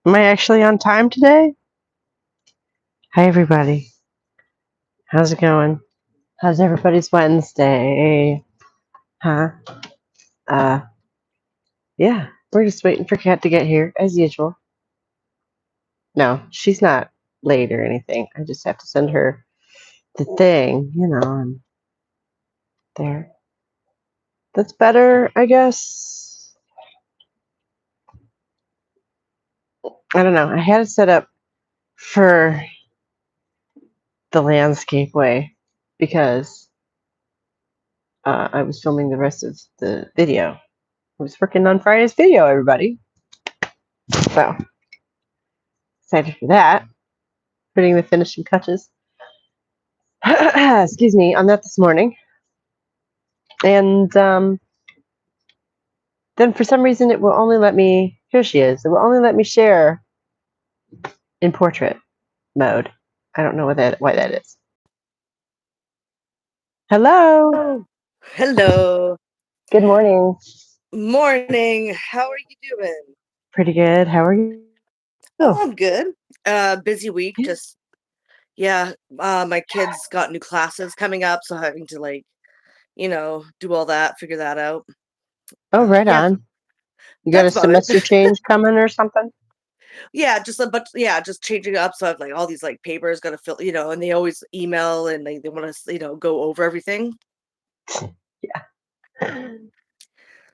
Am I actually on time today? Hi, everybody. How's it going? How's everybody's Wednesday? Huh? Uh, yeah, we're just waiting for Kat to get here, as usual. No, she's not late or anything. I just have to send her the thing, and there. That's better, I guess. I don't know. I had it set up for the landscape way because I was filming the rest of the video. I was working on Friday's video, everybody. So excited for that. Putting the finishing touches. Excuse me, on that this morning. And then for some reason it will only let me, here she is, it will only let me share in portrait mode. I don't know why that is. Hello. Oh, hello. Good morning. Morning. How are you doing? Pretty good. How are you? Oh, I'm good. Busy week. Yeah. Just my kids got new classes coming up, so having to do all that, figure that out. Oh, right Yeah, on. You got a that's about it. semester change coming or something? Yeah, just a bunch. Yeah, just changing up. So I've like all these like papers got to fill. And they always email and they want to go over everything. Yeah.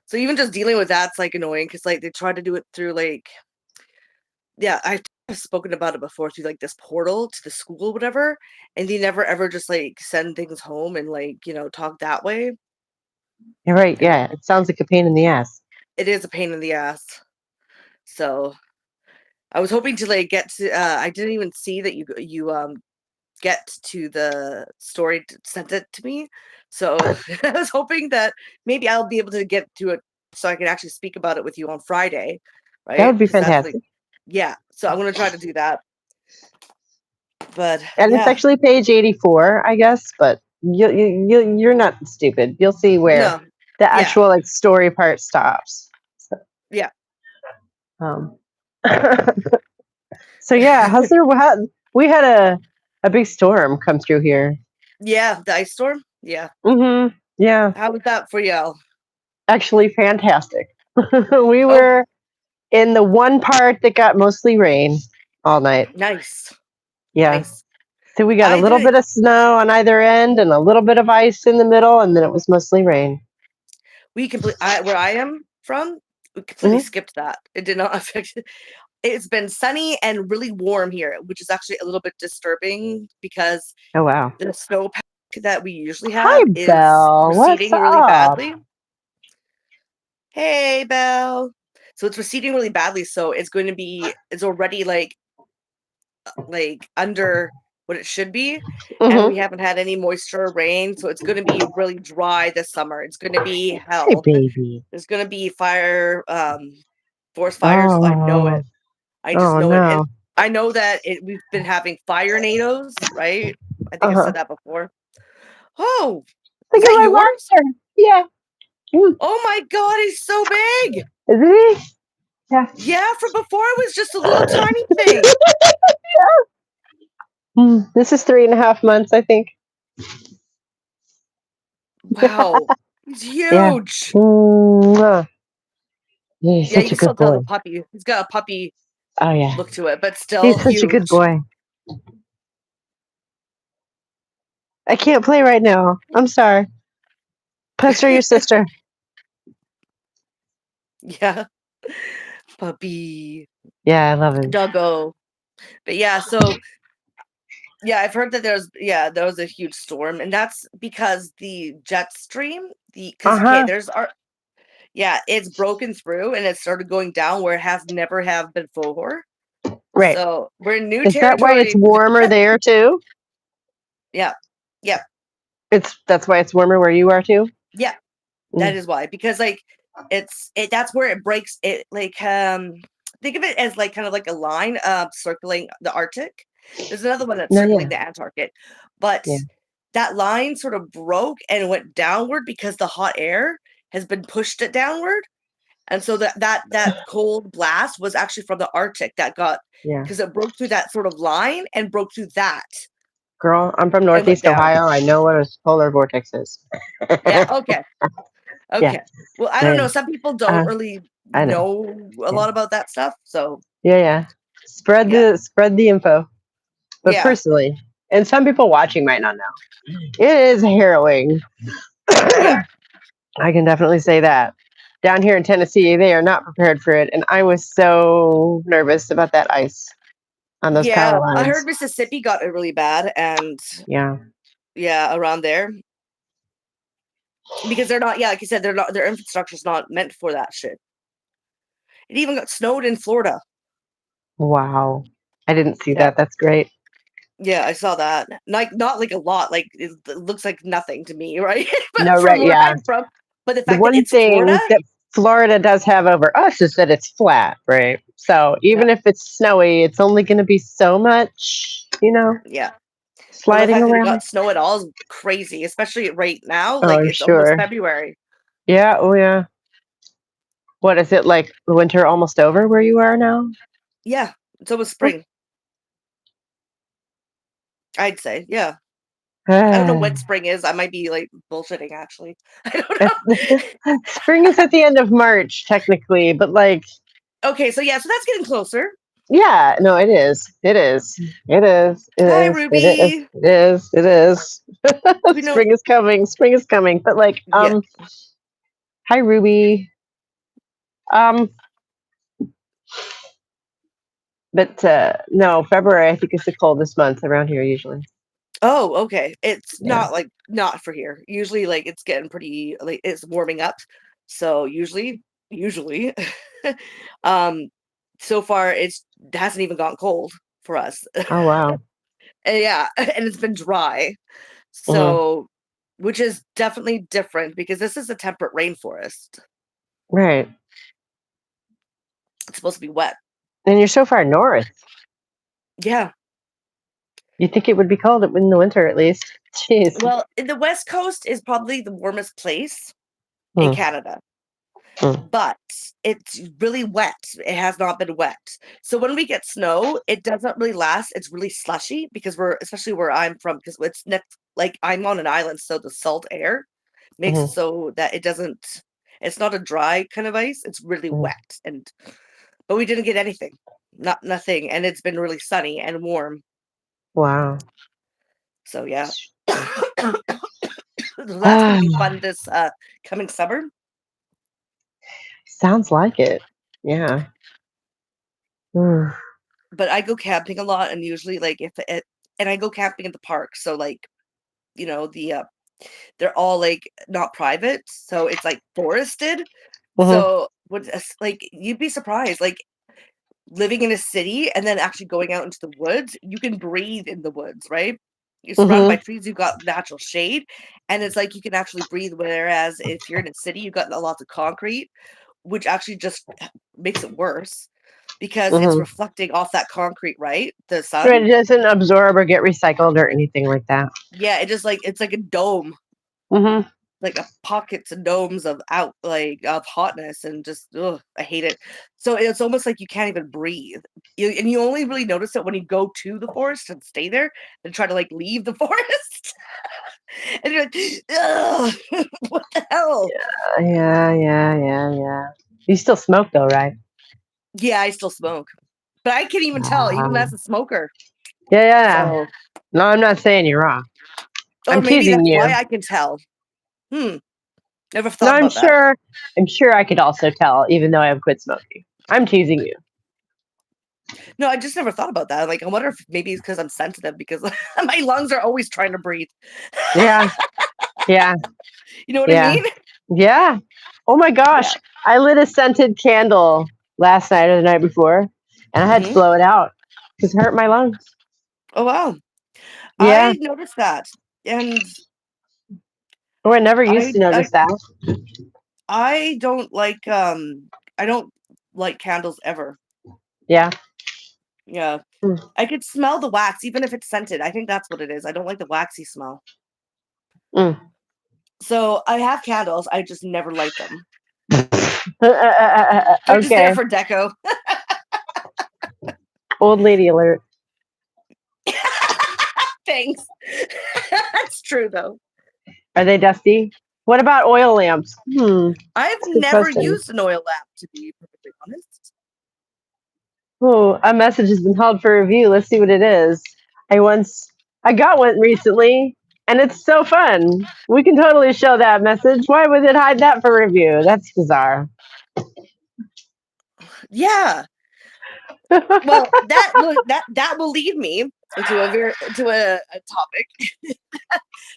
So even just dealing with that's like annoying because like they try to do it through I've spoken about it before through like this portal to the school, whatever, and they never ever just like send things home and talk that way. You're right. And Yeah. It sounds like a pain in the ass. it is a pain in the ass. So I was hoping to like get to. I didn't even see that you get to the story sent it to me. So I was hoping that maybe I'll be able to get to it so I can actually speak about it with you on Friday, That right? would be Because that's like fantastic. so I'm gonna try to do that. But And it's yeah, actually page 84, I guess, but you're not stupid. You'll see where no, the yeah, actual like story part stops. So, yeah. um, so yeah, we had a big storm come through here. Yeah, the ice storm? Yeah. Yeah, How was that for y'all? actually fantastic. We Oh, were in the one part that got mostly rain all night. nice. Yeah. Nice. So we got a I little didn't bit of snow on either end and a little bit of ice in the middle, and then it was mostly rain. where I am from, we completely Mhm. skipped that. It did not affect it. It's been sunny and really warm here, which is actually a little bit disturbing because Oh wow. the snowpack that we usually Hi, have is Belle. What's receding really up? badly. Hey, Belle. So it's receding really badly, so it's already like under what it should be, and we Hmm. haven't had any moisture or rain, so it's going to be really dry this summer. It's going to be Hi, hell. baby. There's going to be forest fires. I know Oh, it. I just oh know it. And no. I know that we've been having fire nados, right? I think I Uh-huh. said that before. Oh, is Look at that my yours? monster. Yeah. Mm. Oh my god, he's so big. Is he? Yeah. Yeah, from before it was just a little tiny thing. This is 3.5 months, I think. Wow, he's Yeah. huge. Mwah. Yeah, he's Yeah, you such a can good still tell boy. the puppy. He's got a puppy Oh yeah. look to it, but still He's such a good huge. boy. I can't play right now. I'm sorry. Pester your sister. Yeah, puppy, Yeah, I love him. doggo. But yeah, so yeah, I've heard that there was a huge storm, and that's because the jet stream, because okay, Uh-huh. there's our it's broken through and it started going down where it has never have been before. Right. So we're in new Is that why it's territory. warmer there too? Yeah, yeah, That's why it's warmer where you are too? yeah. That Mm. is why, because like that's where it breaks it like think of it as like kind of like a line circling the Arctic. There's another one that's No, circling yeah. the Antarctic, but Yeah. that line sort of broke and went downward because the hot air has been pushed it downward, And so that cold blast was actually from the Arctic that got, Yeah. because it broke through that sort of line and broke through that Girl, I'm from and went Northeast down. Ohio. I know what a polar vortex is. Yeah. Okay. Yeah. Okay. Well, I Yeah. don't know. Some people don't really I know. know a lot about that stuff. So Yeah. Spread Yeah. the info. But yeah. personally, and some people watching might not know, it is harrowing. Yeah. I can definitely say that. Down here in Tennessee, they are not prepared for it, and I was so nervous about that ice on those Yeah. power I lines. heard Mississippi got it really bad, and Yeah. around there, because they're not. Yeah, like you said, they're not. Their infrastructure's not meant for that shit. It even got snowed in Florida. Wow. I didn't see Yeah. that. That's great. Yeah, I saw that. Like not like a lot. Like it looks like nothing to me, right? But No, from right. where Yeah. I'm from, but the The fact that one it's Florida, thing that Florida does have over us is that it's flat, right? So yeah, even if it's snowy, it's only going to be so much, yeah. But the sliding fact that it around. got snow at all is crazy, especially right now. Oh, Like I'm it's almost sure. February. Yeah. Oh, yeah. What is it like? The winter almost over where you are now? Yeah, it's almost spring. I'd say, yeah. I don't know when spring is. I might be like bullshitting. Actually, I don't know. Spring is at the end of March, technically, but like, Okay, so yeah, so that's getting closer. yeah, no, it is. It is. It is. It Hi, is. It is. Ruby. It is. It is. We know. Spring is coming. Spring is coming. But like, Yeah. hi Ruby. Um, but no, February I think is the coldest month around here usually. Oh, okay. It's Yeah. not for here. Usually, like it's getting pretty like it's warming up. So usually, um, so far it hasn't even gotten cold for us. Oh wow. And yeah, and it's been dry. Hmm. So, which is definitely different because this is a temperate rainforest. Right. It's supposed to be wet. And you're so far north. Yeah. You'd think it would be cold in the winter at least. Jeez. Well, the West Coast is probably the warmest place in Hmm. Canada. Hmm. But it's really wet. It has not been wet. So when we get snow, it doesn't really last. It's really slushy because especially where I'm from, because it's next, like I'm on an island, so the salt air makes Hmm. it so that it's not a dry kind of ice. It's really Hmm. wet. But we didn't get anything. Nothing. And it's been really sunny and warm. Wow. So yeah. So that's gonna be fun this coming summer. Sounds like it. Yeah. Mm. But I go camping a lot, and usually like and I go camping in the park. So like, they're all like not private, so it's like forested. Mhm. So like you'd be surprised, like living in a city and then actually going out into the woods, you can breathe in the woods, right? You're surrounded by Mhm. trees, you've got natural shade, and it's like you can actually breathe. Whereas if you're in a city, you've got lots of concrete, which actually just makes it worse because it's Mhm. reflecting off that concrete, right? The Right, sun. it doesn't absorb or get recycled or anything like that. Yeah, it's like a dome, Mhm. like a pockets and domes of hotness, and just I hate it. So it's almost like you can't even breathe. And you only really notice it when you go to the forest and stay there and try to like leave the forest. And you're like, ugh, what the hell? Yeah. You still smoke though, right? Yeah, I still smoke, but I can't even tell, even as Um, a smoker. yeah. So, No, I'm not saying you're wrong. or I'm maybe teasing that's why you. I can tell. Hmm. Never No, thought I'm about that. sure. I'm sure I could also tell, even though I have quit smoking. I'm teasing you. No, I just never thought about that. Like, I wonder if maybe it's because I'm sensitive because my lungs are always trying to breathe. Yeah. Yeah. You know what I Yeah. mean? Yeah. Oh my Yeah. gosh. I lit a scented candle last night or the night before, and I had to Hmm. blow it out because it hurt my lungs. Oh wow. Yeah. I noticed that, and Oh, I never used I to I notice that. I don't like I don't like candles ever. Yeah. Yeah. Mm. I could smell the wax even if it's scented. I think that's what it is. I don't like the waxy smell. Mm. So I have candles. I just never light them. I'm just there Okay. for deco. Old lady alert. Thanks. That's true though. Are they dusty? What about oil lamps? I've Good never question. used an oil lamp, to be perfectly honest. Oh, a message has been held for review. Let's see what it is. I got one recently, and it's so fun. We can totally show that message. Why would it hide that for review? That's bizarre. Yeah. Well, that will lead me into a topic,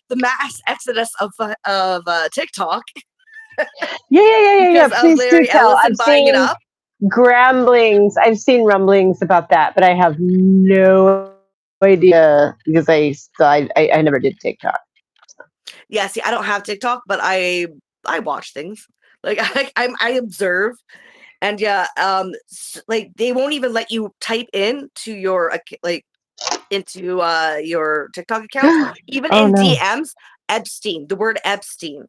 the mass exodus of TikTok Yeah. because of Please do Larry tell. Ellison I've buying it seen up. grumblings. I've seen rumblings about that, but I have no idea because I never did TikTok. Yeah, see, I don't have TikTok, but I watch things. Like I observe, and yeah, like they won't even let you type in to your into your TikTok account, even Oh in no, DMs. Epstein, the word Epstein.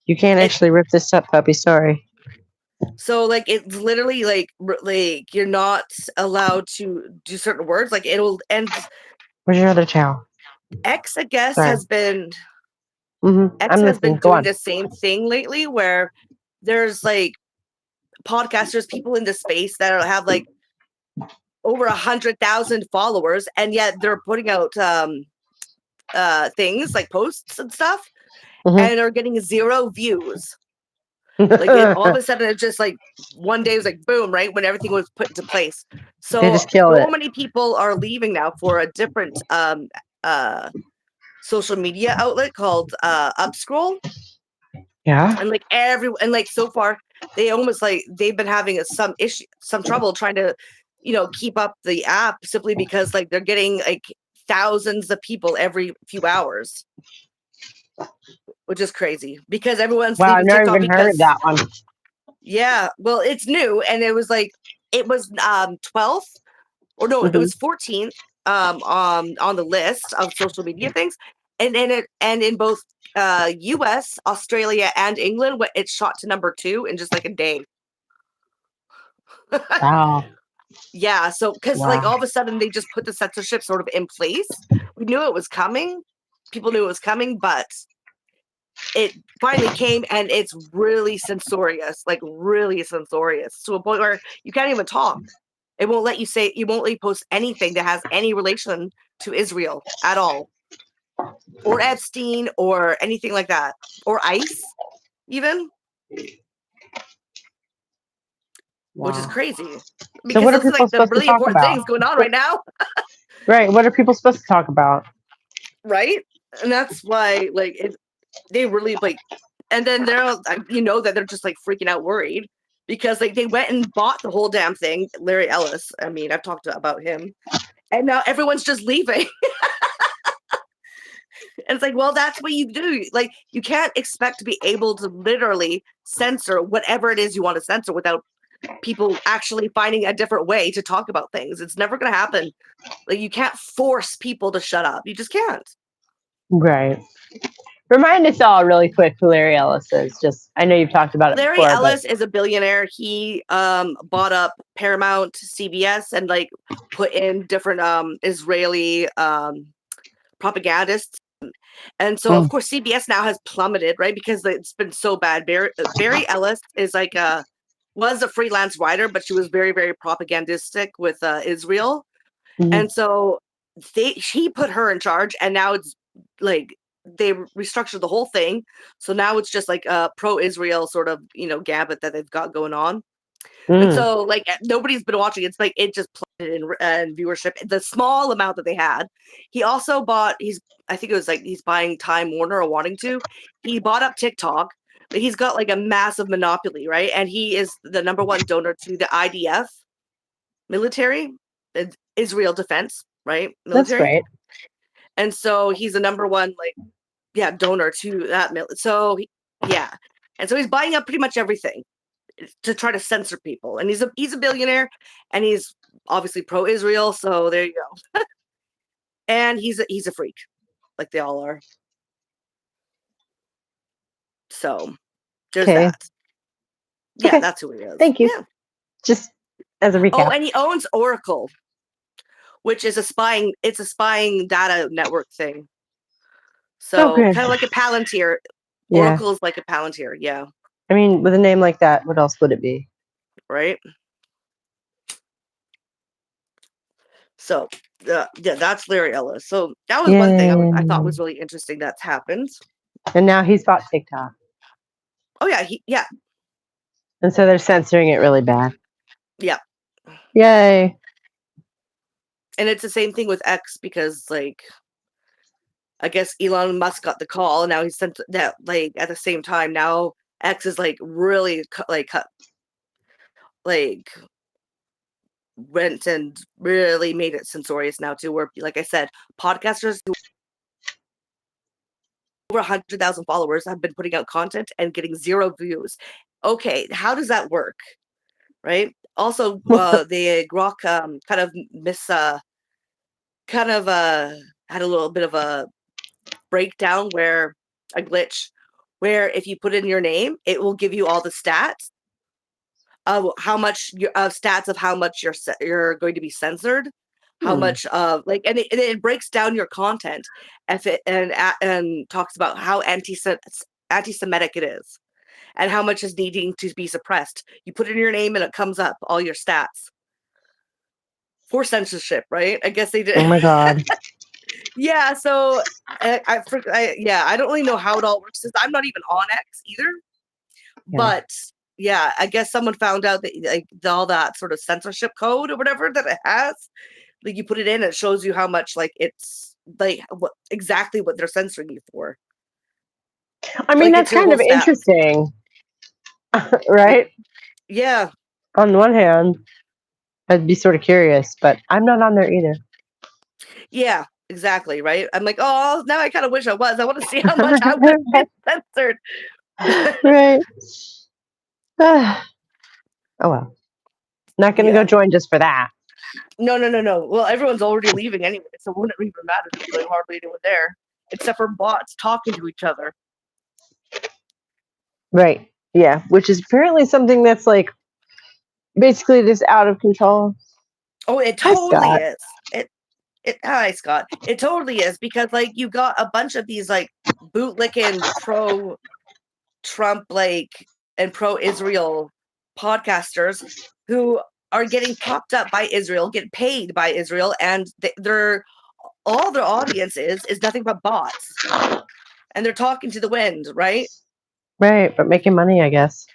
you can't It, actually rip this up, puppy. Sorry. so like it's literally like you're not allowed to do certain words. Like it'll and Where's your other towel? X, I guess, Sorry. X I'm has been listening. Go doing on. the same thing lately, where there's like podcasters, people in the space that have like over 100,000 followers, and yet they're putting out things like posts and stuff, Mhm. and are getting 0 views. Like all of a sudden, it's just like one day it was like boom, right when everything was put into place. They So just kill it. many people are leaving now for a different social media outlet called Upscroll, Yeah. and like and like so far they almost like they've been having some trouble trying to keep up the app, simply because like they're getting like thousands of people every few hours, which is crazy because everyone's Wow, I've leaving never TikTok even heard of because that one. yeah, well, it's new, and it was 12th, or no, it Mhm. was 14th on the list of social media things, and in both US, Australia, and England, it shot to number 2 in just like a day. Wow. Yeah, so because like Wow. all of a sudden they just put the censorship sort of in place. We knew it was coming. People knew it was coming, but it finally came, and it's really censorious, like really censorious, to a point where you can't even talk. It won't let you post anything that has any relation to Israel at all, or Epstein, or anything like that, or ICE even, which is Wow. crazy So because what are those are people like the supposed to really talk important about? things going on right now, Right. What are people supposed to talk about? right? And that's why they really like, and then that they're just like freaking out, worried, because like they went and bought the whole damn thing. Larry Ellis, I mean, I've talked about him, and now everyone's just leaving. And it's like, well, that's what you do. Like, you can't expect to be able to literally censor whatever it is you want to censor without people actually finding a different way to talk about things. It's never going to happen. Like, you can't force people to shut up. You just can't. Right. Remind us all really quick who Larry Ellis is. Just I know you've talked about it Larry before, but Ellis is a billionaire. He bought up Paramount, CBS, and like put in different Israeli propagandists. And so, of course, CBS now has plummeted, right? Because it's been so bad. Barry Ellis is like was a freelance writer, but she was very, very propagandistic with Israel. Mhm. And so he put her in charge, and now it's like they restructured the whole thing. So now it's just like a pro-Israel sort of gambit that they've got going on. And Mm. so like nobody's been watching. It's like it just plummeted in viewership. The small amount that they had. He also bought. I think it was like he's buying Time Warner, or wanting to. He bought up TikTok, but he's got like a massive monopoly, right? And he is the number one donor to the IDF military, Israel Defense, right? That's Military. great. And so he's the number one donor to that yeah. And so he's buying up pretty much everything to try to censor people. And he's a billionaire, and he's obviously pro-Israel, so there you go. And he's a freak, like they all are. So There's Okay. that. Yeah, Okay. that's who he is. Thank you. Yeah. Just as a Oh, recap. and he owns Oracle, which is a spying data network thing. So Okay. kind of like a Palantir. Yeah. Oracle is like a Palantir, yeah. I mean, with a name like that, what else would it be? Right? So yeah, that's Larry Ellis. So that was one thing I thought was really interesting that's happened. And now he's bought TikTok. Oh yeah, And so they're censoring it really bad. yeah. Yay. And it's the same thing with X because like I guess Elon Musk got the call and now he sent that like at the same time now X is like really went and really made it censorious now too, where like I said, podcasters who over 100,000 followers have been putting out content and getting 0 views. Okay, how does that work? Right? Also, the Grok kind of had a little bit of a breakdown where a glitch where if you put in your name, it will give you all the stats of how much stats of how much you're going to be censored, how much of like, and it breaks down your content and talks about how anti-Semitic it is and how much is needing to be suppressed. You put in your name and it comes up all your stats for censorship, right? I guess they did. Oh my God. Yeah, so I don't really know how it all works. I'm not even on X either, but yeah, I guess someone found out that like all that sort of censorship code or whatever that it has, like you put it in, it shows you how much like it's like exactly what they're censoring you for. I mean, Like, that's kind of interesting, right? Yeah. On the one hand, I'd be sort of curious, but I'm not on there either. Yeah, exactly. Right. I'm like, oh, now I kind of wish I was. I want to see how much I would get censored. Right. Oh well. Not going to go join just for that. No. Well, everyone's already leaving anyway, so it wouldn't even matter. There's like hardly anyone there, except for bots talking to each other. Right. Yeah. Which is apparently something that's like basically just out of control. Oh, it totally is. Hi, Scott. It totally is because like you got a bunch of these like bootlicking pro-Trump like and pro-Israel podcasters who are getting propped up by Israel, get paid by Israel, and they're all their audience is nothing but bots, and they're talking to the wind, right? Right, but making money, I guess.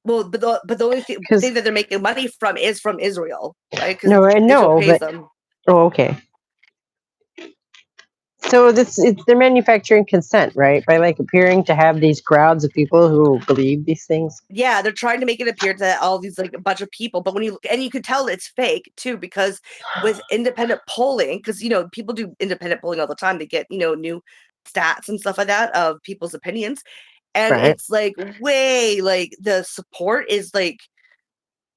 Well, but the only thing that they're making money from is from Israel, right? Because Israel pays them. Oh, okay. So they're manufacturing consent, right? By like appearing to have these crowds of people who believe these things. Yeah, they're trying to make it appear to all these like a bunch of people, but when you can tell it's fake too, because with independent polling, because people do independent polling all the time to get new stats and stuff like that of people's opinions, and it's like way like the support is like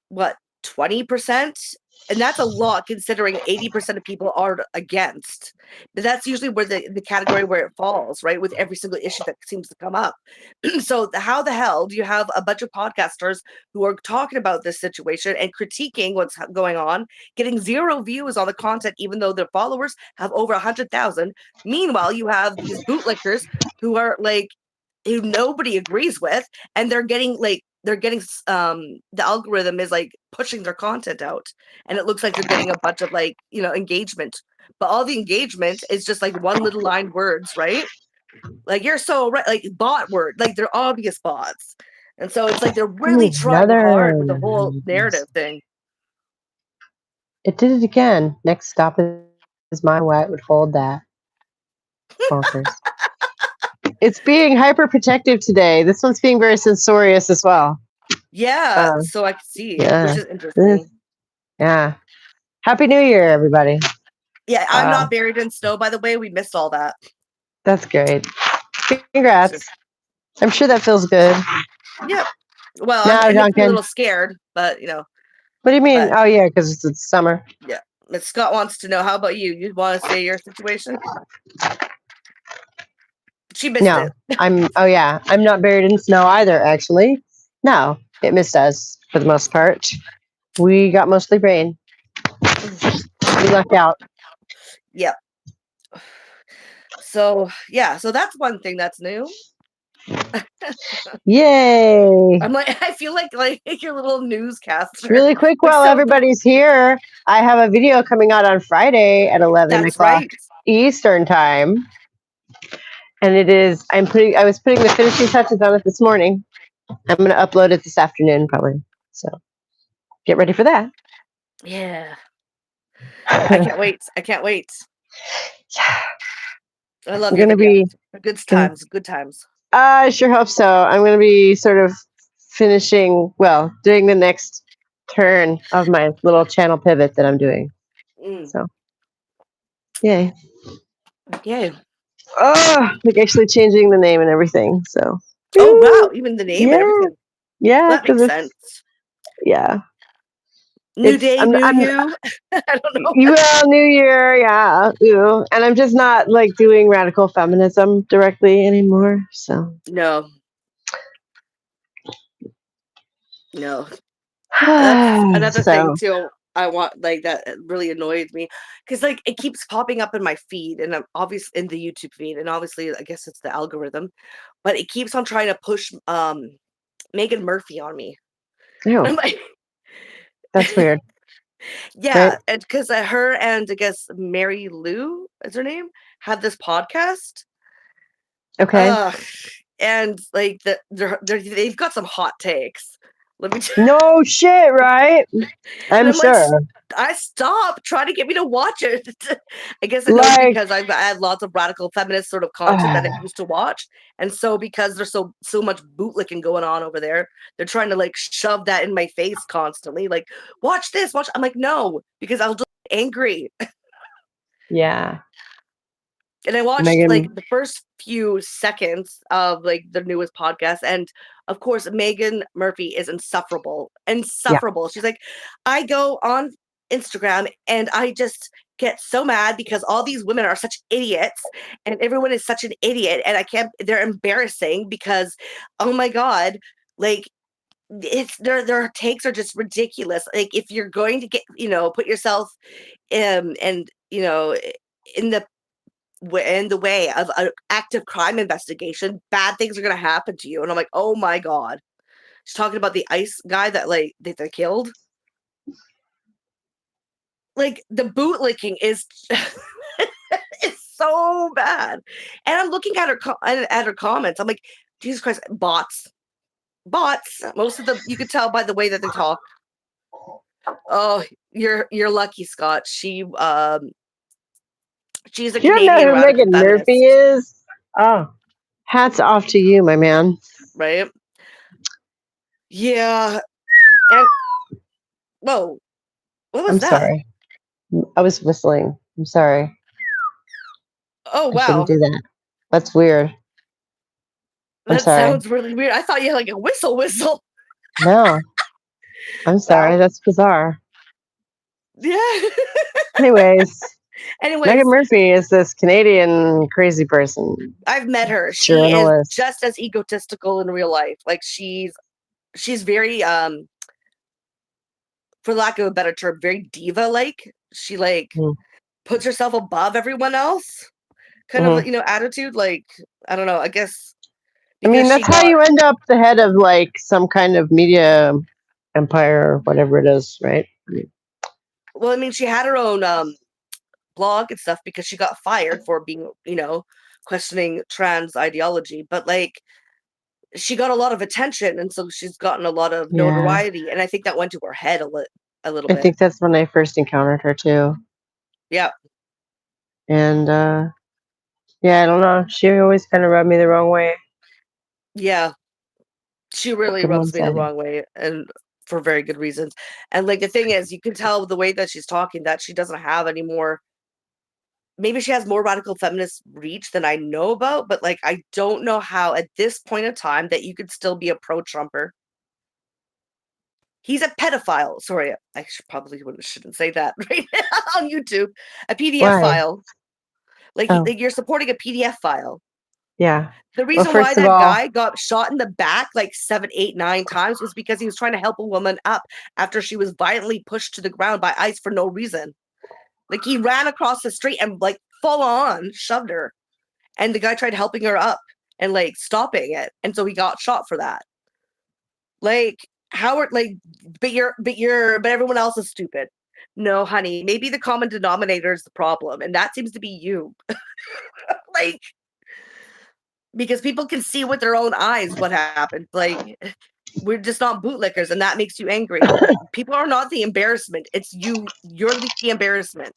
what 20%. And that's a lot considering 80% of people are against. But that's usually where the category where it falls, right? With every single issue that seems to come up. So how the hell do you have a bunch of podcasters who are talking about this situation and critiquing what's going on, getting 0 views on the content, even though their followers have over 100,000? Meanwhile, you have these bootlickers who are like, who nobody agrees with, and they're getting the algorithm is like pushing their content out, and it looks like they're getting a bunch of like engagement, but all the engagement is just like one little line words, right? Like, you're so right, like bot word, like they're obvious bots, and so it's like they're really trying hard with the whole narrative thing. It did it again. Next stop is my way. It would hold that. Bonkers. It's being hyper protective today. This one's being very censorious as well. Yeah, so I can see, which is interesting. Yeah. Happy New Year, everybody. Yeah, I'm not buried in snow, by the way. We missed all that. That's great. Congrats. I'm sure that feels good. Yep. Well, I'm a little scared, but What do you mean? Oh yeah, because it's summer. Yeah. But Scott wants to know, how about you? You want to say your situation? She missed No, it. I'm not buried in snow either, actually. No, it missed us for the most part. We got mostly rain. We lucked out. Yep. So yeah, so that's one thing that's new. Yay! I'm like, I feel like your little newscaster. Really quick, Like, while so everybody's here, I have a video coming out on Friday at 11 that's o'clock right. Eastern time. And it is, I was putting the finishing touches on it this morning. I'm going to upload it this afternoon, probably. So get ready for that. Yeah. I can't wait. I can't wait. I love I'm your going to videos. be, Good times. Good times. I sure hope so. I'm going to be sort of doing the next turn of my little channel pivot that I'm doing. So, yay. Yay. Oh, like actually changing the name and everything. So, Oh wow, even the name and everything. Yeah, That makes because sense. New it's day, new you. I don't know. well, New Year, yeah, ooh. And I'm just not like doing radical feminism directly anymore. So No. That's another thing so too. I want like that really annoys me because like it keeps popping up in my feed and I'm obviously in the YouTube feed and obviously I guess it's the algorithm, but it keeps on trying to push Megan Murphy on me. ew, I'm like, that's weird, right? yeah, and because her and I guess Mary Lou is her name have this podcast. Okay. And like they've got some hot takes. Let me tell No shit, right? and I'm I'm like, sure. I stop trying to get me to watch it. I guess I know it's Like, because I had lots of radical feminist sort of content that I used to watch, and so because there's so much bootlicking going on over there, they're trying to like shove that in my face constantly. Like, watch this, watch. I'm like, no, because I'll just get angry. yeah, And I watched like Megan. the first few seconds of like the newest podcast, and of course, Megan Murphy is insufferable. Yeah. Insufferable. She's like, I go on Instagram and I just get so mad because all these women are such idiots and everyone is such an idiot and I can't they're embarrassing because oh my god, like it's their takes are just ridiculous. Like if you're going to get, put yourself and in the way of an active crime investigation, bad things are going to happen to you. And I'm like, oh my God. She's talking about the ICE guy that they killed. Like the bootlicking is is so bad. And I'm looking at her comments. I'm like, Jesus Christ, bots. Most of them you could tell by the way that they talk. Oh, you're lucky, Scott. She's a You don't know Canadian who radical Megan Murphy feminist, is? Oh, hats off to you, my man. right? Yeah. And whoa, what was I'm that? sorry. I was whistling. I'm sorry. Oh I shouldn't wow. do that. That's weird. I'm That sorry. sounds really weird. I thought you had like a whistle. No, I'm sorry. Wow. That's bizarre. Yeah. Anyways, Megan Anyways, Murphy is this Canadian crazy person, I've met her. She is journalist. just as egotistical in real life. Like she's very for lack of a better term, very diva like. She like Mm. puts herself above everyone else. Kind of, Mhm. attitude like I don't know, I guess I mean, because she that's how got you end up the head of like some kind of media empire or whatever it is, right? well, I mean, she had her own blog and stuff because she got fired for being, questioning trans ideology. But like she got a lot of attention and so she's gotten a lot of Yeah. notoriety. And I think that went to her head a little I bit. think that's when I first encountered her too. Yeah. And yeah, I don't know. She always kind of rubbed me the wrong way. Yeah. She really From one rubs me the side. wrong way and for very good reasons. And like the thing is, you can tell the way that she's talking that she doesn't have any more. Maybe she has more radical feminist reach than I know about, but like I don't know how at this point in time that you could still be a pro-Trumper. He's a pedophile. Sorry, I shouldn't say that right now on YouTube. A PDF Why? file. Like, Oh, you're supporting a PDF file. Yeah. The Well, reason why first of that all, guy got shot in the back like 7, 8, 9 times was because he was trying to help a woman up after she was violently pushed to the ground by ICE for no reason. Like he ran across the street and like full on shoved her. And the guy tried helping her up and like stopping it. And so he got shot for that. Like Howard, like, but everyone else is stupid. No, honey, maybe the common denominator is the problem, and that seems to be you. Like, because people can see with their own eyes what happened. Like, we're just not bootlickers, and that makes you angry. People are not the embarrassment. It's you. You're the embarrassment.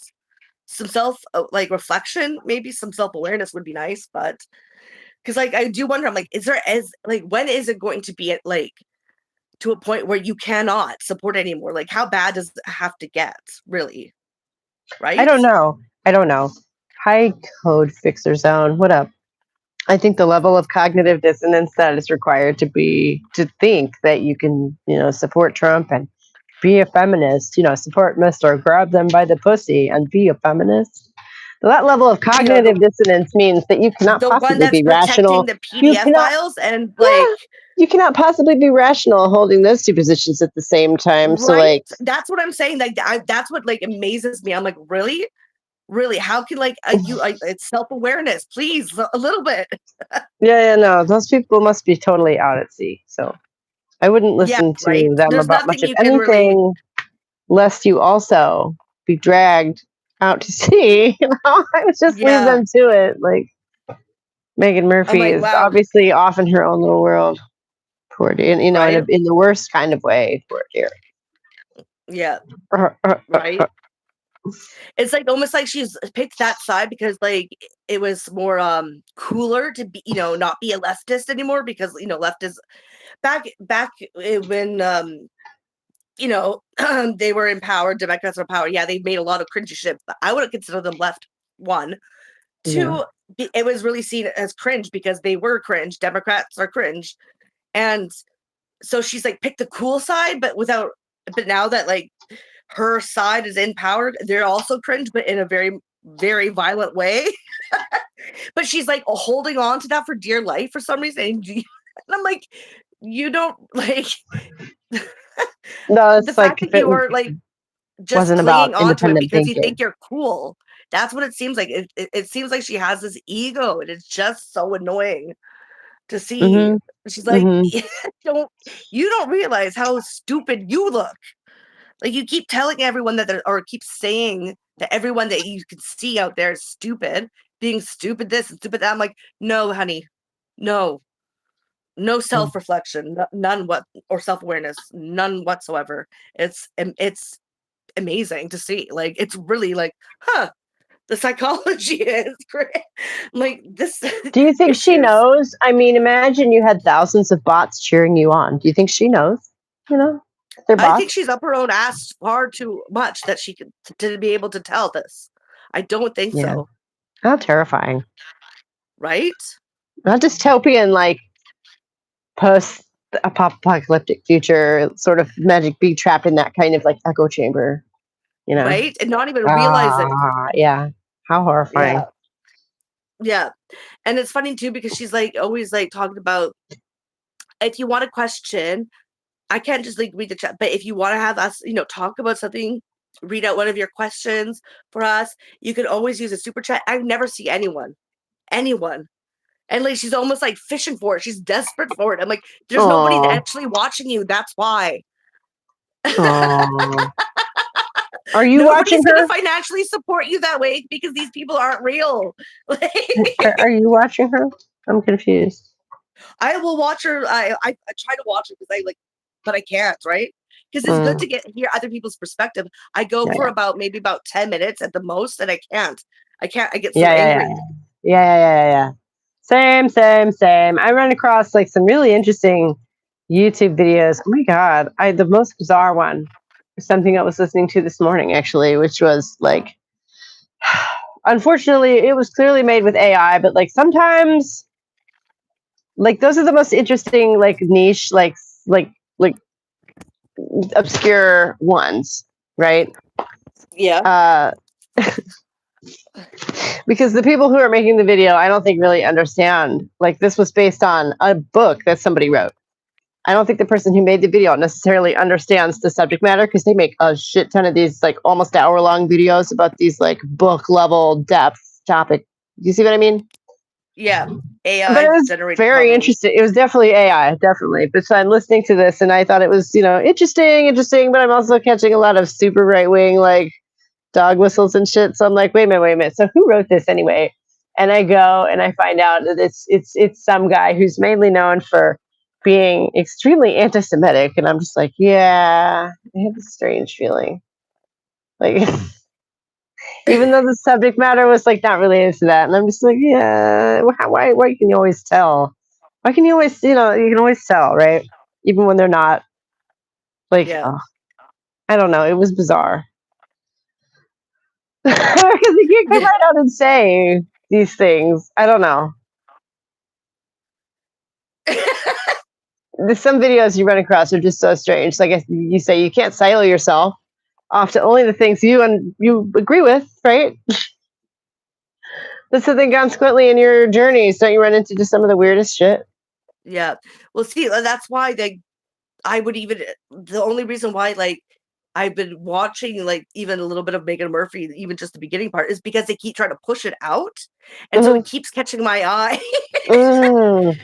Some self like reflection, maybe some self awareness would be nice, but because like I do wonder, I'm like, is there as like when is it going to be at like to a point where you cannot support anymore? Like, how bad does it have to get, really? Right? I don't know. High Code Fixer Zone. What up? I think the level of cognitive dissonance that is required to think that you can, support Trump and be a feminist, support Mr. Grab them by the pussy and be a feminist. That level of You know, cognitive dissonance means that you cannot the one possibly that's be protecting rational. the You PDF cannot, files and like yeah, you cannot possibly be rational holding those two positions at the same time. So, right? like, That's what I'm saying. Like, that's what like amazes me. I'm like, really? Really? How can like it's self-awareness, please, a little bit. no, those people must be totally out at sea. So, I wouldn't Yeah, listen right. to them There's about much nothing of you can really. anything, lest you also be dragged out to sea. I would just leave Yeah, them to it. Like Megan I'm Murphy like, is wow. obviously off in her own little world. Poor dear, Right? in the worst kind of way. Poor dear. Yeah, right. It's like almost like she's picked that side because like it was more cooler to be, not be a leftist anymore, because left is back when they were in power, Democrats were in power. Yeah, they made a lot of cringy shit, but I wouldn't consider them left. One, Yeah. two, it was really seen as cringe because they were cringe. Democrats are cringe, and so she's like picked the cool side, but now that like her side is in power, they're also cringe, but in a very, very violent way. But she's like holding on to that for dear life for some reason. And I'm like, you don't like No, the it's like fact if that it you are like just wasn't about clinging onto it independent because you thinking. think you're cool. That's what it seems like. It seems like she has this ego, and it's just so annoying to see. Mm-hmm. She's like, Mm-hmm. you don't realize how stupid you look. Like you keep telling everyone that or keep saying that everyone that you can see out there is stupid, being stupid this and stupid that. I'm like, no, honey, no, no self-reflection, none or self-awareness, none whatsoever. It's amazing to see. Like it's really like, the psychology is great. Like this. Do you think she Issues. knows? I mean, imagine you had thousands of bots cheering you on. Do you think she knows? They're I think bots. she's up her own ass far too much that she could to be able to tell this. I don't think Yeah. so. How terrifying. Right? Not dystopian, like post apocalyptic future, sort of magic, be trapped in that kind of like echo chamber, Right? And not even realize it. Yeah. How horrifying. Yeah. Yeah. And it's funny too because she's like always like talking about, if you want a question, I can't just like read the chat, but if you want to have us, talk about something, read out one of your questions for us, you can always use a super chat. I never see anyone. And like she's almost like fishing for it. She's desperate for it. I'm like, there's nobody Oh. actually watching you. That's why. Oh. Are you Nobody's watching gonna her? financially support you that way because these people aren't real. Are you watching her? I'm confused. I will watch her. I try to watch her because I like, but I can't, right? Because it's good to hear other people's perspective. I go for maybe about 10 minutes at the most, and I can't. I get so angry. Yeah. Same. I ran across like some really interesting YouTube videos. Oh my god, the most bizarre one was something I was listening to this morning actually, which was like, unfortunately, it was clearly made with AI, but like sometimes, like those are the most interesting, like niche, like obscure ones, right? Yeah. Because the people who are making the video, I don't think really understand. Like, this was based on a book that somebody wrote. I don't think the person who made the video necessarily understands the subject matter, because they make a shit ton of these like almost hour-long videos about these like book level depth topic. You see what I mean? Yeah, But AI it was generated very content. interesting. It was definitely AI, definitely. But so I'm listening to this and I thought it was, interesting, but I'm also catching a lot of super right wing like dog whistles and shit. So I'm like, wait a minute. So who wrote this anyway? And I go and I find out that it's some guy who's mainly known for being extremely anti-Semitic, and I'm just like, yeah, I have a strange feeling. Like, even though the subject matter was like not related to that, and I'm just like, yeah, why can you always tell? Why can you always, you can always tell, right? Even when they're not like, Yeah. I don't know, it was bizarre. Because you can't come right out and say these things. I don't know. There's some videos you run across are just so strange. Like you say, you can't silo yourself off to only the things you agree with, right? That's the thing. Consequently, in your journeys, don't you run into just some of the weirdest shit? Yeah. Well, see, that's why I would even the only reason why like I've been watching like even a little bit of Megan Murphy, even just the beginning part, is because they keep trying to push it out, and so it keeps catching my eye. And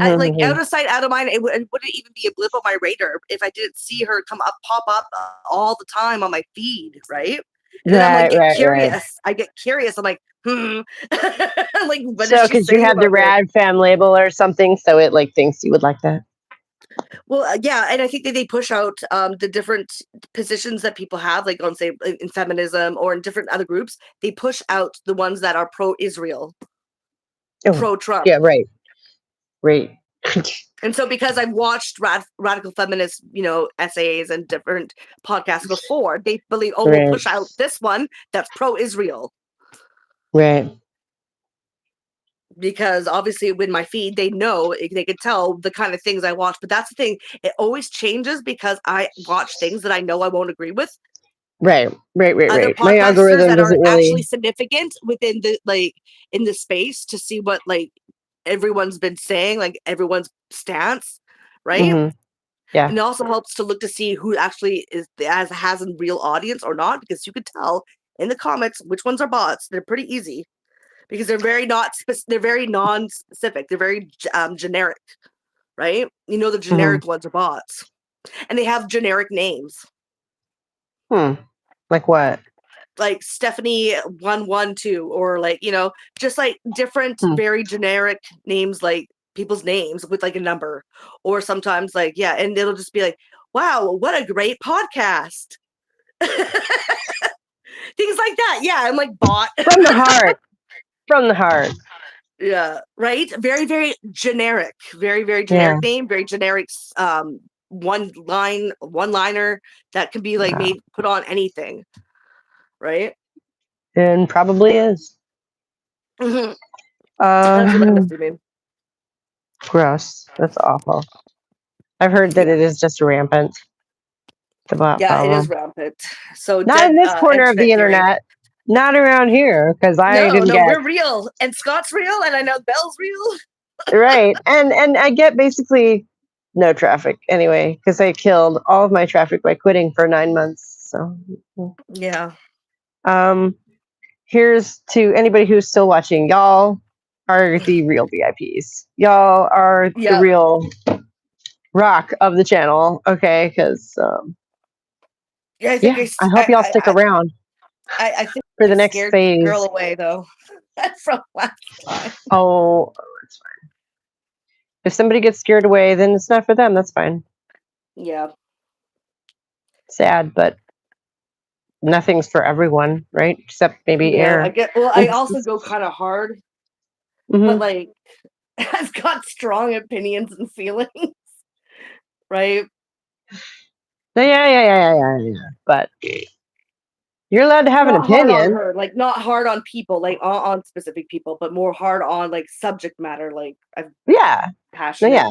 I, like out of sight, out of mind, it wouldn't even be a blip on my radar if I didn't see her pop up all the time on my feed, right? And then I'm like, get curious. I get curious. I'm like, like, what So, is she because you saying have the about this? Rad Fam label or something, so it like thinks you would like that. Well, yeah, and I think that they push out the different positions that people have, like on say in feminism or in different other groups. They push out the ones that are pro-Israel, pro-Trump. Yeah, right. And so, because I've watched radical feminist, essays and different podcasts before, they believe, we'll push out this one that's pro-Israel. Right. Because obviously, with my feed, they know they could tell the kind of things I watch. But that's the thing; it always changes because I watch things that I know I won't agree with. Right. Other My podcasters algorithm that are doesn't really actually significant within the in the space to see what everyone's been saying, like everyone's stance, right? Mm-hmm. Yeah. And it also helps to look to see who actually has a real audience or not, because you could tell in the comments which ones are bots. They're pretty easy because they're very they're very non-specific. They're very generic, right? The generic ones are bots, and they have generic names. Like what? Like Stephanie 112, or just like different very generic names, like people's names with like a number, or sometimes and it'll just be like, wow, what a great podcast. Things like that. Yeah, I'm like bot. From the heart. Yeah, right. Very, very generic. Very, very generic name. Very generic one-liner that can be put on anything. Right? And probably is. Mm-hmm. That's what I'm assuming. Gross. That's awful. I've heard that it is just rampant. The bot problem. It is rampant. So not in this corner of the internet. Not around here, because we're real, and Scott's real, and I know Belle's real. Right, and I get basically no traffic anyway, because I killed all of my traffic by quitting for 9 months. So yeah. Here's to anybody who's still watching. Y'all are the real VIPs. Y'all are the real rock of the channel. Okay, because I hope y'all stick around. I think for the next phase. Girl away though from last time. Oh, that's fine. If somebody gets scared away, then it's not for them. That's fine. Yeah. Sad, but nothing's for everyone, right? Except maybe air. I also go kind of hard, but I've got strong opinions and feelings, right? Yeah. But you're allowed to have an opinion. Hard on her, not hard on people, on specific people, but more hard on subject matter. Passionate. Yeah.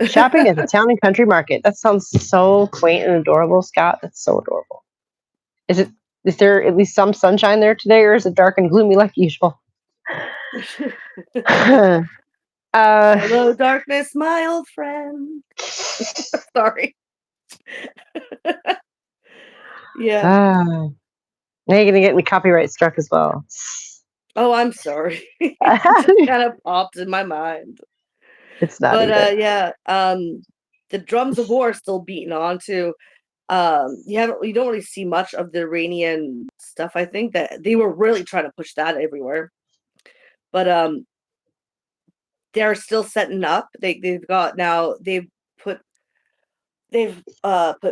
Shopping at the town and country market. That sounds so quaint and adorable, Scott. That's so adorable. Is it Is there at least some sunshine there today, or is it dark and gloomy like usual? Hello, darkness, my old friend. Sorry. Yeah. Now you're gonna get me copyright struck as well. Oh, I'm sorry. It just kind of popped in my mind. It's not But even. yeah, the drums of war are still beating on too. You don't really see much of the Iranian stuff. I think that they were really trying to push that everywhere. But they're still setting up. They've put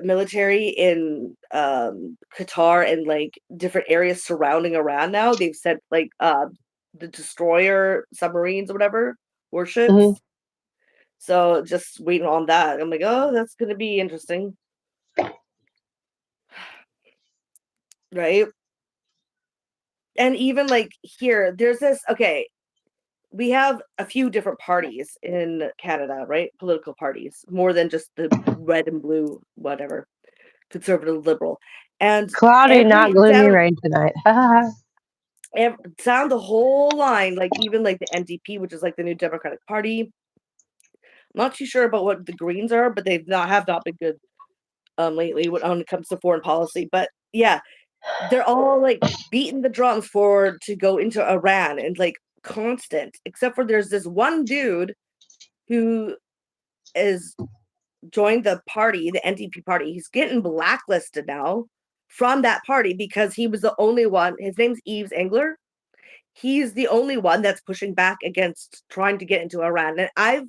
military in Qatar and like different areas surrounding Iran now. They've sent like the destroyer submarines or whatever, warships. Mhm. So just waiting on that. I'm like, oh, that's gonna be interesting. Right? And even like here, there's this okay, we have a few different parties in Canada, right? Political parties, more than just the red and blue, whatever, conservative, liberal. And Cloudy, not every gloomy down rain tonight. down the whole line, like even like the NDP, which is like the New Democratic Party. I'm not too sure about what the Greens are, but they've not have not been good lately when it comes to foreign policy. But yeah, they're all like beating the drums for to go into Iran and like constant, except for there's this one dude who is joined the party, the NDP party. He's getting blacklisted now from that party because he was the only one. His name's Yves Engler. He's the only one that's pushing back against trying to get into Iran. And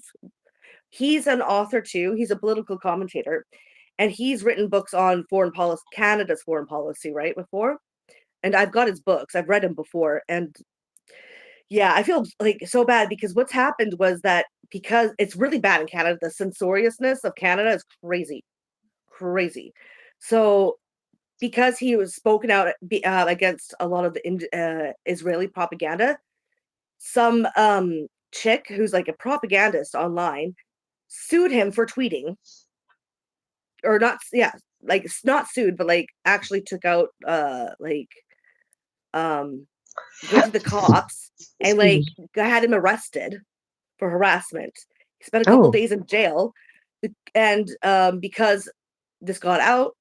he's an author too. He's a political commentator, and he's written books on foreign policy, Canada's foreign policy, right? Before, and I've got his books. I've read them before, and yeah, I feel like so bad because what's happened was that because it's really bad in Canada, the censoriousness of Canada is crazy, crazy. So because he was spoken out against a lot of the Israeli propaganda, some chick who's like a propagandist online sued him for tweeting, or not, yeah, like not sued, but like actually took out um went to the cops and Excuse like me. had him arrested for harassment. He spent a couple Oh. days in jail, and because this got out,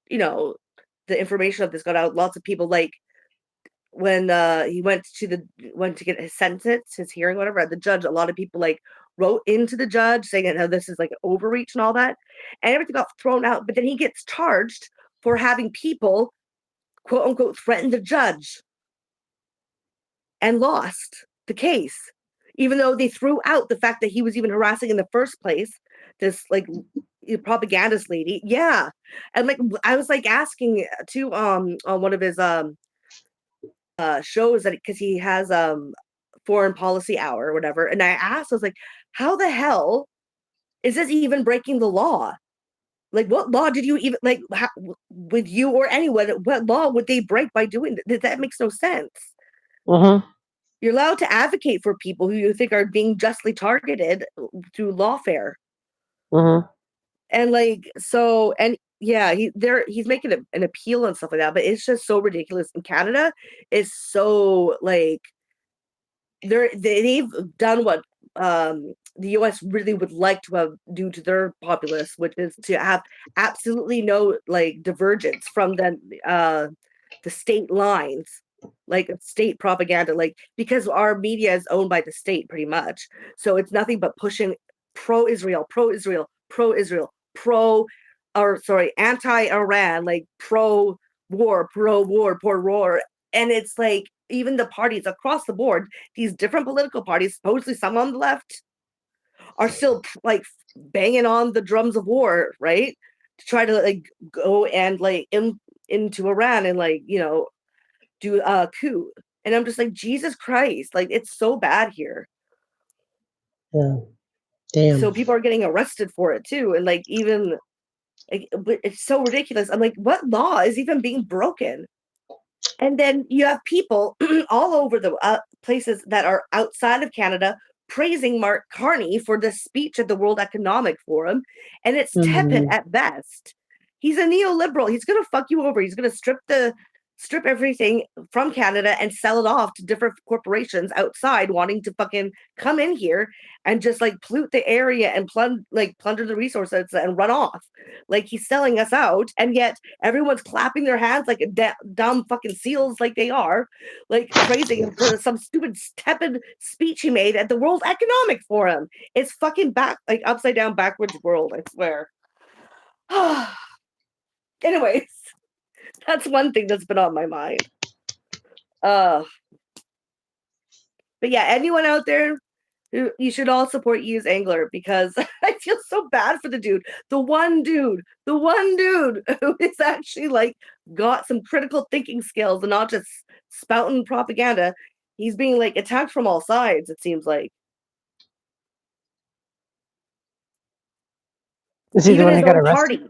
the information of this got out. Lots of people like when he went to get his sentence, his hearing, whatever, at the judge. A lot of people like wrote into the judge saying that this is like overreach and all that, and everything got thrown out. But then he gets charged for having people quote unquote threaten the judge and lost the case, even though they threw out the fact that he was even harassing in the first place. This like propagandist lady, yeah, and like I was like asking to on one of his shows that because he has foreign policy hour or whatever, and I asked, I was like, how the hell is this even breaking the law? Like, what law did you even like with you or anyone? What law would they break by doing that? That makes no sense. Mm-hmm. You're allowed to advocate for people who you think are being justly targeted through lawfare. Mm-hmm. And like so, and yeah, he's making an appeal and stuff like that, but it's just so ridiculous. In Canada, is so like they've done what the US really would like to have do to their populace, which is to have absolutely no like divergence from the state lines, like state propaganda, like because our media is owned by the state pretty much. So it's nothing but pushing pro-Israel, pro-Israel, pro-Israel, pro or sorry, anti-Iran, like pro-war, pro-war, pro-war. And it's like even the parties across the board, these different political parties, supposedly some on the left, are still like banging on the drums of war, right? To try to like go and like into Iran and like, do a coup. And I'm just like, Jesus Christ, like it's so bad here. Yeah. Damn. So people are getting arrested for it too. And like even like, but it's so ridiculous. I'm like, what law is even being broken? And then you have people all over the places that are outside of Canada praising Mark Carney for this speech at the World Economic Forum, and it's tepid Mm-hmm. at best. He's a neoliberal. He's going to fuck you over. He's going to strip strip everything from Canada and sell it off to different corporations outside wanting to fucking come in here and just like pollute the area and plunder the resources and run off. Like he's selling us out, and yet everyone's clapping their hands like dumb fucking seals, like they are, like praising him for some stupid tepid speech he made at the World Economic Forum. It's fucking back, like upside down backwards world, I swear. Anyways, that's one thing that's been on my mind. But yeah, anyone out there, you should all support Use Angler, because I feel so bad for the dude. The one dude who is actually like got some critical thinking skills and not just spouting propaganda. He's being like attacked from all sides, it seems like. Is he the one who got arrested? Party.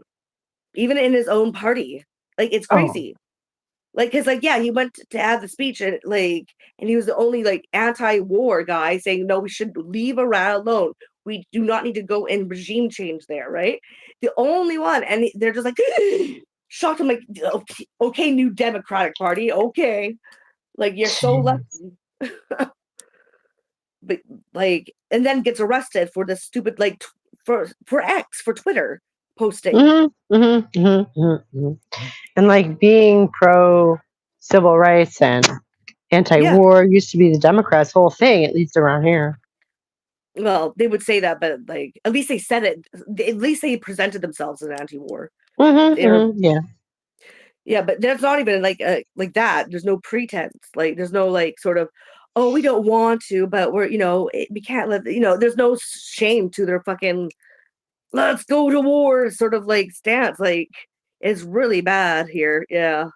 Even in his own party. Like, it's crazy. Like, because, like, yeah, he went to have the speech and, like, and he was the only, like, anti-war guy saying, no, we should leave Iran alone. We do not need to go in regime change there, right? The only one. And they're just like, shocked. I'm like, okay, New Democratic Party, okay. Like, you're so lucky. But, like, and then gets arrested for this stupid, like, for X, for Twitter posting. And like being pro civil rights and anti-war used to be the Democrats' whole thing, at least around here. Well, they would say that, but like at least they said it. At least they presented themselves as anti-war. Yeah, but there's not even like that. There's no pretense. Like there's no like sort of, oh, we don't want to, but we're we can't let there's no shame to their fucking let's go to war sort of like stance. Like it's really bad here. Yeah.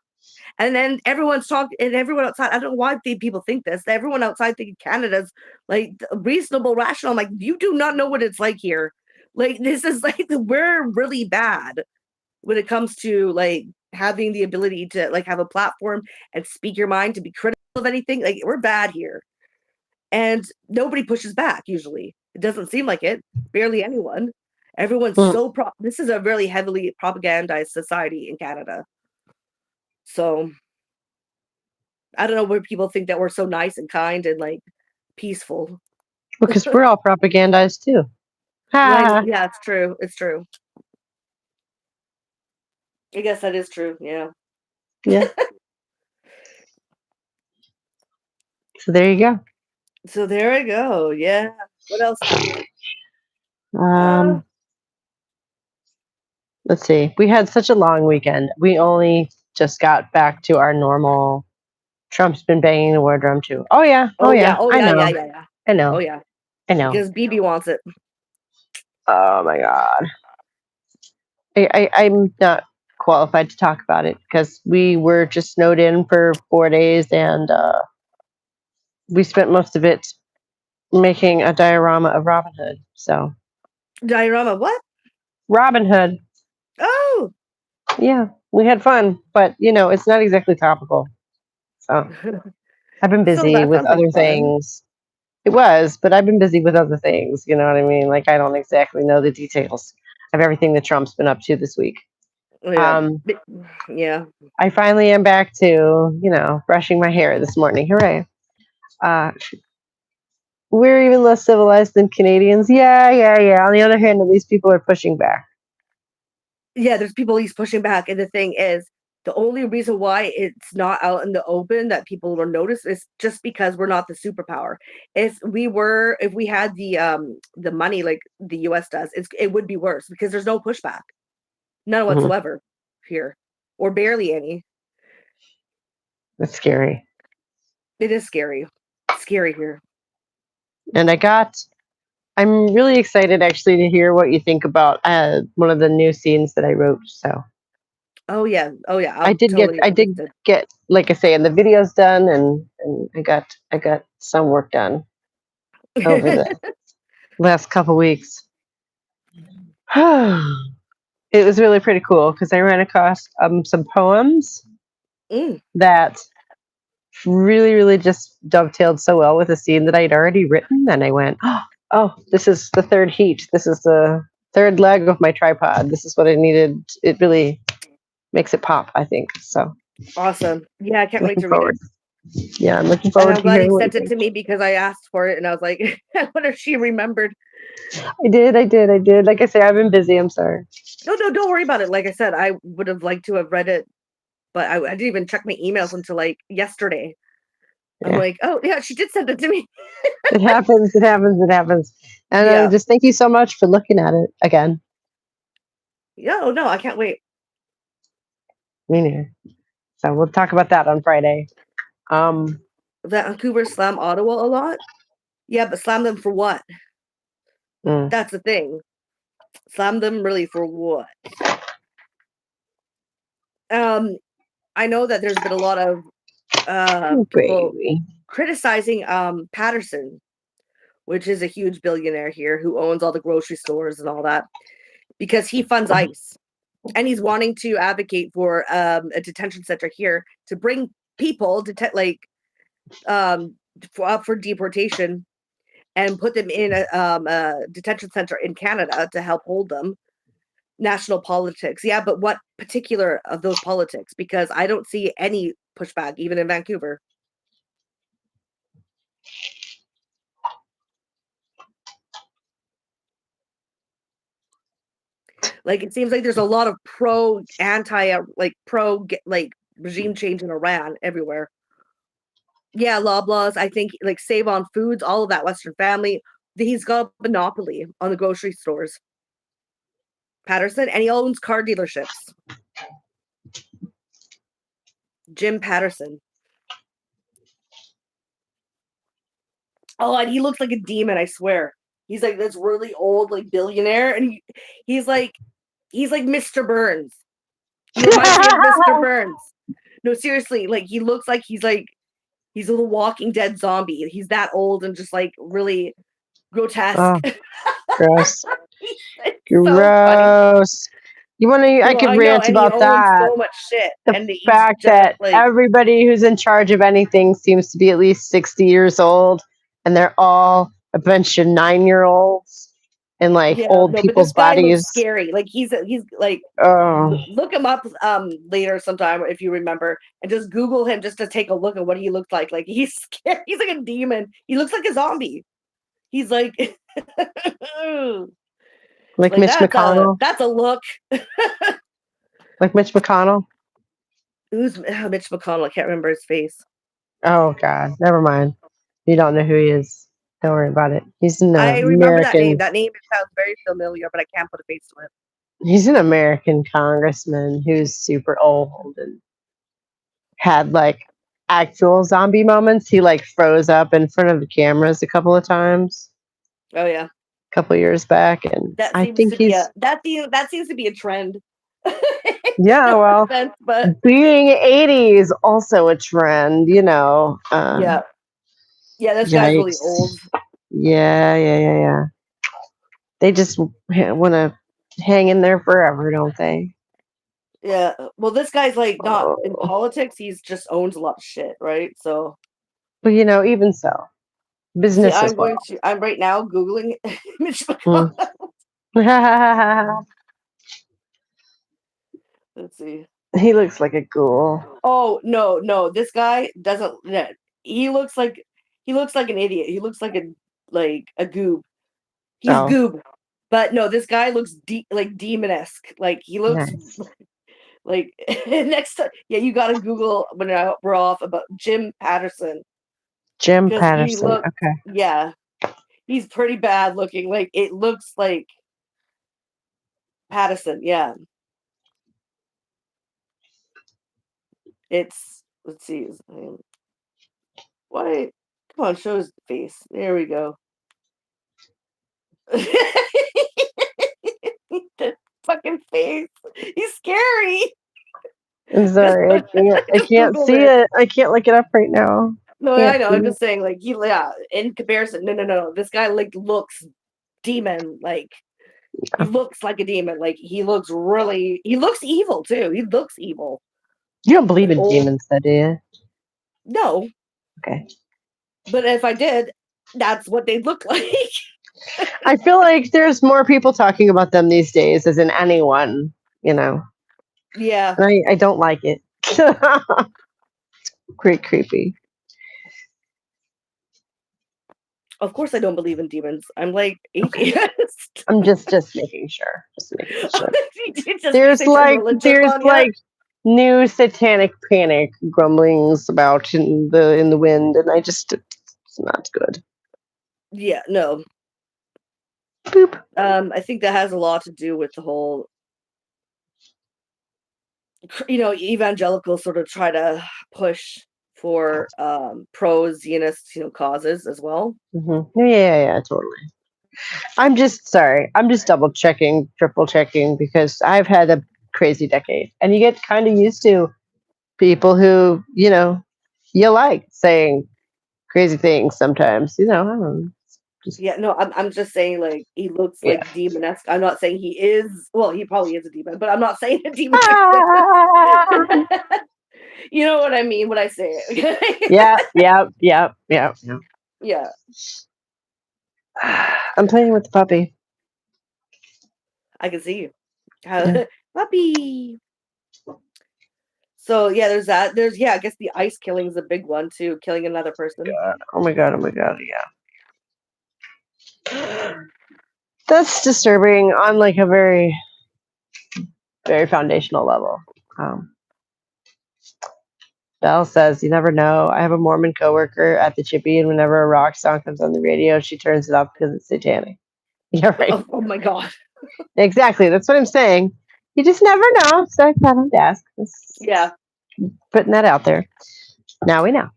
And then everyone's talking, and everyone outside, I don't know why people think this. Everyone outside thinking Canada's like reasonable, rational. I'm like, you do not know what it's like here. Like, this is like, we're really bad when it comes to like having the ability to like have a platform and speak your mind, to be critical of anything. Like, we're bad here. And nobody pushes back usually. It doesn't seem like it. Barely anyone. Everyone's this is a really heavily propagandized society in Canada. So I don't know where people think that we're so nice and kind and like peaceful. Because we're all propagandized too. Yeah, it's true. It's true. I guess that is true. Yeah. Yeah. So there you go. So there I go. Yeah. What else? Let's see. We had such a long weekend. We only just got back to our normal. Trump's been banging the war drum too. Oh yeah. Oh yeah. I know. Yeah. I know. Oh yeah. I know. Because Bibi wants it. Oh my God. I'm not qualified to talk about it because we were just snowed in for 4 days, and we spent most of it making a diorama of Robin Hood. So diorama what? Robin Hood. Oh yeah, we had fun, but it's not exactly topical. So I've been busy with other things. It was, but I've been busy with other things. You know what I mean? Like, I don't exactly know the details of everything that Trump's been up to this week. Yeah. I finally am back to, brushing my hair this morning. Hooray. We're even less civilized than Canadians. Yeah. On the other hand, at least people are pushing back. Yeah, there's people he's pushing back. And the thing is, the only reason why it's not out in the open that people will notice is just because we're not the superpower. If we had the money like the US does, it would be worse because there's no pushback. None whatsoever here, or barely any. That's scary. It is scary. It's scary here. And I'm really excited actually to hear what you think about one of the new scenes that I wrote. So. Oh yeah. I did get, like I say, and the video's done, and I got some work done over the last couple weeks. It was really pretty cool because I ran across some poems that really, really just dovetailed so well with a scene that I'd already written, and I went, oh, this is the third heat. This is the third leg of my tripod. This is what I needed. It really makes it pop, I think. So Awesome. Yeah, I can't wait Looking to read forward. it. Yeah, I'm looking And forward I'm to glad he hearing what you sent it think. to me because I asked for it and I was like, I wonder if she remembered. I did. Like I say, I've been busy. I'm sorry. No, don't worry about it. Like I said, I would have liked to have read it, but I didn't even check my emails until like yesterday. I'm Yeah, like, oh yeah, she did send it to me. it happens. It happens. It happens. And Yeah. just thank you so much for looking at it again. Yeah, oh no, I can't wait. Me neither. So we'll talk about that on Friday. Vancouver slam Ottawa a lot. Yeah, but slam them for what? Mm. That's the thing. Slam them really for what? I know that there's been a lot of people Baby. criticizing Patterson, which is a huge billionaire here who owns all the grocery stores and all that, because he funds ICE. And he's wanting to advocate for a detention center here to bring people up for deportation and put them in a detention center in Canada to help hold them. National politics, yeah, but what particular of those politics? Because I don't see any pushback, even in Vancouver. Like it seems like there's a lot of pro anti pro regime change in Iran everywhere. Yeah, Loblaws, I think like Save on Foods, all of that Western family. He's got a monopoly on the grocery stores. Patterson, and he owns car dealerships. Jim Patterson. Oh, and he looks like a demon, I swear. He's like this really old, like billionaire, and he's like Mr. Burns. He reminds me of Mr. Burns. No, seriously, like he looks like he's a little Walking Dead zombie. He's that old and just like really grotesque. Oh, gross. Gross. So you want to? I No, could I know, rant and he about owns that. so much shit, The and he's fact just that like everybody who's in charge of anything seems to be at least 60 years old, and they're all a bunch of 9-year-olds in like yeah, old no, but this people's guy looks bodies. scary. Like he's like Oh, look him up later sometime if you remember, and just Google him just to take a look at what he looked like. Like he's scary. He's like a demon. He looks like a zombie. He's like like Mitch McConnell. that's a look. Like Mitch McConnell. Who's Mitch McConnell? I can't remember his face. Oh God, never mind. You don't know who he is. Don't worry about it. He's an I remember that name. American. That name sounds very familiar, but I can't put a face to it. He's an American congressman who's super old and had like actual zombie moments. He like froze up in front of the cameras a couple of times Oh yeah, a couple of years back, and that I seems think to be he's that seems to be a trend. yeah. No Well, offense, but being 80 is also a trend, you know. yeah, this guy's really old. Yikes! Yeah. They just want to hang in there forever, don't they? Yeah. Well, this guy's like not in Oh. politics. He's just owns a lot of shit, right? So, But you know, even so, see, business as well. I'm right now Googling Mitch Mm. McConnell. Let's see. He looks like a ghoul. Oh, no. This guy doesn't. He looks like an idiot. He looks like a goob. He's Oh, goob. But no, this guy looks like demon-esque. Like he looks nice. like next time. Yeah, you gotta Google when we're off about Jim Patterson. Jim Because he Patterson. look, Okay. yeah, he's pretty bad looking. Like it looks like Patterson. Yeah, let's see his name. Why? Come on, show his face. There we go. The fucking face. He's scary. I'm sorry. I can't Googled see it. it. I can't look it up right now. No, Can't I know. see I'm it. just saying, like in comparison, no. This guy like looks demon. Like he looks like a demon. Like he looks evil too. He looks evil. You don't believe Like in old. demons, though, do you? No, Okay. but if I did, that's what they look like. I feel like there's more people talking about them these days, as in anyone, you know. Yeah. And I don't like it. Great creepy. Of course, I don't believe in demons. I'm like atheist. I'm just making sure. Just making sure. Just There's research your religion on yet? new satanic panic grumblings about in the wind, and it's not good. Yeah, no. Boop. I think that has a lot to do with the whole, evangelicals sort of try to push for pro-Zionist, causes as well. Mm-hmm. Yeah, totally. I'm just sorry. I'm just double checking, triple checking because I've had a crazy decade, and you get kind of used to people who you like saying crazy things sometimes. I don't know. Yeah, no, I'm just saying, like, he looks Yeah. like demonesque. I'm not saying he is. Well, he probably is a demon, but I'm not saying a demon. You know what I mean when I say it. Yeah. Yeah. I'm playing with the puppy. I can see you. Yeah. Puppy. So yeah, there's that. I guess the ice killing is a big one too, killing another person. Oh my god, yeah. That's disturbing on like a very, very foundational level. Belle says, "You never know. I have a Mormon coworker at the Chippy, and whenever a rock song comes on the radio, she turns it off because it's satanic." Yeah, right. Oh my god. Exactly. That's what I'm saying. You just never know. So I thought I'd ask. Yeah. Putting that out there. Now we know.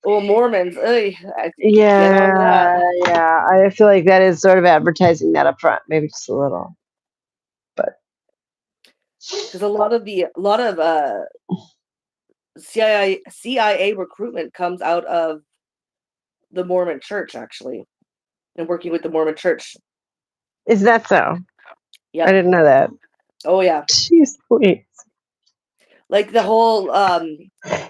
Well, Mormons. Yeah. I feel like that is sort of advertising that up front, maybe just a little. But because a lot of CIA recruitment comes out of the Mormon Church, actually, and working with the Mormon Church. Is that so? Yeah, I didn't know that. Oh yeah. Jeez, please. Like the whole.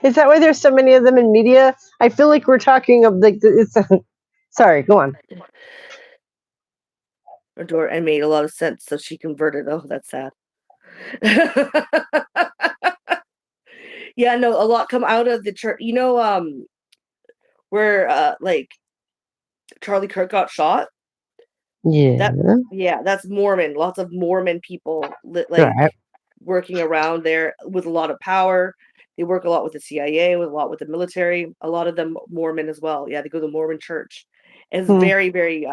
Is that why there's so many of them in media? I feel like we're talking of like it's. Sorry, go on. Her door and made a lot of sense, so she converted. Oh, that's sad. Yeah, no, a lot come out of the church. Where like Charlie Kirk got shot. Yeah. That's Mormon. Lots of Mormon people working around there with a lot of power. They work a lot with the CIA, with a lot with the military. A lot of them Mormon as well. Yeah, they go to the Mormon church. It's very, very.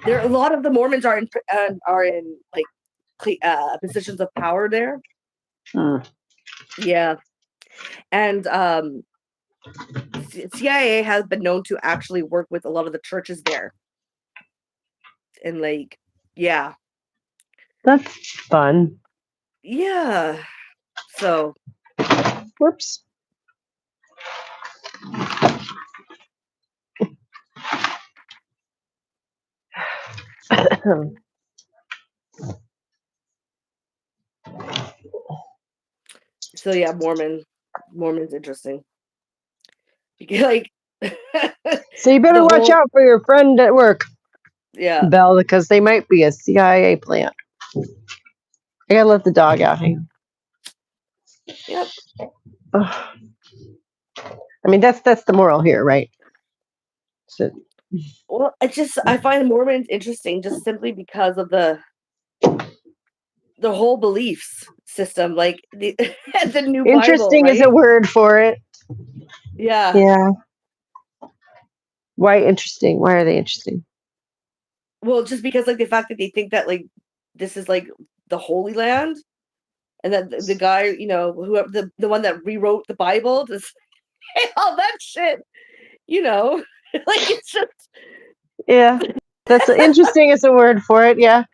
There a lot of the Mormons are in like positions of power there. Yeah, and CIA has been known to actually work with a lot of the churches there, and like, yeah, that's fun. Yeah, so whoops. So yeah, Mormon's interesting. Like, so you better watch out for your friend at work. Yeah, Belle, because they might be a CIA plant. I gotta let the dog out here. Yep. I mean, that's the moral here, right? So, well, I find Mormons interesting just simply because of the whole beliefs system, like the new interesting Bible, right? is a word for it. Yeah. Yeah. Why interesting? Why are they interesting? Well, just because like the fact that they think that like this is like the Holy Land, and that the guy, whoever the one that rewrote the Bible, just all that shit, like it's just. Yeah, that's interesting is a word for it. Yeah.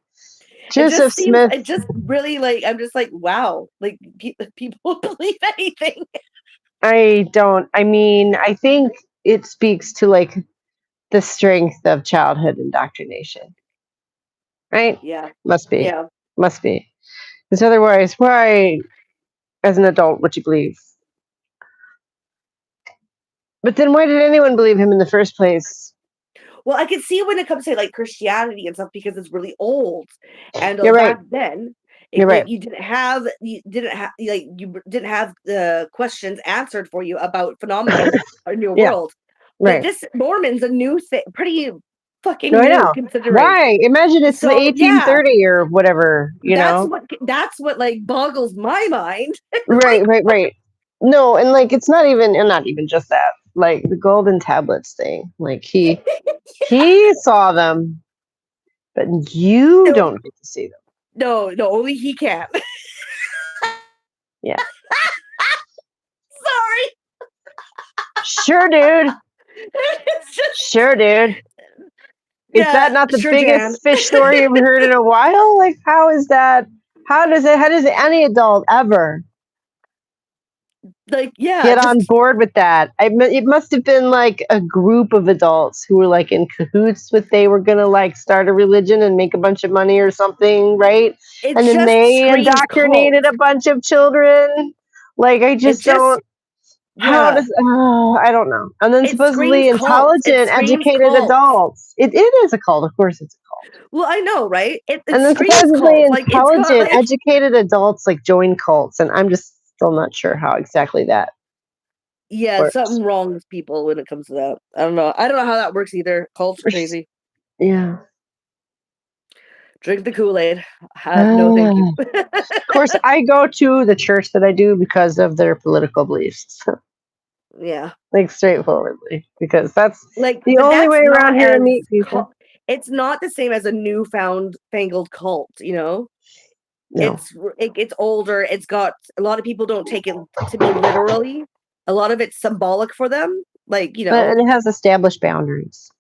Joseph Smith. It just really like I'm just like wow, like people believe anything. I think it speaks to like the strength of childhood indoctrination. Right? Yeah. Must be. Yeah. Must be. Because otherwise, why, as an adult, would you believe? But then why did anyone believe him in the first place? Well, I can see when it comes to like Christianity and stuff because it's really old. And You're right. back then, You're right. You didn't have the questions answered for you about phenomena in your Yeah. world. Right. This Mormon's a new thing, pretty fucking No, I new know. considering. Right. Imagine it's the So, yeah. 1830 or whatever, you know? That's what like boggles my mind. Right, right, right. No, and like it's not even just that. Like the golden tablets thing. Like he saw them, but you No, don't get to see them. no, only he can. Yeah. Sorry. Sure, dude. It's just, Sure, dude. Is yeah, that not the sure, Jan. biggest fish story you've heard in a while? Like how is that? How does any adult ever Like, yeah, get on board with that? It must have been like a group of adults who were like in cahoots with they were gonna like start a religion and make a bunch of money or something, right? it And then just they screams indoctrinated cult. a bunch of children. Like I It just just, don't. How yeah, does? I don't know. And then it screams supposedly cult. It intelligent, screams educated cult. adults. It is a cult, of course. It's a cult. Well, I know, right? It And then screams supposedly cult. Like, it's got intelligent, like, educated adults like join cults, and I'm just still not sure how exactly that yeah, works. something wrong with people when it comes to that. I don't know. I don't know how that works either. Cults are crazy. Yeah. Drink the Kool-Aid. No, thank you. Of course, I go to the church that I do because of their political beliefs. Yeah. Like straightforwardly, because that's Like, the but only that's way around not here to as meet people. it's not the same as a fangled cult, you know? No, It's older. It's got a lot of people don't take it to be literally. A lot of it's symbolic for them. Like, but it has established boundaries.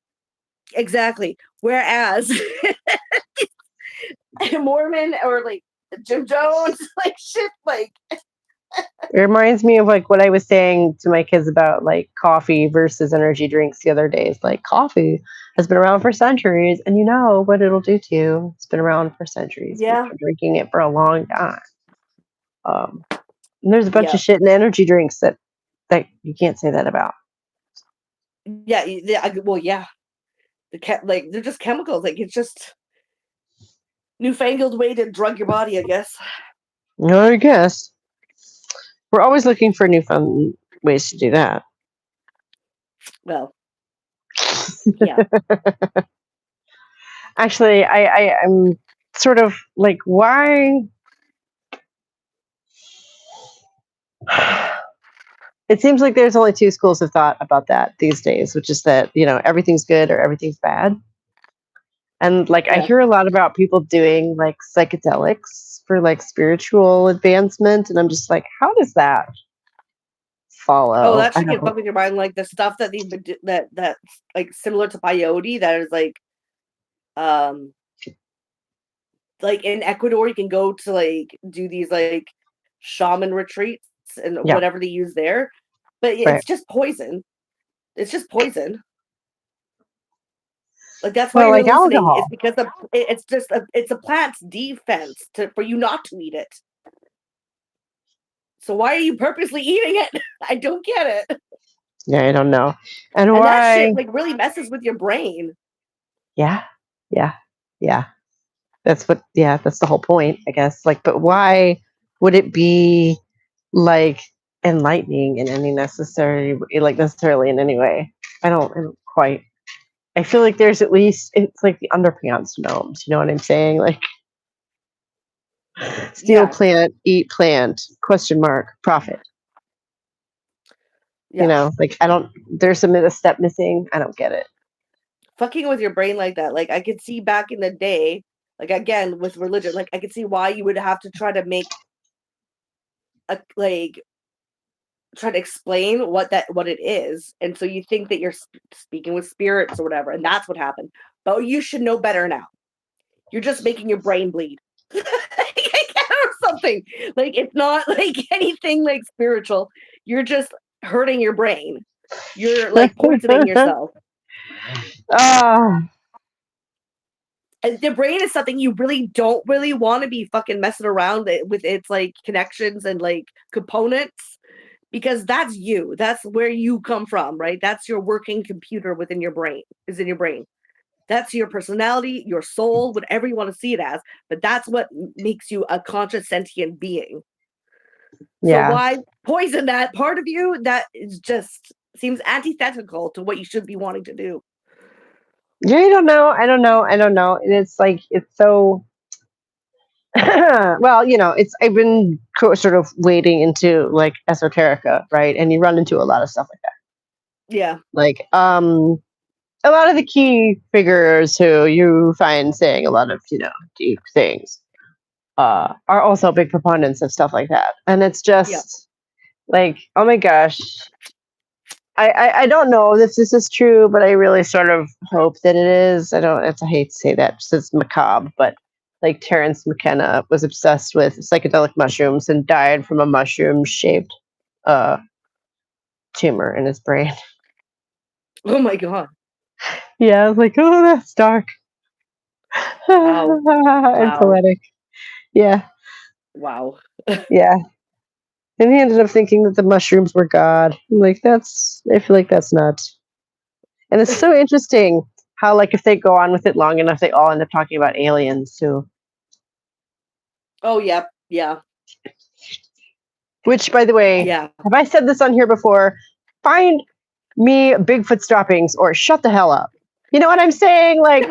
exactly. Whereas Mormon or like Jim Jones, like shit, like It reminds me of like what I was saying to my kids about like coffee versus energy drinks the other day. It's like coffee has been around for centuries, and you know what it'll do to you. It's been around for centuries. We've yeah, been drinking it for a long time. And there's a bunch yeah, of shit in energy drinks that you can't say that about. yeah. Well, yeah. Like they're just chemicals. Like it's just newfangled way to drug your body, I guess. I guess we're always looking for new fun ways to do that. Well, yeah. Actually, I'm sort of like, why? It seems like there's only two schools of thought about that these days, which is that, everything's good or everything's bad. And like, I Yeah. hear a lot about people doing like psychedelics for like spiritual advancement. And I'm just like, how does that follow? Oh, that I should get don't. fucked in your mind. Like the stuff that they've been that's like similar to peyote. That is um, like in Ecuador, you can go to like do these like shaman retreats and Yeah, whatever they use there, but right. it's just poison. It's just poison. Like that's why Well, you're like hallucinating. It's alcohol. because it's a plant's defense for you not to eat it. So why are you purposely eating it? I don't get it. Yeah, I don't know. And And that why? shit like really messes with your brain. Yeah, yeah, yeah. That's the whole point, I guess. Like, but why would it be like enlightening in any necessarily in any way? I don't quite. I feel like there's at least it's like the underpants gnomes. You know what I'm saying? Like steal Yeah, plant, eat plant, question mark, profit. yeah. Like I don't. There's a step missing. I don't get it. Fucking with your brain like that. Like I could see back in the day, like again with religion, like I could see why you would have to try to make try to explain what it is, and so you think that you're speaking with spirits or whatever, and that's what happened. But you should know better now. You're just making your brain bleed. Or something. Like it's not like anything like spiritual. You're just hurting your brain. You're like poisoning yourself. Oh, And the brain is something you really don't really want to be fucking messing around with its like connections and like components, because that's you. That's where you come from, right? That's your working computer within your brain, is in your brain. That's your personality, your soul, whatever you want to see it as. But that's what makes you a conscious sentient being. So Yeah. why poison that part of you that is just seems antithetical to what you should be wanting to do? Yeah, I don't know. I don't know. I don't know. And it's like it's so well, it's I've been sort of wading into like esoterica, right? And you run into a lot of stuff like that. Yeah. Like a lot of the key figures who you find saying a lot of, deep things, are also big proponents of stuff like that. And it's just like, oh my gosh, I don't know if this is true, but I really sort of hope that it is. I hate to say that because it's macabre, but like Terence McKenna was obsessed with psychedelic mushrooms and died from a mushroom shaped uh, tumor in his brain. Oh my god. Yeah, I was like, oh, that's dark. Wow. And Wow. poetic. Yeah. Wow. Yeah. And he ended up thinking that the mushrooms were God. I'm like, I feel like that's nuts. And it's so interesting how, like, if they go on with it long enough, they all end up talking about aliens too. Oh yeah. Yeah. Which, by the way, Yeah. have I said this on here before? Find me Bigfoot droppings or shut the hell up. You know what I'm saying? Like,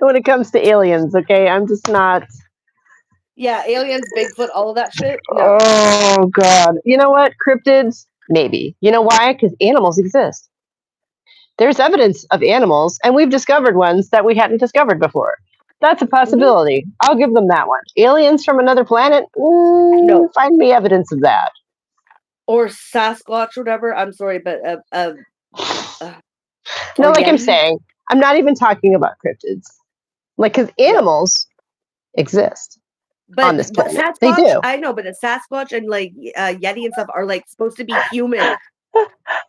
when it comes to aliens, okay? I'm just not. Yeah, aliens, Bigfoot, all of that shit. No. Oh, God. You know what? Cryptids? Maybe. You know why? Because animals exist. There's evidence of animals, and we've discovered ones that we hadn't discovered before. That's a possibility. I'll give them that one. Aliens from another planet? No. Find me evidence of that. Or Sasquatch or whatever. I'm sorry, but No, like I'm Yeti? saying, I'm not even talking about cryptids. Like, because animals exist on this But planet. Sasquatch, They do. I know, but the Sasquatch and like Yeti and stuff are like supposed to be human.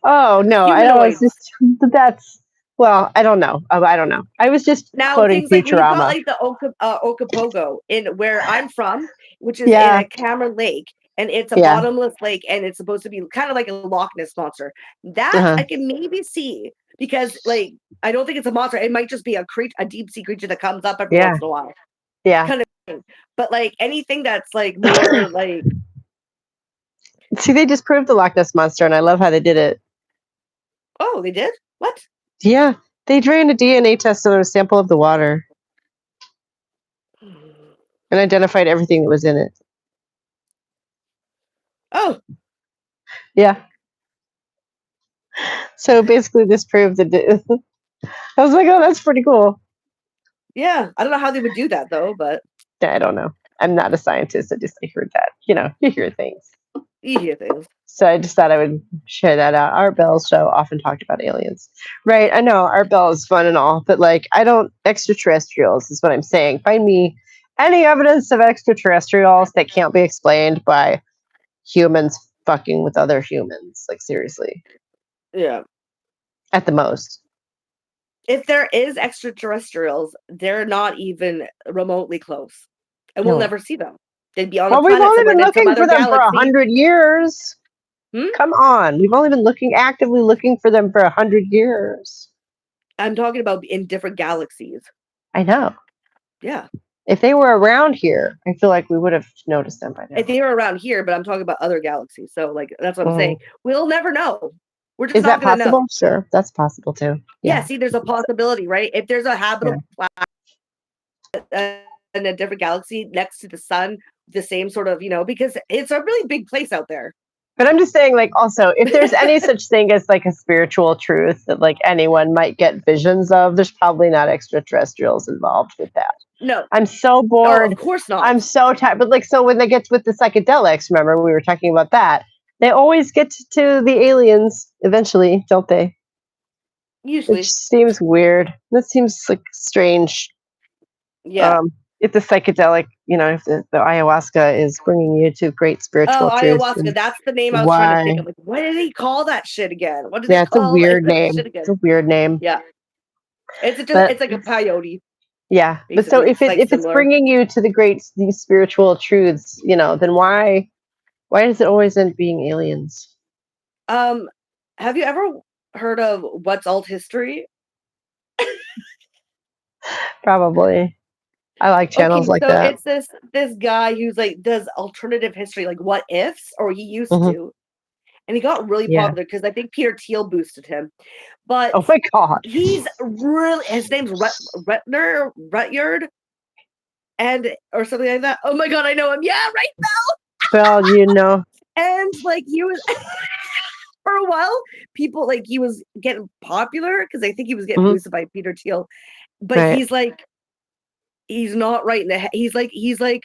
Oh no, I know. It's Humanoids. just that's well, I don't know. I don't know. I was just Now quoting things like when you've got Futurama. like the Okopogo in where I'm from, which is in Yeah, a Cameron Lake, and it's a yeah. bottomless lake, and it's supposed to be kind of like a Loch Ness monster. That Uh-huh. I can maybe see because like I don't think it's a monster. It might just be a deep sea creature that comes up every Yeah, once in a while. yeah. Kind of thing. But like anything that's like more like See, they just proved the Loch Ness monster, and I love how they did it. oh, they did? What? Yeah, they ran a DNA test on a sample of the water and identified everything that was in it. Oh, Yeah. So basically, this proved that. I was like, oh, that's pretty cool. yeah. I don't know how they would do that though, but I don't know. I'm not a scientist. I just heard that. You hear things. you hear things. So I just thought I would share that out. Art Bell's show often talked about aliens. Right, I know Art Bell is fun and all, but like extraterrestrials is what I'm saying. Find me any evidence of extraterrestrials that can't be explained by humans fucking with other humans. Like seriously. Yeah. At the most. If there is extraterrestrials, they're not even remotely close. And we'll No. never see them. They'd be on a Well, we've planet only somewhere been in some looking for other them for galaxy. 100 years. Come on. We've only been actively looking for them for 100 years. I'm talking about in different galaxies. I know. Yeah. If they were around here, I feel like we would have noticed them by now. If they were around here, but I'm talking about other galaxies. So like that's what I'm saying. We'll never know. We're just Is not that gonna possible? know. Sure, that's possible too. Yeah, see, there's a possibility, right? If there's a habitable planet in a different galaxy next to the sun, the same sort of, because it's a really big place out there. But I'm just saying, like, also, if there's any such thing as like a spiritual truth that like anyone might get visions of, there's probably not extraterrestrials involved with that. No. I'm so bored. Oh, of course not. I'm so tired. But like, so when they get with the psychedelics, remember we were talking about that, they always get to the aliens eventually, don't they? Usually. Which seems weird. That seems like strange. Yeah. If the psychedelic, if the ayahuasca is bringing you to great spiritual truth. Ayahuasca. That's the name I was trying to think of. Like, what did he call that shit again? What did they it's a call weird that name. shit again? It's a weird name. Yeah. It's like a peyote. Yeah. But so if it's bringing you to these spiritual truths, then why does it always end being aliens? Have you ever heard of What's Alt History? Probably. I like channels Okay, like so that. it's this guy who's like does alternative history, like what ifs, or he used Hmm. to, and he got really Yeah. popular because I think Peter Thiel boosted him. But Oh my God. he's really his name's Rutyard and or something like that. Oh my god, I know him. Yeah, right. Spelled, And like he was for a while, people like he was getting popular because I think he was getting Mhm. boosted by Peter Thiel. But Right. he's not right in the head. He's like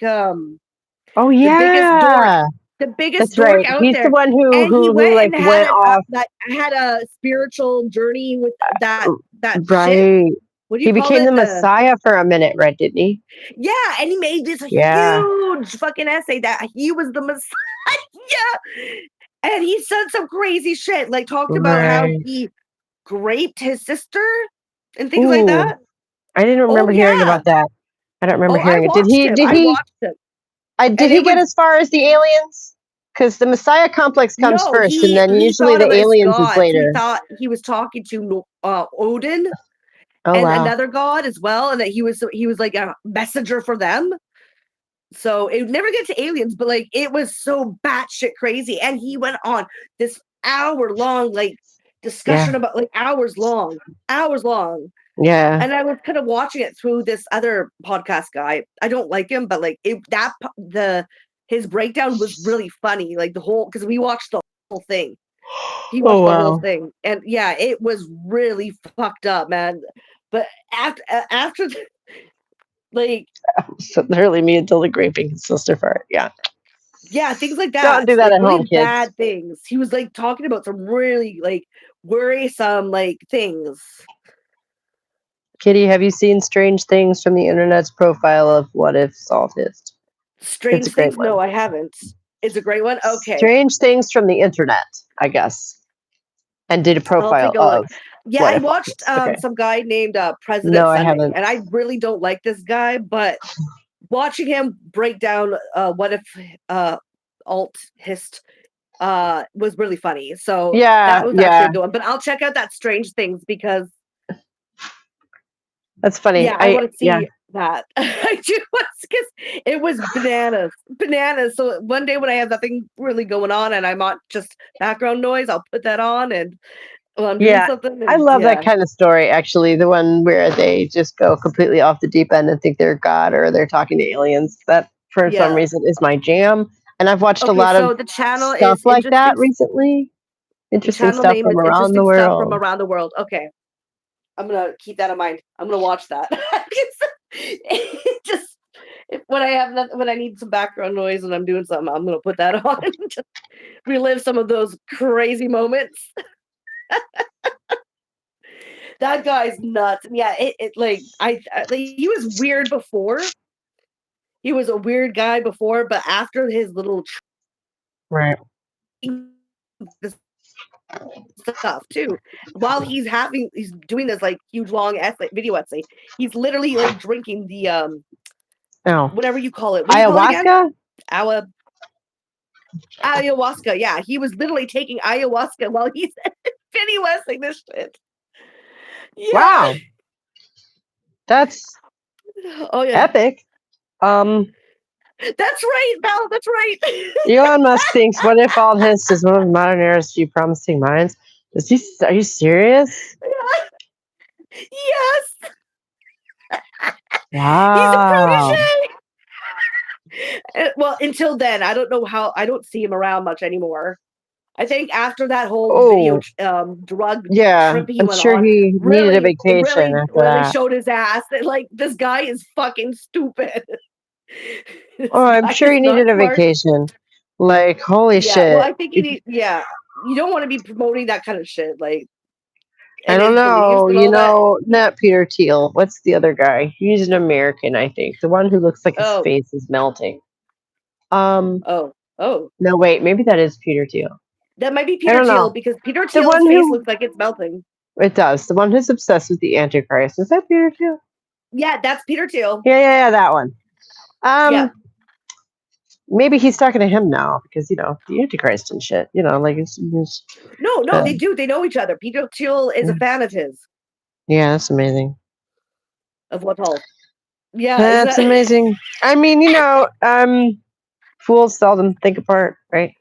Oh the biggest dork, yeah. the biggest That's dork right. out He's the there. one who And he who went like and had went off. that had a spiritual journey with that shit. Right. What do you He call became it? the Messiah for a minute, right? Didn't he? Yeah, and he made this Yeah. huge fucking essay that he was the Messiah. And he said some crazy shit, like talked about how Right. he raped his sister and things like Ooh. that. I didn't Oh remember hearing yeah. about that. I don't remember Oh, I hearing it. Did watched he? him. Did I he? watched him. Did And he it get was as far as the aliens? Because the Messiah complex comes no, first, and then he usually thought the of it as aliens is gods. He later. thought he was talking to Odin Oh and wow. another god as well, and that he was like a messenger for them. So it would never get to aliens, but like it was so batshit crazy. And he went on this hour-long like discussion Yeah. about like hours long. Yeah. And I was kind of watching it through this other podcast guy. I don't like him, but like his breakdown was really funny. Like the whole because we watched the whole thing. He Oh watched the whole wow. thing, and yeah, it was really fucked up, man. But after like So literally me until the graping his sister for it. Yeah. yeah, things like Don't that, do that like at home, really kids. bad things. He was like talking about some really like worrisome like things. Kitty, have you seen Strange Things from the Internet's profile of What If Saltist? It's a Strange great things? one. No, I haven't. It's a great one. Okay, Strange Things from the Internet, I guess. And did a I'll profile take a look. of Yeah, What I If watched Saltist. Okay. some guy named No, President I Sunday, haven't. and I really don't like this guy, but watching him break down what if alt hist was really funny. So Yeah, that was actually yeah. a good one. But I'll check out that Strange Things because That's funny. yeah, I want to Yeah. see that. I do because it was bananas. So one day when I have nothing really going on and I'm on just background noise, I'll put that on and while I'm doing Yeah. something. I And love that yeah, kind of story, actually. The one where they just go completely off the deep end and think they're God or they're talking to aliens. That, for some yeah. reason, is my jam. And I've watched a Okay, lot of so the channel stuff is like interesting. that recently. The Interesting channel stuff name from is around the interesting stuff from world. around the world. Okay, I'm gonna keep that in mind. I'm gonna watch that. It just when I have nothing, when I need some background noise and I'm doing something, I'm gonna put that on. Just relive some of those crazy moments. That guy's nuts. Yeah, it like like, he was weird before. He was a weird guy before, but after his little Right. this stuff too. While he's doing this like huge long video essay, he's literally like drinking the Oh. whatever you call it. What do you call it again? Ayahuasca? Our ayahuasca. Yeah, he was literally taking ayahuasca while he's video essaying this shit. Yeah. Wow. That's Oh yeah. epic. That's right, Val. That's right. Elon Musk thinks, what if all his is one of modern era's few promising minds? Are you serious? Yes. He's a Wow. protege. Well, until then, I don't know how. I don't see him around much anymore. I think after that whole video Oh, drug yeah. trip he I'm went sure on, he needed a vacation after really that. showed his ass that like this guy is fucking stupid. This Oh, I'm guy sure is he not needed a smart. vacation. Like, holy Yeah, well, shit. I think you need. Yeah, you don't want to be promoting that kind of shit, like I and don't his beliefs know. and all that. Not Peter Thiel. What's the other guy? He's an American, I think. The one who looks like his Oh, face is melting. Um, oh. no, wait, maybe that is Peter Thiel. That might be I Peter don't Thiel know. because Peter The Thiel's one face who looks like it's melting. It does. The one who's obsessed with the Antichrist. Is that Peter Thiel? Yeah, that's Peter Thiel. Yeah, that one. Yeah. maybe he's talking to him now because the Antichrist and shit. Like it's No, they do. They know each other. Peter Thiel is a fan of his. yeah, that's amazing. Of what all? Yeah, That's amazing. I mean, fools seldom think apart, right?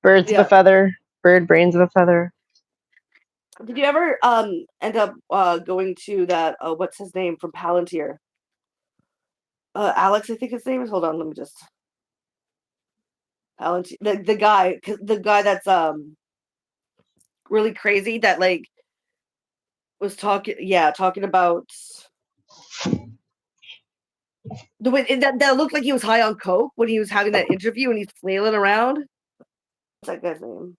Birds of a feather, bird brains of a feather. Did you ever end up going to that? What's his name from Palantir? Alex, I think his name is. Hold on, let me just. Palantir, the guy that's really crazy that like was talking about the way that looked like he was high on coke when he was having that interview and he's flailing around. What's that guy's name?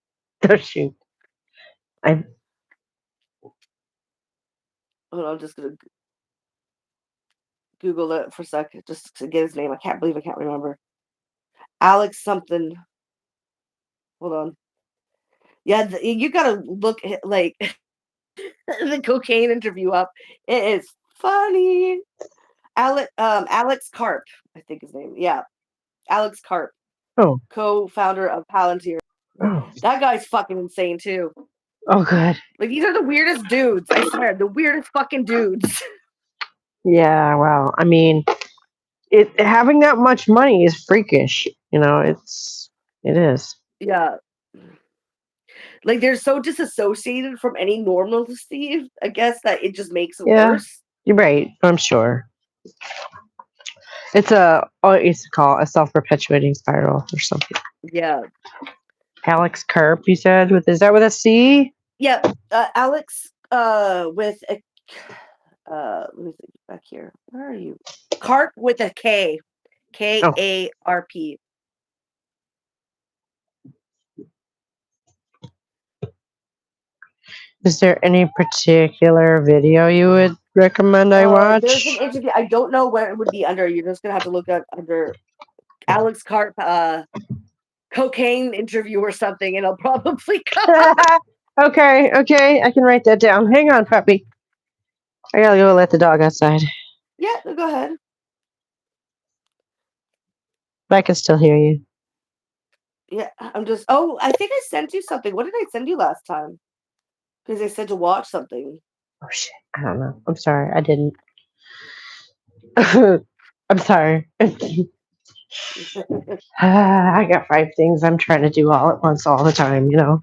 Oh shoot! Hold on, I'm just gonna Google it for a second just to get his name. I can't believe I can't remember. Alex something. Hold on. Yeah, you gotta look at, like the cocaine interview up. It is funny. Alex Karp, I think his name. Yeah, Alex Karp. Oh. Co-founder of Palantir. Oh. That guy's fucking insane too. Oh, good. Like these are the weirdest dudes. I swear, the weirdest fucking dudes. Yeah, well, I mean, having that much money is freakish. It is. Yeah. Like they're so disassociated from any normalcy, I guess, that it just makes it worse. You're right. I'm sure. It's what it used to call a self-perpetuating spiral or something. Yeah. Alex Karp, you said, is that with a C? Yeah, Alex with a let me think back here. Where are you? Karp with a K. K-A-R-P. Is there any particular video you would recommend I watch? There's an interview. I don't know where it would be under. You're just gonna have to look at under Alex Karp cocaine interview or something, and it'll probably come. Okay, I can write that down. Hang on, puppy. I gotta go let the dog outside. Yeah, go ahead. But I can still hear you. Yeah, I'm just. Oh, I think I sent you something. What did I send you last time? Because I said to watch something. Oh shit! I don't know. I'm sorry. I didn't. I'm sorry. I got 5 things I'm trying to do all at once, all the time. Yeah.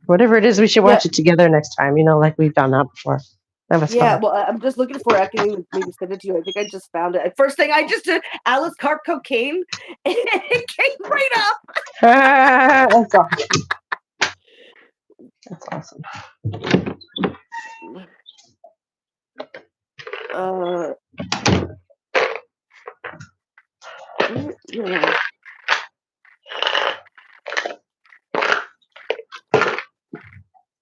Whatever it is, we should watch it together next time. Like we've done that before. That was fun. Well, I'm just looking for it. I can even maybe send it to you. I think I just found it. First thing I just did, Alice Karp cocaine. It came right up. That's awesome. That's awesome. Yeah.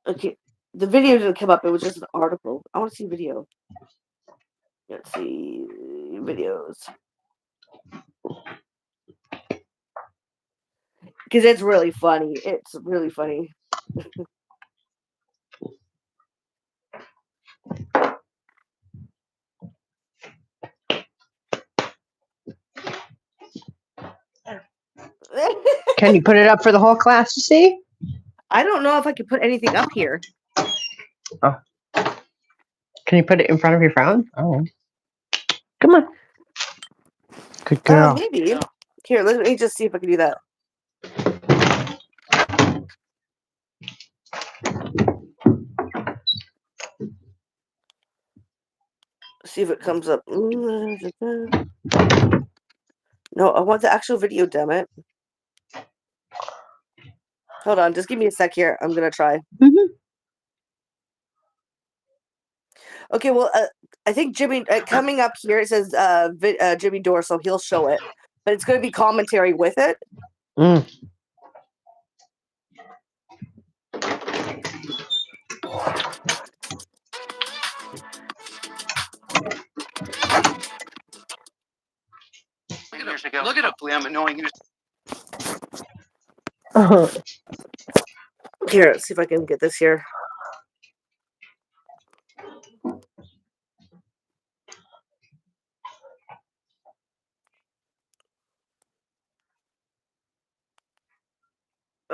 Okay, the video didn't come up. It was just an article. I want to see video. Let's see videos. Because it's really funny. It's really funny. Can you put it up for the whole class to see? I don't know if I can put anything up here. Oh. Can you put it in front of your phone? Oh. Come on. Good girl. Maybe. Here, let me just see if I can do that. See if it comes up. No, I want the actual video, damn it. Hold on, just give me a sec here. I'm going to try. Mm-hmm. Okay, well, I think Jimmy, coming up here, it says Jimmy Dore, so he'll show it. But it's going to be commentary with it. Mm. Look at it, Liam, knowing you. Here, let's see if I can get this here.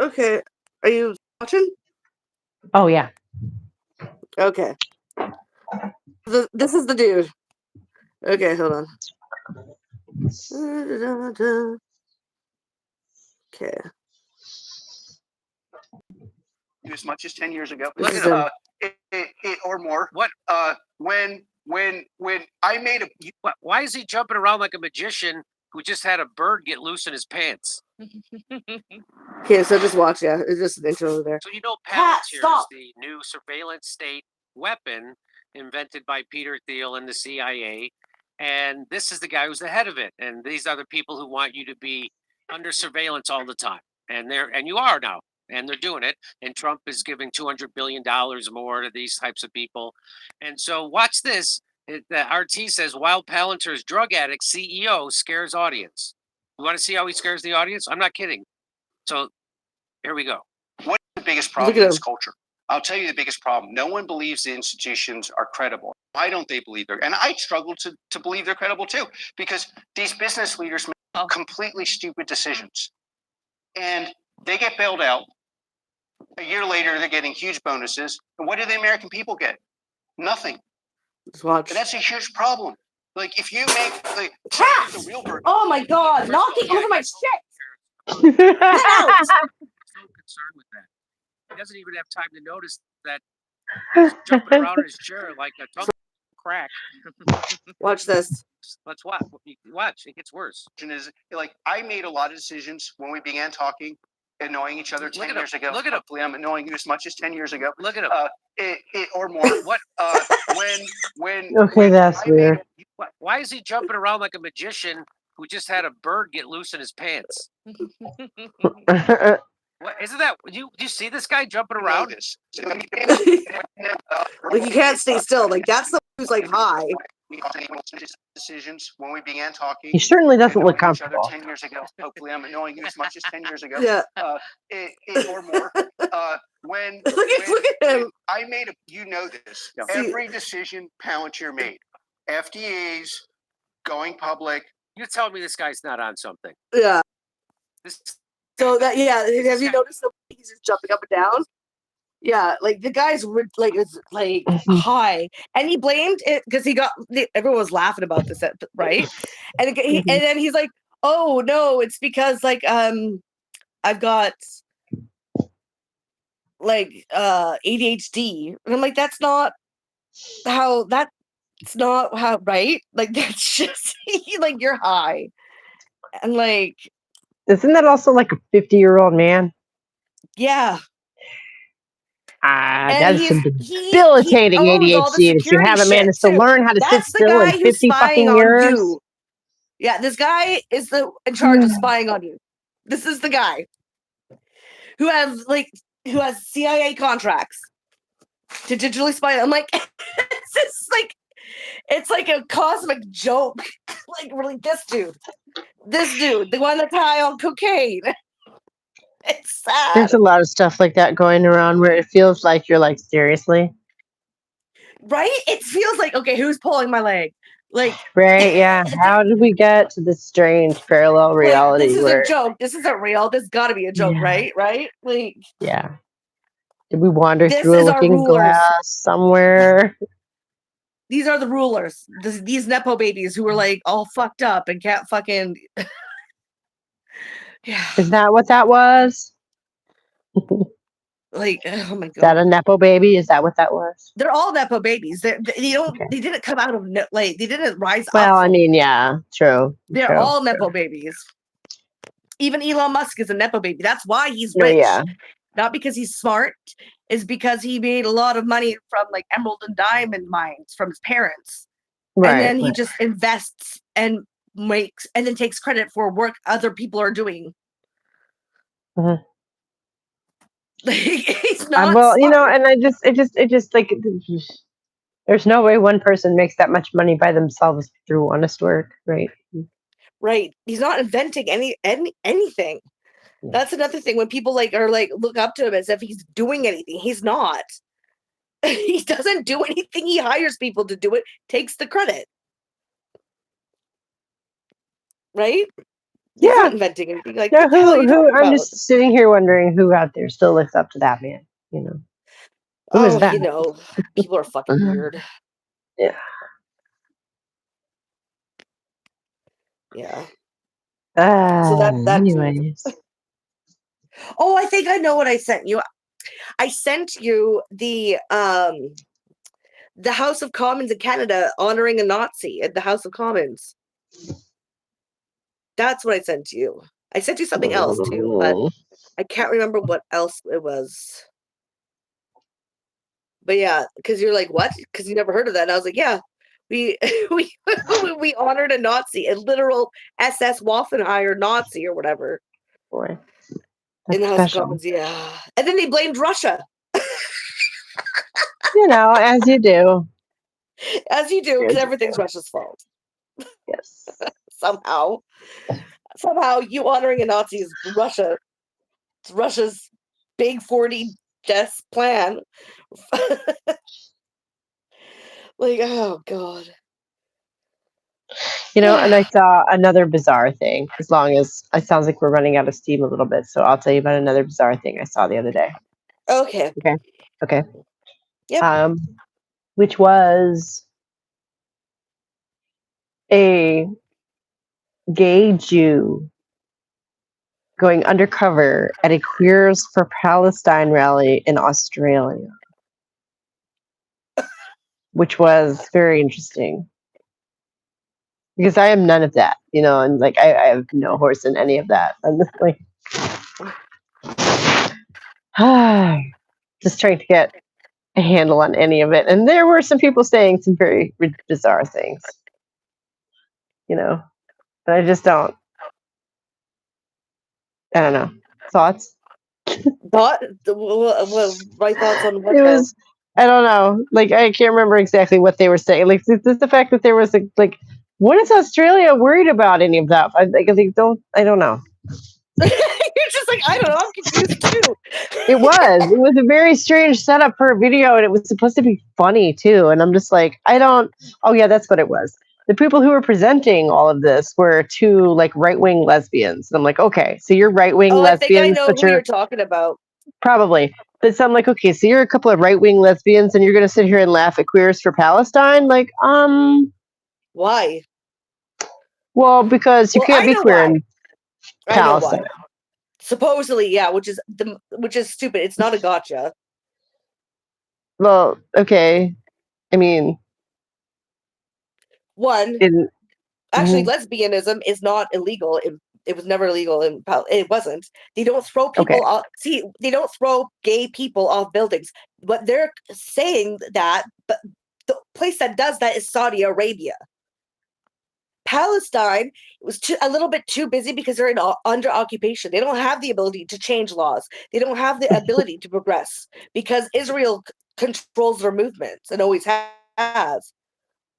Okay. Are you watching? Oh yeah. Okay. This is the dude. Okay, hold on. Okay. as much as 10 years ago. This is him. Or more. What? When I made a Why is he jumping around like a magician who just had a bird get loose in his pants? Okay, so just watch. Yeah, it's just an intro there. So you know Pat, Palantir is stop. the new surveillance state weapon invented by Peter Thiel and the CIA. And this is the guy who's the head of it. And these are the people who want you to be under surveillance all the time. And you are now. And they're doing it. And Trump is giving $200 billion more to these types of people. And so watch this. The RT says while Palantir's drug addict CEO scares audience. You want to see how he scares the audience? I'm not kidding. So here we go. What's the biggest problem Look at in this him. culture? I'll tell you the biggest problem. No one believes the institutions are credible. Why don't they believe they're? And I struggle to believe they're credible too, because these business leaders make completely stupid decisions, and they get bailed out. A year later, they're getting huge bonuses. And what do the American people get? Nothing. Just watch. And that's a huge problem. Like if you make like Pat! the real version. Oh my God! Knocking over my shit. Get out! So concerned with that. He doesn't even have time to notice that he's jumping around in his chair like a tongue crack. Watch this. Let's watch. Watch. It gets worse. Is like I made a lot of decisions when we began talking and knowing each other 10 years ago. Look at him. Hopefully, I'm knowing you as much as 10 years ago. Look at him. Or more. What? When Okay, that's weird. Why is he jumping around like a magician who just had a bird get loose in his pants? What isn't that? Do you see this guy jumping around? This. Like you can't stay still. Like that's the who's like high. Decisions when we began talking. He certainly doesn't and look knowing each other comfortable. 10 years ago. Hopefully, I'm knowing you as much as 10 years ago. Yeah. Or more. When Look at him. I made a, you know this. Yeah. Every decision Palantir made, FDAs, going public. You're telling me this guy's not on something? Yeah. This So that have you noticed that he's just jumping up and down? Yeah, like the guy's like it's like high, and he blamed it because everyone was laughing about this, right? And and then he's like, "Oh no, it's because like I've got like ADHD," and I'm like, "That's not how right? Like that's just like you're high, and like Isn't that also like a 50-year-old man? yeah." That is some he debilitating owns all the ADHD that you security haven't shit, managed to too. learn how to sit That's the still guy in who's 50 spying fucking on years. you. Yeah, this guy is in charge of spying on you. This is the guy who has CIA contracts to digitally spy. I'm like, it's like a cosmic joke. Like really, this dude, the one that's high on cocaine. It's sad. There's a lot of stuff like that going around where it feels like you're like, seriously? Right? It feels like, okay, who's pulling my leg? Like, right? Yeah. How did we get to this strange parallel reality? This is where, a joke. This isn't real. This got to be a joke, Yeah. right? Right? Like, yeah. Did we wander This through a is our looking rulers. glass somewhere? these are the rulers. These Nepo babies who are like all fucked up and can't fucking. Yeah. Is that what that was? Like, oh my Is that God. a Nepo baby? Is that what that was? They're all Nepo babies. They don't. Okay. They didn't come out of like. They didn't rise up. Well, I from- mean, yeah, true. they're true. all Nepo babies. Even Elon Musk is a Nepo baby. That's why he's Oh, rich. yeah. Not because he's smart. Is because he made a lot of money from like emerald and diamond mines from his parents. Right. And then he right. just invests and makes and then takes credit for work other people are doing. Mhm. Like, he's not Well, you know, smart. and it just like, there's no way one person makes that much money by themselves through honest work, right? Right. He's not inventing anything. Yeah. That's another thing when people like are like look up to him as if he's doing anything. He's not. He doesn't do anything. He hires people to do it, takes the credit. Right? He's Yeah. not inventing anything. Like, No, what the hell are you talking I'm about? just sitting here wondering who out there still looks up to that man. You know, who is Oh, that? you know, people are fucking weird. Yeah. Yeah. So that Anyways. Oh, I think I know what I sent you. I sent you the House of Commons in Canada honoring a Nazi at the House of Commons. That's what I sent to you. I sent you something else too, but I can't remember what else it was. But yeah, because you're like, what? Because you never heard of that. And I was like, yeah, we we honored a Nazi, a literal SS Waffenheimer Nazi or whatever. Boy, in the that's House of special. Commons, yeah. And then they blamed Russia, You know, as you do. as you do, because As you everything's do. Russia's fault. Yes. Somehow you honoring a Nazi is Russia. It's Russia's big 40 death plan. Like, oh god. You know, and I saw another bizarre thing. As long as it sounds like we're running out of steam a little bit, so I'll tell you about another bizarre thing I saw the other day. Okay. Okay. Yep. Which was a gay Jew going undercover at a Queers for Palestine rally in Australia, which was very interesting. Because I am none of that, you know, and like I have no horse in any of that. I'm just like, just trying to get a handle on any of it. And there were some people saying some very bizarre things, you know, but I just don't. I don't know. Thoughts? My thoughts on what It was. I don't know. Like I can't remember exactly what they were saying. Like the fact that there was like, what is Australia worried about any of that? I don't know. You're just like, I don't know, I'm confused too. It was a very strange setup for a video, and it was supposed to be funny too. And I'm just like, oh yeah, that's what it was. The people who were presenting all of this were two like right-wing lesbians. And I'm like, okay, so you're right-wing I think I lesbians, know but who you're you're talking about. probably. But so I'm like, okay, so you're a couple of right-wing lesbians, and you're gonna sit here and laugh at Queers for Palestine? Like, Why? well, because you Well, can't I be know queer why. in I know why. Palestine. Supposedly, yeah, which is stupid. It's not a gotcha. Well, okay. I mean, One, actually, lesbianism is not illegal. It was never illegal it wasn't. They don't throw people off. See, they don't throw gay people off buildings. But they're saying that, but the place that does that is Saudi Arabia. Palestine was a little bit too busy because they're under occupation. They don't have the ability to change laws. They don't have the ability to progress because Israel controls their movements and always has.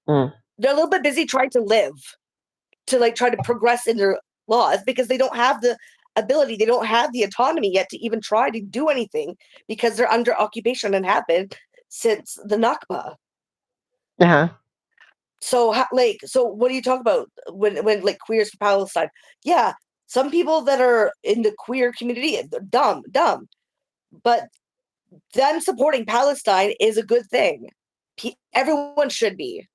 They're a little bit busy trying to live, to like try to progress in their laws because they don't have the ability. They don't have the autonomy yet to even try to do anything because they're under occupation and have been since the Nakba. So what do you talk about when like Queers for Palestine? Yeah, some people that are in the queer community, they're dumb, but them supporting Palestine is a good thing. Everyone should be.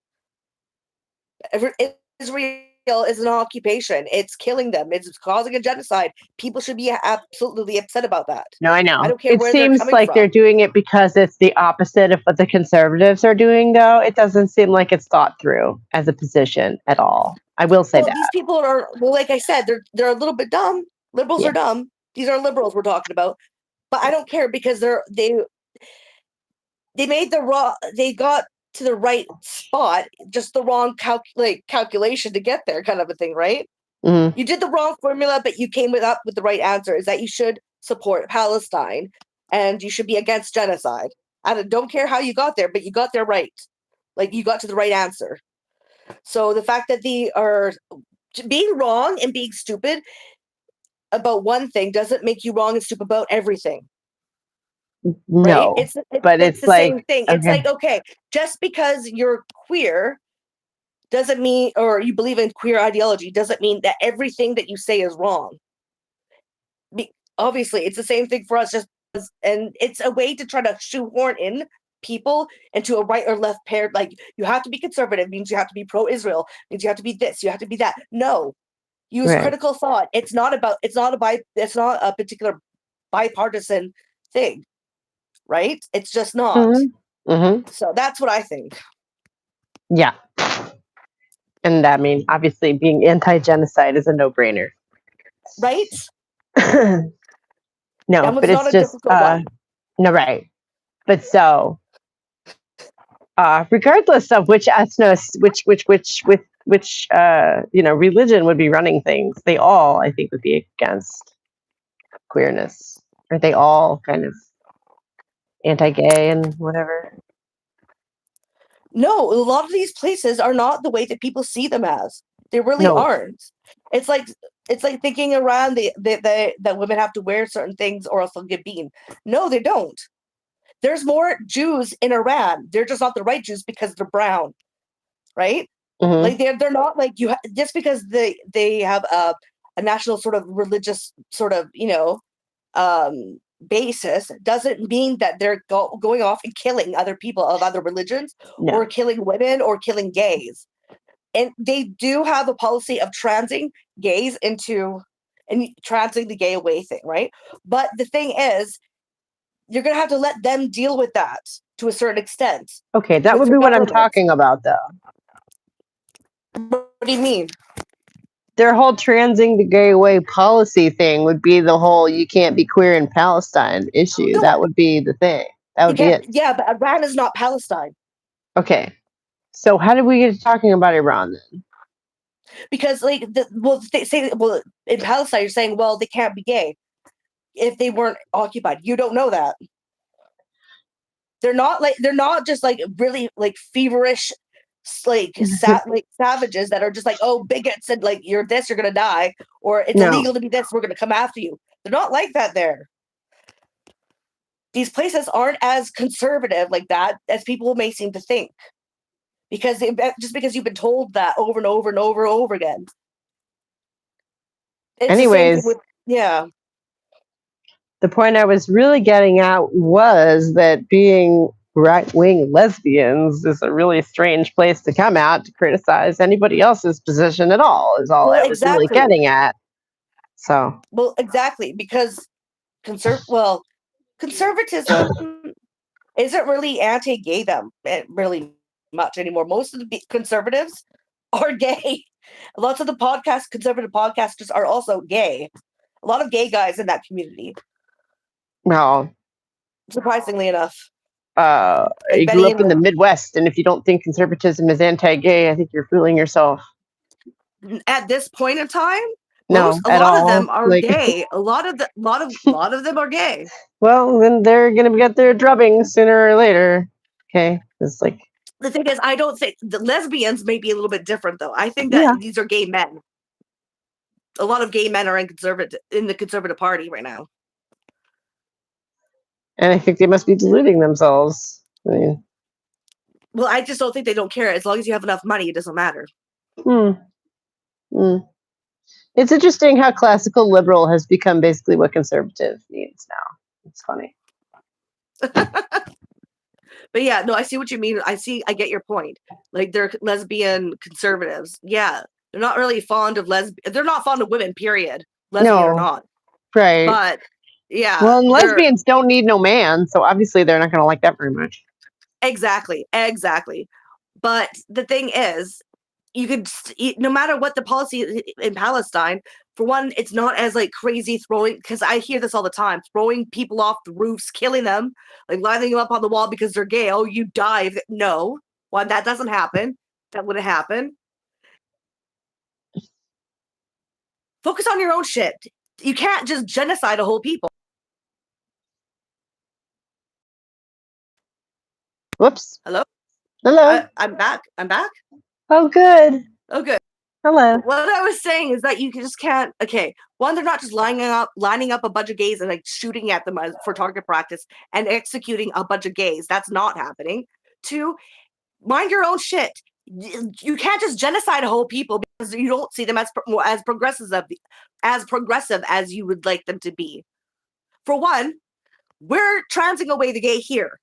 Israel is an occupation. It's killing them. It's causing a genocide. People should be absolutely upset about that. No, I know. I don't care It where they're seems coming like from. they're doing it because it's the opposite of what the conservatives are doing, though. It doesn't seem like it's thought through as a position at all. I will say that. These people are, like I said, they're a little bit dumb. Liberals are dumb. These are liberals we're talking about. But I don't care because they made they got to the right spot, just the wrong calculation to get there, kind of a thing, right? Mm-hmm. You did the wrong formula, but you came up with the right answer. Is that you should support Palestine and you should be against genocide. I don't care how you got there, but you got there right. Like you got to the right answer. So the fact that they are being wrong and being stupid about one thing doesn't make you wrong and stupid about everything. No, right? But it's the like, same thing. okay. It's like, okay, just because you're queer doesn't mean, or you believe in queer ideology, doesn't mean that everything that you say is wrong. Obviously, it's the same thing for us, and it's a way to try to shoehorn in people into a right or left pair. Like, you have to be conservative, means you have to be pro-Israel, means you have to be this, you have to be that. No, use Right. critical thought. It's not a particular bipartisan thing, right? It's just not. So that's what I think. Yeah. And I mean, obviously, being anti-genocide is a no-brainer. Right? No, That was but not it's a just difficult one. no, right. But so, regardless of which religion would be running things, they all, I think, would be against queerness. Are they all kind of anti-gay and whatever? No, a lot of these places are not the way that people see them as. They really No. aren't. It's like thinking around that women have to wear certain things or else they'll get beaten. No, they don't. There's more Jews in Iran. They're just not the right Jews because they're brown, right? Mhm. Like they're not like just because they have a national sort of religious sort of basis doesn't mean that they're going off and killing other people of other religions No. or killing women or killing gays. And they do have a policy of transing gays and transing the gay away thing, right? But the thing is, you're going to have to let them deal with that to a certain extent. Okay, that with would your be what I'm government. talking about, though. What do you mean? Their whole transing the gay away policy thing would be the whole "you can't be queer in Palestine" issue. No. That would be the thing. That would be it. Yeah, but Iran is not Palestine. Okay. So how did we get to talking about Iran then? Because they say in Palestine you're saying, well, they can't be gay if they weren't occupied. You don't know that. They're not just like really like feverish like savages that are just like, oh, bigots and like you're this, you're gonna die, or it's illegal to be this, we're gonna come after you. They're not like that there. These places aren't as conservative like that as people may seem to think. Because just because you've been told that over and over and over and over again. It's Anyways, the point I was really getting at was that being right-wing lesbians is a really strange place to come out to criticize anybody else's position at all, is all I was really getting at. So. Well, exactly, because conservatism isn't really anti-gay them really much anymore. Most of the conservatives are gay. Lots of the conservative podcasters are also gay. A lot of gay guys in that community. No. Surprisingly enough. You grew up in the Midwest, and if you don't think conservatism is anti-gay, I think you're fooling yourself. At this point in time, a lot of them are gay. A lot of them are gay. Well, then they're gonna get their drubbing sooner or later. Okay, it's like the thing is, I don't think the lesbians may be a little bit different, though. I think that these are gay men. A lot of gay men are in the Conservative Party right now. And I think they must be deluding themselves. I mean, well, I just don't think they don't care. As long as you have enough money, it doesn't matter. It's interesting how classical liberal has become basically what conservative means now. It's funny. But yeah, no, I see what you mean. I get your point. Like, they're lesbian conservatives. Yeah, they're not really fond of they're not fond of women, period. Lesbian or not. Right. But yeah. Well, and lesbians don't need no man, so obviously they're not going to like that very much. Exactly. But the thing is, you could, no matter what the policy in Palestine, for one, it's not as like crazy because I hear this all the time, throwing people off the roofs, killing them, like lining them up on the wall because they're gay. Oh, you die. No, that doesn't happen. That wouldn't happen. Focus on your own shit. You can't just genocide a whole people. Whoops. Hello? I'm back. Oh, good. Oh, good. Hello. What I was saying is that you just can't. Okay, one, they're not just lining up a bunch of gays and like shooting at them for target practice and executing a bunch of gays. That's not happening. Two, mind your own shit. you can't just genocide a whole people because you don't see them as progressive as you would like them to be. For one, we're transing away the gay here.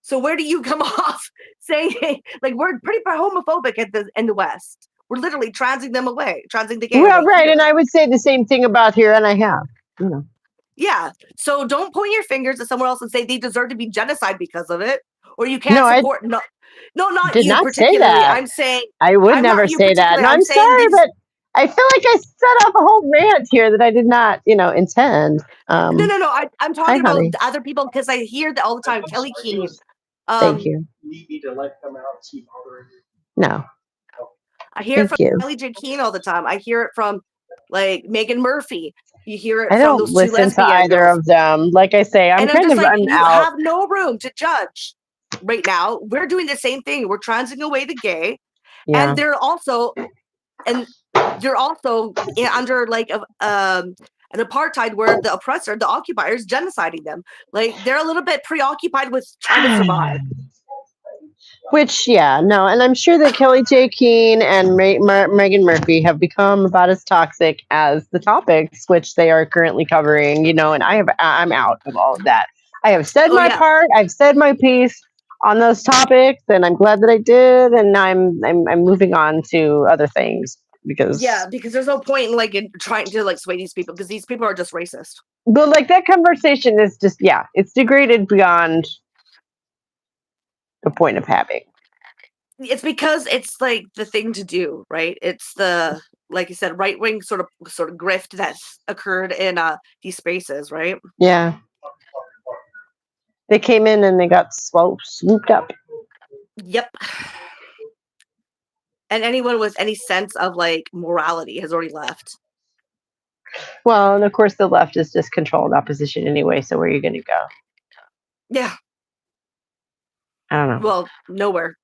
So where do you come off saying like we're pretty homophobic in the West? We're literally transing them away, transing the gay. Well, right, here. And I would say the same thing about here, and I have, you know. Yeah. So don't point your fingers at someone else and say they deserve to be genocide because of it, or you can't support. No, not did you not particularly. Say that. I'm saying I would never say that. No, I'm sorry, but I feel like I set up a whole rant here that I did not, intend. No. I'm talking about other people because I hear that all the time. Kelly Keene. Thank you. Need me to let them out, keep bothering you. No. I hear it from Kelly J. Keene all the time. I hear it from like Megan Murphy. You hear it I from don't those two listen to either girls. of them. Like I say, I'm kind of like, I'm you out. have no room to judge right now. We're doing the same thing. We're transing away the gay, and they're also under like an apartheid where the oppressor, the occupier, is genociding them. Like they're a little bit preoccupied with trying to survive. Which, and I'm sure that Kelly J. Keene and Megan Murphy have become about as toxic as the topics which they are currently covering, and I'm out of all of that. I have said my part. I've said my piece on those topics, and I'm glad that I did. And I'm moving on to other things because there's no point in trying to like sway these people because these people are just racist. But like that conversation is just it's degraded beyond the point of having. It's because it's like the thing to do, right? It's the, like you said, right wing sort of grift that occurred in these spaces, right? Yeah. They came in and they got swooped up. Yep. And anyone with any sense of like morality has already left. Well, and of course the left is just controlled opposition anyway, so where are you going to go? Yeah. I don't know. Well, nowhere.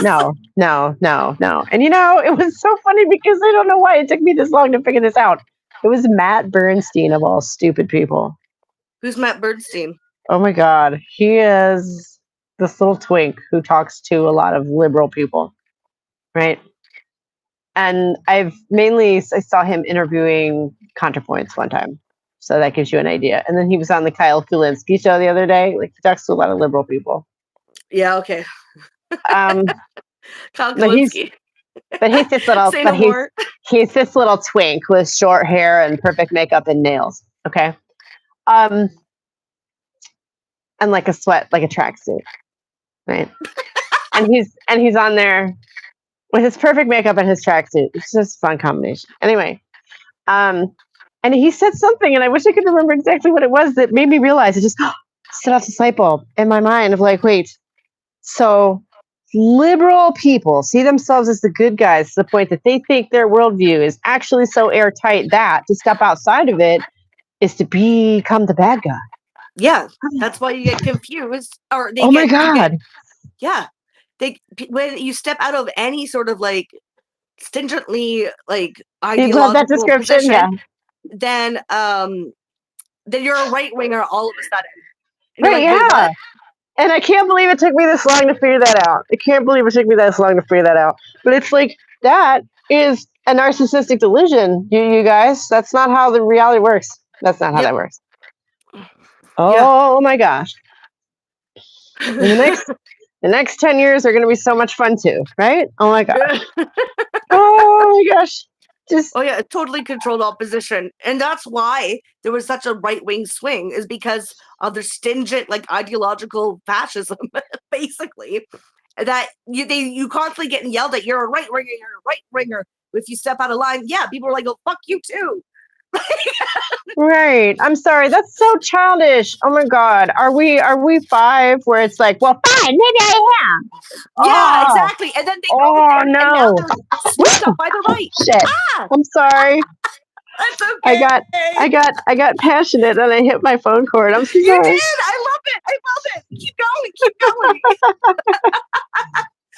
No. And it was so funny because I don't know why it took me this long to figure this out. It was Matt Bernstein of all stupid people. Who's Matt Bernstein? Oh my God. He is this little twink who talks to a lot of liberal people. Right? And I saw him interviewing ContraPoints one time. So that gives you an idea. And then he was on the Kyle Kulinski show the other day. Like he talks to a lot of liberal people. Yeah, okay. Kyle Kulinski. But he's this little he's this little twink with short hair and perfect makeup and nails. Okay. And like a tracksuit. Right. and he's on there with his perfect makeup and his tracksuit. It's just a fun combination. Anyway. And he said something, and I wish I could remember exactly what it was that made me realize it just set off this light bulb in my mind of like, wait, so liberal people see themselves as the good guys to the point that they think their worldview is actually so airtight that to step outside of it is to become the bad guy. Yeah, that's why you get confused. Or my God. When you step out of any sort of like stringently like ideological love that description, position, then you're a right winger all of a sudden. And right, yeah. And I can't believe it took me this long to figure that out. But it's like, that is a narcissistic delusion, you guys. That's not how the reality works. That's not how that works. Oh my gosh. The next 10 years are going to be so much fun too, right? Oh my gosh. Oh my gosh. Totally controlled opposition. And that's why there was such a right-wing swing, is because of the stingent, like, ideological fascism, basically. That you constantly getting yelled at, you're a right-winger. If you step out of line, people are like, oh, fuck you too. Right. I'm sorry. That's so childish. Oh my God. Are we 5 where it's like, well, fine, maybe I am. Yeah, exactly. And then they go there, no. And now they're swooped up by the right. Shit. I'm sorry. That's okay. I got passionate and I hit my phone cord. I'm sorry. You did. I love it. Keep going.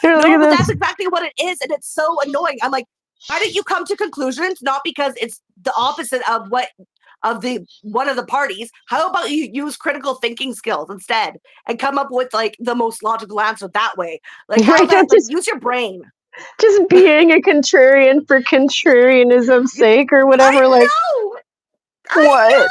Here, look at this. That's exactly what it is, and it's so annoying. I'm like, why didn't you come to conclusions? Not because it's the opposite of what of one of the parties. How about you use critical thinking skills instead and come up with like the most logical answer that way? Like how Right, that don't just use your brain. just being a contrarian for contrarianism's sake or whatever. Like I what? know.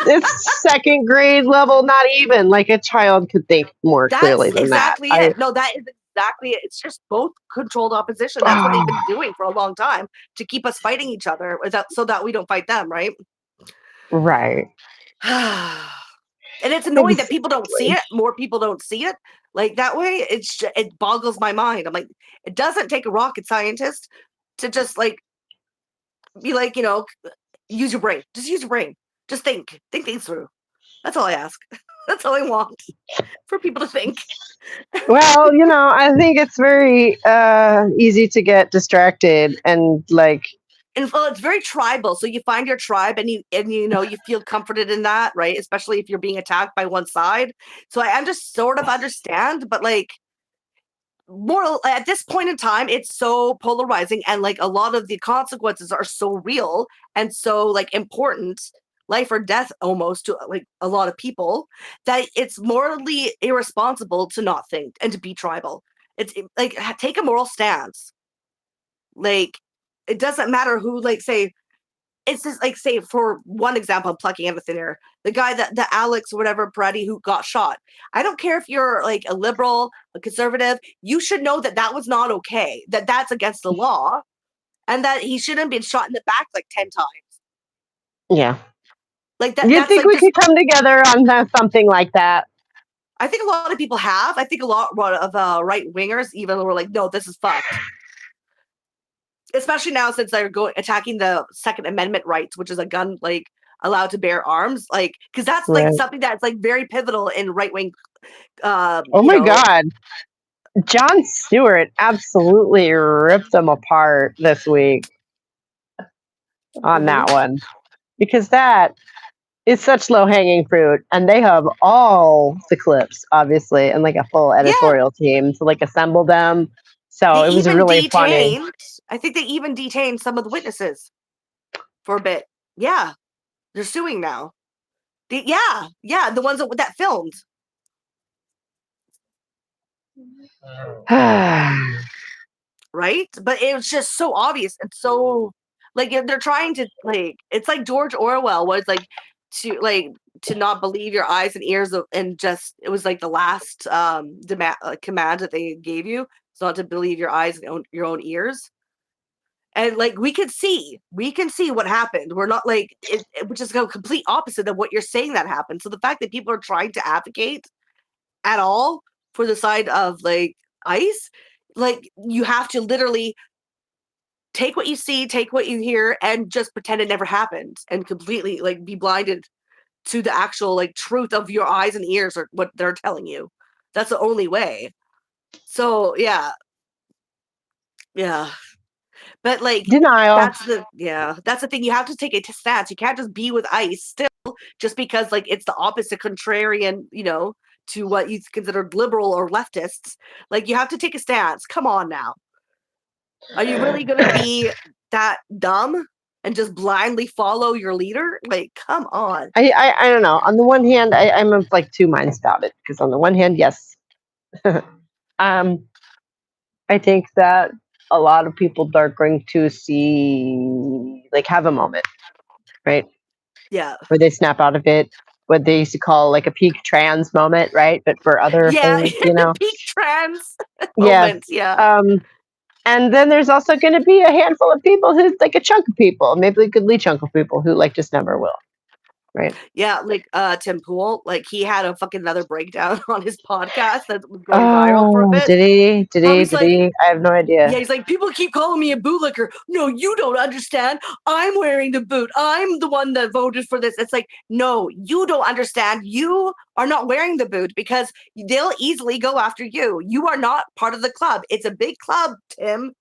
It's second grade level, not even. Like a child could think more clearly That's than that. exactly it. No, that is exactly it. It's just both controlled opposition. That's what they've been doing for a long time to keep us fighting each other, so that we don't fight them, right? Right. And it's annoying that people don't see it. More people don't see it. Like that way, it boggles my mind. I'm like, it doesn't take a rocket scientist to just like be like, use your brain. Just use your brain. Just think things through. That's all I ask. That's all I want for people to think. Well, I think it's very easy to get distracted and like. And well, it's very tribal. So you find your tribe, and you feel comforted in that, right? Especially if you're being attacked by one side. So I just sort of understand, but like more at this point in time, it's so polarizing, and like a lot of the consequences are so real and so like important, life or death almost to like a lot of people, that it's morally irresponsible to not think and to be tribal. It's like take a moral stance. Like it doesn't matter who, like, say, it's just like, say, for one example, I'm plucking out of thin air, the guy the Alex or whatever Peretti who got shot. I don't care if you're like a liberal, a conservative, you should know that that was not okay, that that's against the law, and that he shouldn't have been shot in the back like 10 times. Yeah. Like that. You That's think like we could come together on something like that? I think a lot of people have. I think a lot of right wingers even were like, no, this is fucked. Especially now since they're attacking the Second Amendment rights, which is a gun like allowed to bear arms, like because that's like Right. something that's like very pivotal in right wing. Oh my God, Jon Stewart absolutely ripped them apart this week on that one, because that is such low hanging fruit, and they have all the clips obviously and like a full editorial team to like assemble them. So They it was even really funny. I think they even detained some of the witnesses for a bit. Yeah, they're suing now. Yeah, the ones that filmed. Right? But it was just so obvious and so like they're trying to like it's like George Orwell was like to not believe your eyes and ears and just it was like the last command that they gave you. It's not to believe your eyes and your own ears. And like we can see what happened. We're not like which is a complete opposite of what you're saying that happened. So the fact that people are trying to advocate at all for the side of like ICE, like you have to literally take what you see, take what you hear, and just pretend it never happened and completely like be blinded to the actual like truth of your eyes and ears or what they're telling you. That's the only way. So yeah. But like Denial. that's the thing. You have to take a stance. You can't just be with ICE still just because like it's the opposite contrarian, to what you consider liberal or leftists. Like you have to take a stance. Come on now. Are you really gonna be that dumb and just blindly follow your leader? Like, come on. I don't know. On the one hand, I'm of like two minds about it, because on the one hand, yes, I think that a lot of people are going to see like have a moment, right? Yeah. Where they snap out of it, what they used to call like a peak trans moment, right? But for other things, peak trans yeah. moment, yeah. And then there's also going to be a handful of people who's like a chunk of people, maybe a goodly chunk of people who like just never will. Right. Yeah, like Tim Pool, like he had a fucking another breakdown on his podcast that was going viral for a bit. Did he? Did he? I have no idea. Yeah, he's like, people keep calling me a bootlicker. No, you don't understand. I'm wearing the boot. I'm the one that voted for this. It's like, no, you don't understand. You are not wearing the boot because they'll easily go after you. You are not part of the club. It's a big club, Tim.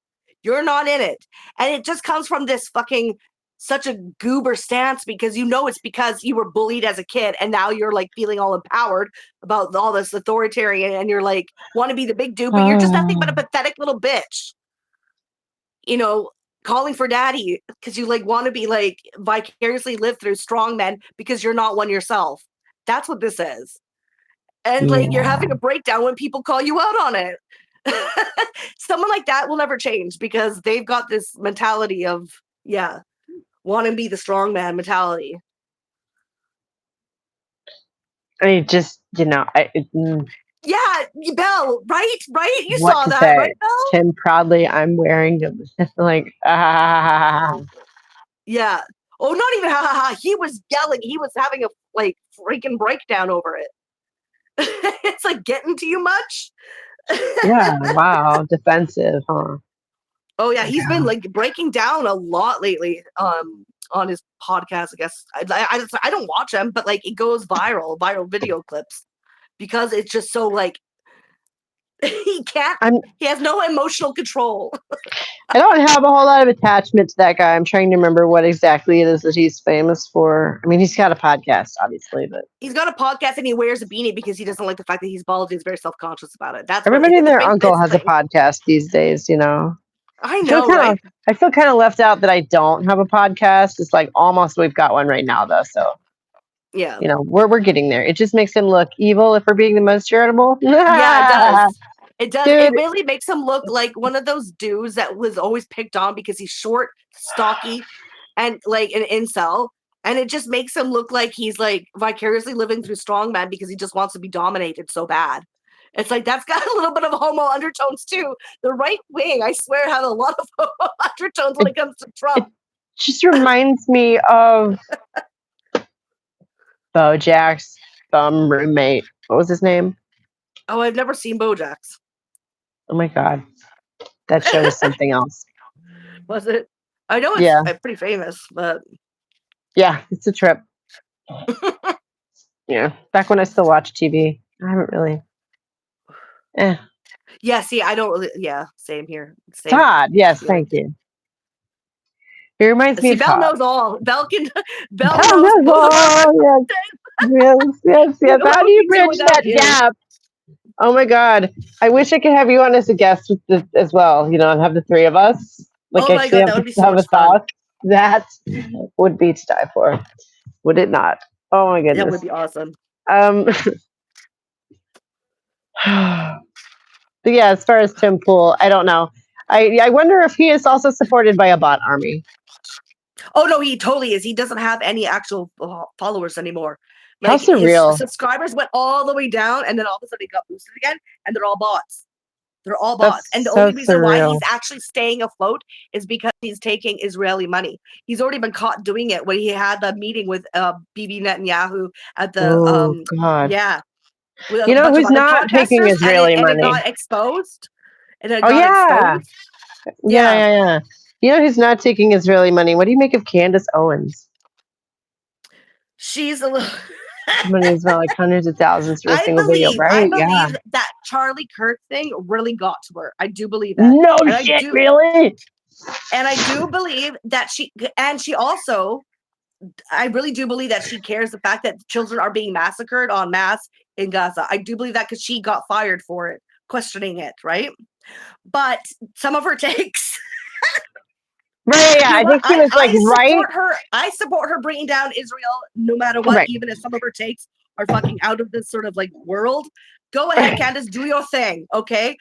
You're not in it. And it just comes from this fucking such a goober stance because it's because you were bullied as a kid and now you're like feeling all empowered about all this authoritarian and you're like want to be the big dude, but you're just nothing but a pathetic little bitch. calling for daddy because you like want to be like vicariously live through strong men because you're not one yourself. That's what this is. And like you're having a breakdown when people call you out on it. Someone like that will never change because they've got this mentality of want to be the strong man mentality. I just, Belle, Yeah, Belle, right? You what saw to that, say? right, Belle? Tim, proudly, I'm wearing them. Like, Yeah. Oh, not even ha ha ha. He was yelling. He was having a like freaking breakdown over it. It's like getting to you much. yeah, wow, defensive, huh? Oh yeah, he's been like breaking down a lot lately. On his podcast, I guess. I don't watch him, but like it goes viral video clips because it's just so like he has no emotional control. I don't have a whole lot of attachment to that guy. I'm trying to remember what exactly it is that he's famous for. I mean, he's got a podcast, obviously, but he's got a podcast and he wears a beanie because he doesn't like the fact that he's bald. He's very self-conscious about it. That's everybody and their uncle has a podcast these days, I know, right? I feel kind of left out that I don't have a podcast. It's like almost we've got one right now, though. So yeah, we're getting there. It just makes him look evil if we're being the most charitable. Yeah, it does. It does. Dude. It really makes him look like one of those dudes that was always picked on because he's short, stocky, and like an incel. And it just makes him look like he's like vicariously living through strongman because he just wants to be dominated so bad. It's like that's got a little bit of homo undertones too. The right wing, I swear, have a lot of homo undertones when it comes to Trump. It just reminds me of BoJack's bum roommate. What was his name? Oh, I've never seen BoJack's. Oh my god, that show was something else. Was it? I know it's pretty famous, but yeah, it's a trip. Yeah, back when I still watched TV, I haven't really. Yeah, see, I don't really. Yeah, same here. Same. Todd, yes, thank you. It reminds me of Belle Todd. knows all. Belle knows all. Yes. How do you bridge that gap? Oh my god! I wish I could have you on as a guest as well. And have the three of us. Like, oh my god, that would be so much fun. That would be to die for. Would it not? Oh my goodness, that would be awesome. But yeah, as far as Tim Pool, I don't know. I wonder if he is also supported by a bot army. Oh no, he totally is. He doesn't have any actual followers anymore. Like, how surreal! His subscribers went all the way down, and then all of a sudden he got boosted again, and they're all bots. They're all bots. And the only reason why he's actually staying afloat is because he's taking Israeli money. He's already been caught doing it when he had the meeting with Bibi Netanyahu at the God. Yeah. Who's not taking Israeli money? And it got exposed. Exposed. Yeah. Who's not taking Israeli money? What do you make of Candace Owens? She's a little money's about like hundreds of thousands for a single video, right? I believe that Charlie Kirk thing really got to her. I do believe that. No shit, really? And I do believe that she also, I really do believe that she cares the fact that children are being massacred en masse in Gaza. I do believe that because she got fired for it, questioning it, right? But some of her takes. Right, yeah, I think she was I support her bringing down Israel no matter what, even if some of her takes are fucking out of this sort of like world. Go ahead, Candace, do your thing, okay?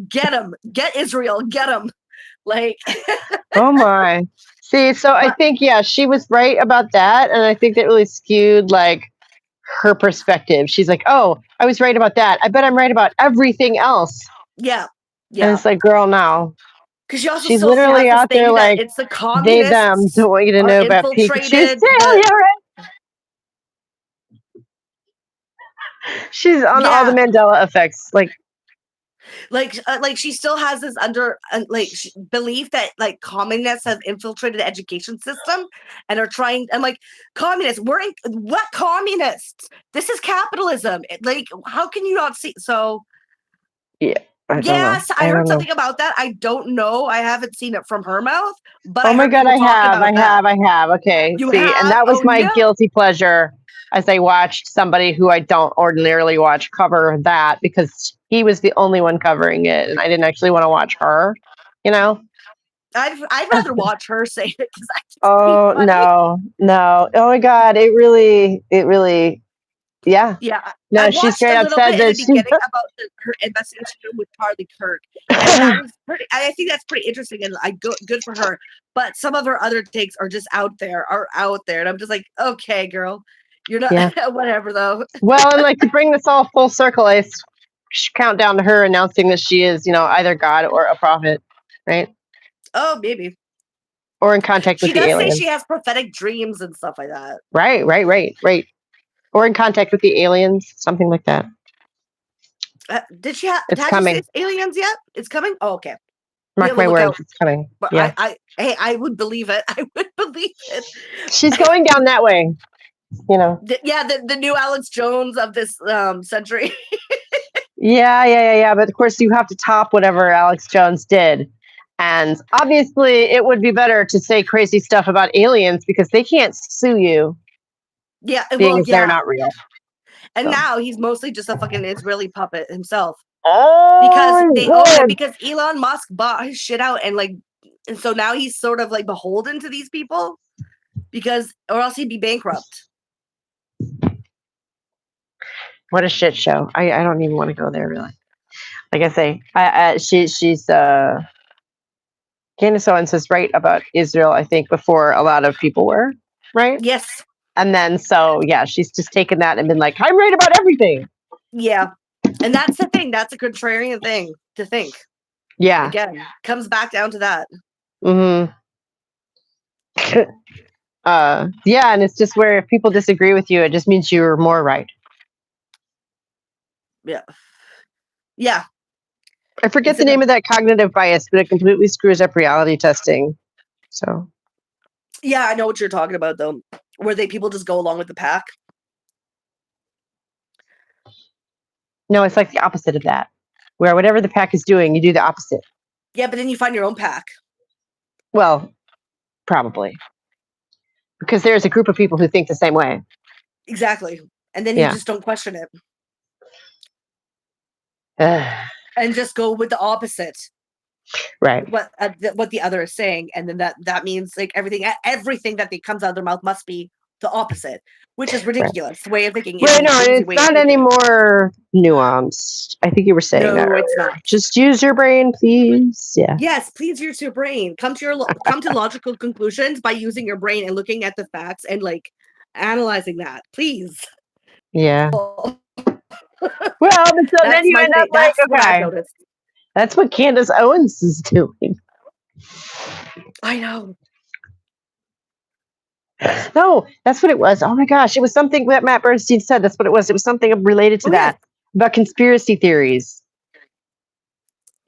Get him, get Israel, get him. Like, oh my. See, so I think she was right about that, and I think that really skewed like her perspective. She's like, "Oh, I was right about that. I bet I'm right about everything else." Yeah. And it's like, girl, now. Because she's literally out there like it's the communists. They them don't want you to know about Pikachu. She's on all the Mandela effects, like she still has this belief that like communists have infiltrated the education system and are trying. I'm like, communists. What communists? This is capitalism. Like, how can you not see? So, yeah. I heard something about that. I don't know. I haven't seen it from her mouth. But oh my god, I have. Okay, and that was my guilty pleasure as I watched somebody who I don't ordinarily watch cover that because he was the only one covering it, and I didn't actually want to watch her. I'd rather watch her say it because I think Oh funny. no. Oh my God. It really, yeah. Yeah, No, I she watched straight a up little said bit in that the beginning about her investigation with Charlie Kirk, and that was pretty. I think that's pretty interesting, and good for her. But some of her other takes are just out there, and I'm just like, okay, girl, you're not Yeah. whatever though. Well, and like to bring this all full circle, I count down to her announcing that she is, either God or a prophet, right? Oh, maybe Or in contact with she the does say aliens. she has prophetic dreams and stuff like that. Right. Or in contact with the aliens, something like that. Did she have? It's Had coming. you seen Aliens yet? It's coming. Oh, okay. Mark my words, it's coming. But Yeah. I would believe it. I would believe it. She's going down that way. The new Alex Jones of this century. Yeah. But of course, you have to top whatever Alex Jones did. And obviously, it would be better to say crazy stuff about aliens because they can't sue you, Yeah, being as they're not real. And So. now he's mostly just a fucking Israeli puppet himself. Oh, because they own it, because Elon Musk bought his shit out, and so now he's sort of like beholden to these people, or else he'd be bankrupt. What a shit show! I don't even want to go there, really. Like I say, she's Candace Owens is right about Israel. I think before a lot of people were, right? Yes. And then she's just taken that and been like, I'm right about everything. Yeah, and that's the thing. That's a contrarian thing to think. Yeah. Again, comes back down to that. Mm-hmm. Yeah, and it's just where if people disagree with you, it just means you're more right. Yeah. I forget the name of that cognitive bias, but it completely screws up reality testing. So. Yeah, I know what you're talking about, though. Where people just go along with the pack. No, it's like the opposite of that. Where whatever the pack is doing, you do the opposite. Yeah, but then you find your own pack. Well, probably. Because there's a group of people who think the same way. Exactly. And then you just don't question it. And just go with the opposite. Right. What the other is saying. And then that means like everything that comes out of their mouth must be the opposite, which is ridiculous. Right. The way of thinking. Right, no, it's not any more nuanced. I think you were saying that. No, it's not. Just use your brain, please. Yeah. Yes, please use your brain. Come to logical conclusions by using your brain and looking at the facts and like analyzing that, please. Yeah. Well, so then you end up like, okay, that's what Candace Owens is doing. I know. No, that's what it was. Oh my gosh, it was something that Matt Bernstein said. That's what it was. It was something related to that about conspiracy theories.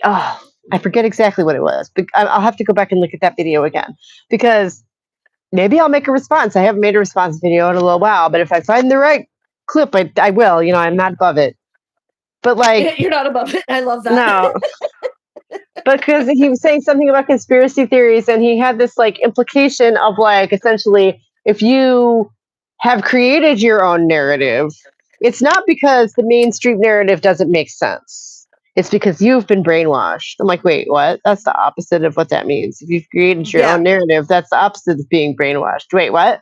Oh, I forget exactly what it was, but I'll have to go back and look at that video again because maybe I'll make a response. I haven't made a response video in a little while, but if I find the right clip, I will. I'm not above it. But like, you're not above it. I love that. No. Because he was saying something about conspiracy theories, and he had this like implication of like essentially, if you have created your own narrative, it's not because the mainstream narrative doesn't make sense. It's because you've been brainwashed. I'm like, wait, what? That's the opposite of what that means. If you've created your own narrative, that's the opposite of being brainwashed. Wait, what?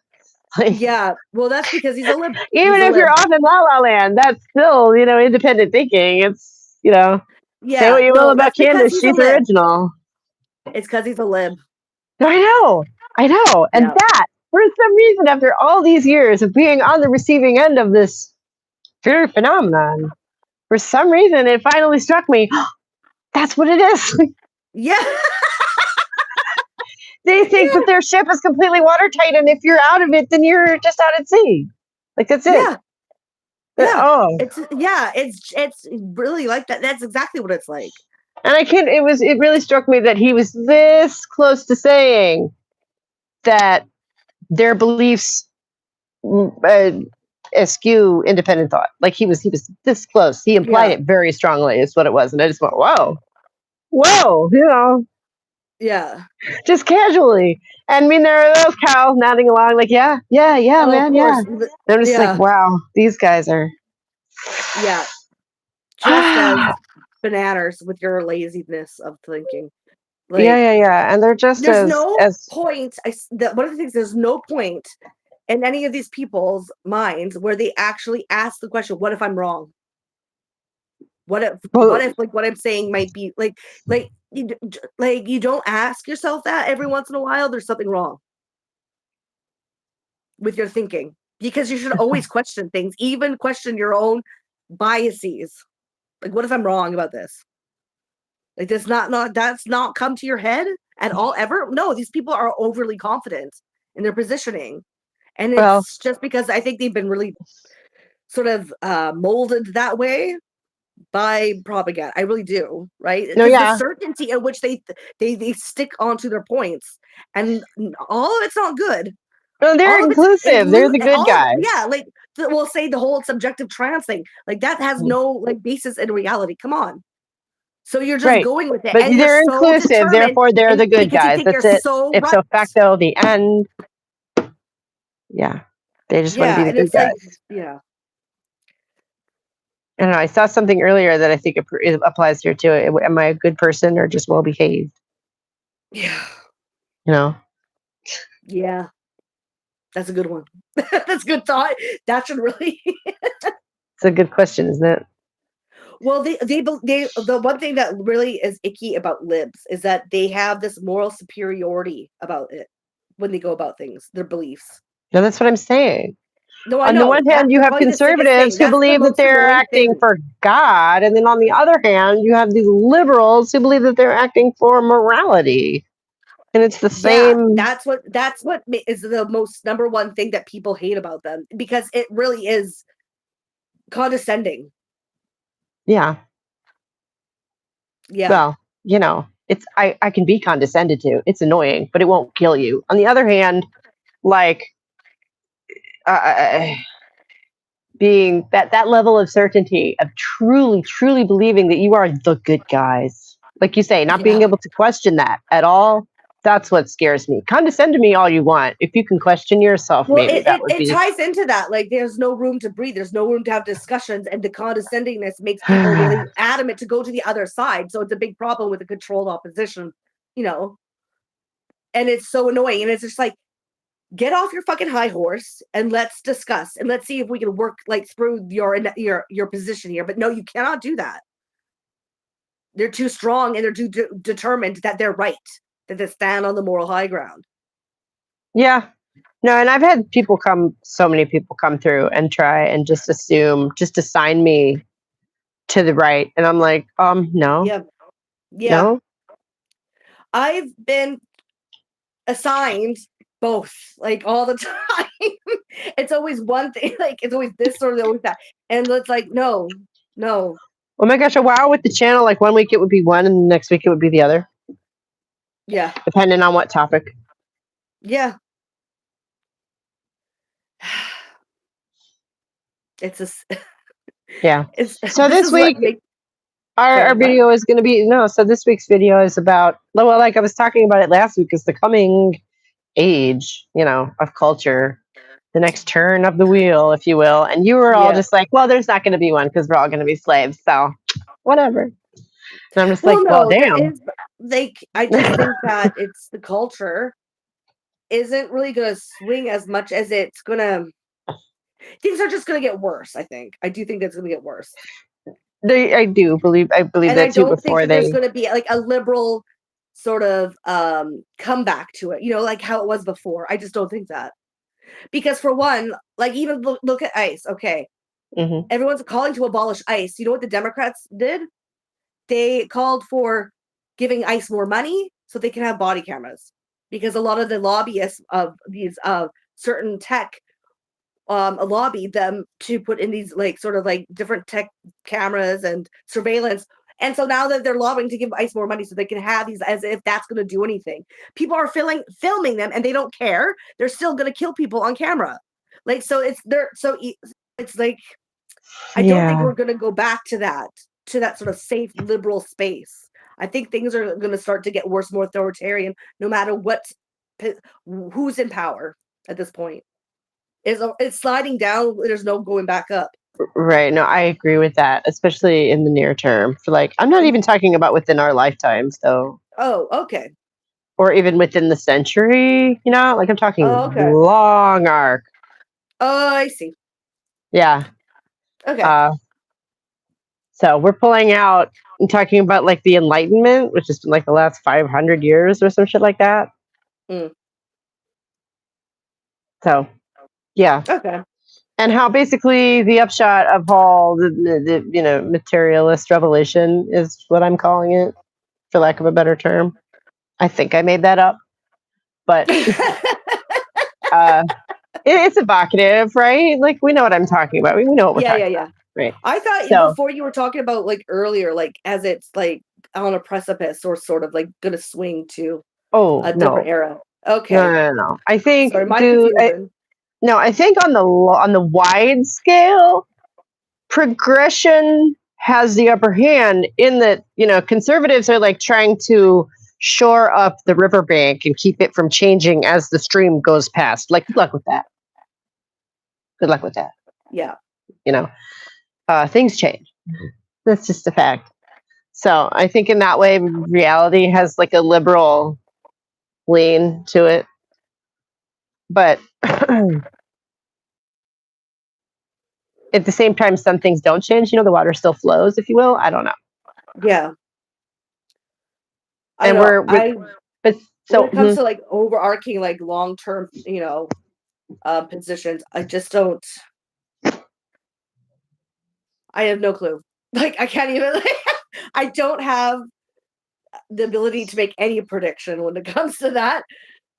Yeah, well, that's because he's a lib. Even if you're off in La La Land, that's still, independent thinking. It's, say what you will about Candace, she's original. It's because he's a lib. I know. And that, for some reason, after all these years of being on the receiving end of this very phenomenon, for some reason, it finally struck me, that's what it is. Yeah. They think that their ship is completely watertight, and if you're out of it, then you're just out at sea. Like, that's it. Yeah. Oh. It's really like that. That's exactly what it's like. And it really struck me that he was this close to saying that their beliefs eschew independent thought. Like he was this close. He implied it very strongly is what it was. And I just went, whoa, Yeah. Just casually. And I mean, there are those cows nodding along like, yeah, man, yeah. They're just like, wow, these guys are. Yeah. Just as bananas with your laziness of thinking. Like, yeah. And they're just there's no as point. One of the things, there's no point in any of these people's minds where they actually ask the question, what if I'm wrong? What if like what I'm saying might be like you don't ask yourself that every once in a while, there's something wrong with your thinking, because you should always question things, even question your own biases. Like, what if I'm wrong about this? Like, that's not come to your head at all ever? No, these people are overly confident in their positioning. And Well- it's just because I think they've been really sort of molded that way by propaganda. I really do, right? No, 'Cause yeah. the certainty in which they stick onto their points, and all of it's not good. No, they're All of it's inclusive. They're the good guys. Yeah, like we'll say the whole subjective trans thing, like that has no like basis in reality. Come on. So you're just Right. going with it, But and they're you're so inclusive, determined, therefore they're and the good because you guys. think That's you're it. so Ipso right. facto, the end. Yeah. They just want to be the and good it's like, guys. yeah, I don't know. I saw something earlier that I think it applies here too. Am I a good person or just well behaved? yeah, You know? yeah. That's a good one. That's a good thought. That should really. It's a good question, isn't it? Well, the one thing that really is icky about libs is that they have this moral superiority about it when they go about things, their beliefs. No, that's what I'm saying. No, I On know. the one hand, That's you have probably the sickest conservatives thing. who That's the believe that most they're annoying acting thing. for God, and then on the other hand, you have these liberals who believe that they're acting for morality, and it's the same. That's what is the most number one thing that people hate about them, because it really is condescending. Yeah. Yeah. Well, you know, it's I can be condescended to. It's annoying, but it won't kill you. On the other hand, like being that level of certainty of truly believing that you are the good guys, like you say, not being Yeah. able to question that at all. That's what scares me. Condescend to me all you want. If you can question yourself, Well, maybe that would it be. ties into that. Like, there's no room to breathe. There's no room to have discussions, and the condescendingness makes people really adamant to go to the other side. So it's a big problem with a controlled opposition, you know. And it's so annoying. And it's just like, get off your fucking high horse and let's discuss, and let's see if we can work like through your position here. But no, you cannot do that. They're too strong, and they're too determined that they're right, that they stand on the moral high ground. Yeah. No, and I've had so many people come through and try and just assign me to the right. And I'm like, no. Yeah. No. I've been assigned both, like, all the time. It's always one thing, like it's always this or always that. And it's like, no. Oh my gosh, wow, with the channel, like 1 week it would be one and the next week it would be the other. Yeah. Depending on what topic. Yeah. It's a Yeah. it's So this week our video is going to be so this week's video is about, well, like I was talking about it last week, is the coming age, of culture, the next turn of the wheel, if you will. And you were all just like, well, there's not going to be one because we're all going to be slaves, so whatever. And I'm just like, well, damn. I just think that it's the culture isn't really going to swing as much as it's going to. Things are just going to get worse. I do think that's going to get worse. I believe and that too. Don't think that there's going to be like a liberal sort of comeback to it, like how it was before. I just don't think that, because for one, like, even look at ICE. Okay, Everyone's calling to abolish ICE. You know what the Democrats did? They called for giving ICE more money so they can have body cameras, because a lot of the lobbyists of these certain tech lobbied them to put in these like sort of like different tech cameras and surveillance. And so now that they're lobbying to give ICE more money so they can have these, as if that's going to do anything. People are filming them and they don't care. They're still going to kill people on camera. Like, so it's like, I don't think we're going to go back to that sort of safe liberal space. I think things are going to start to get worse, more authoritarian, no matter who's in power at this point. It's sliding down. There's no going back up. Right. No, I agree with that, especially in the near term. For like, I'm not even talking about within our lifetimes, though. Oh, okay. or even within the century. Like I'm talking Oh, okay. long arc. Oh, I see. Yeah. Okay. So we're pulling out and talking about like the Enlightenment, which has been like the last 500 years or some shit like that. Mm. So, yeah. Okay. And how basically the upshot of all the materialist revelation is what I'm calling it, for lack of a better term. I think I made that up, but it's evocative, right? Like we know what I'm talking about. We know what we're talking about, right? I thought So- before you were talking about like earlier, like as it's like on a precipice or sort of like gonna swing to a different era. Okay. No. I think, Sorry, my dude. confusion. No, I think on the wide scale, progression has the upper hand in that, conservatives are like trying to shore up the riverbank and keep it from changing as the stream goes past. Like, good luck with that. Good luck with that. Yeah. Things change. That's just a fact. So I think in that way, reality has like a liberal lean to it. But at the same time, some things don't change. The water still flows, if you will. I don't know. Yeah. And when it comes to like overarching, like long-term, positions, I just don't. I have no clue. Like I can't even. I don't have the ability to make any prediction when it comes to that.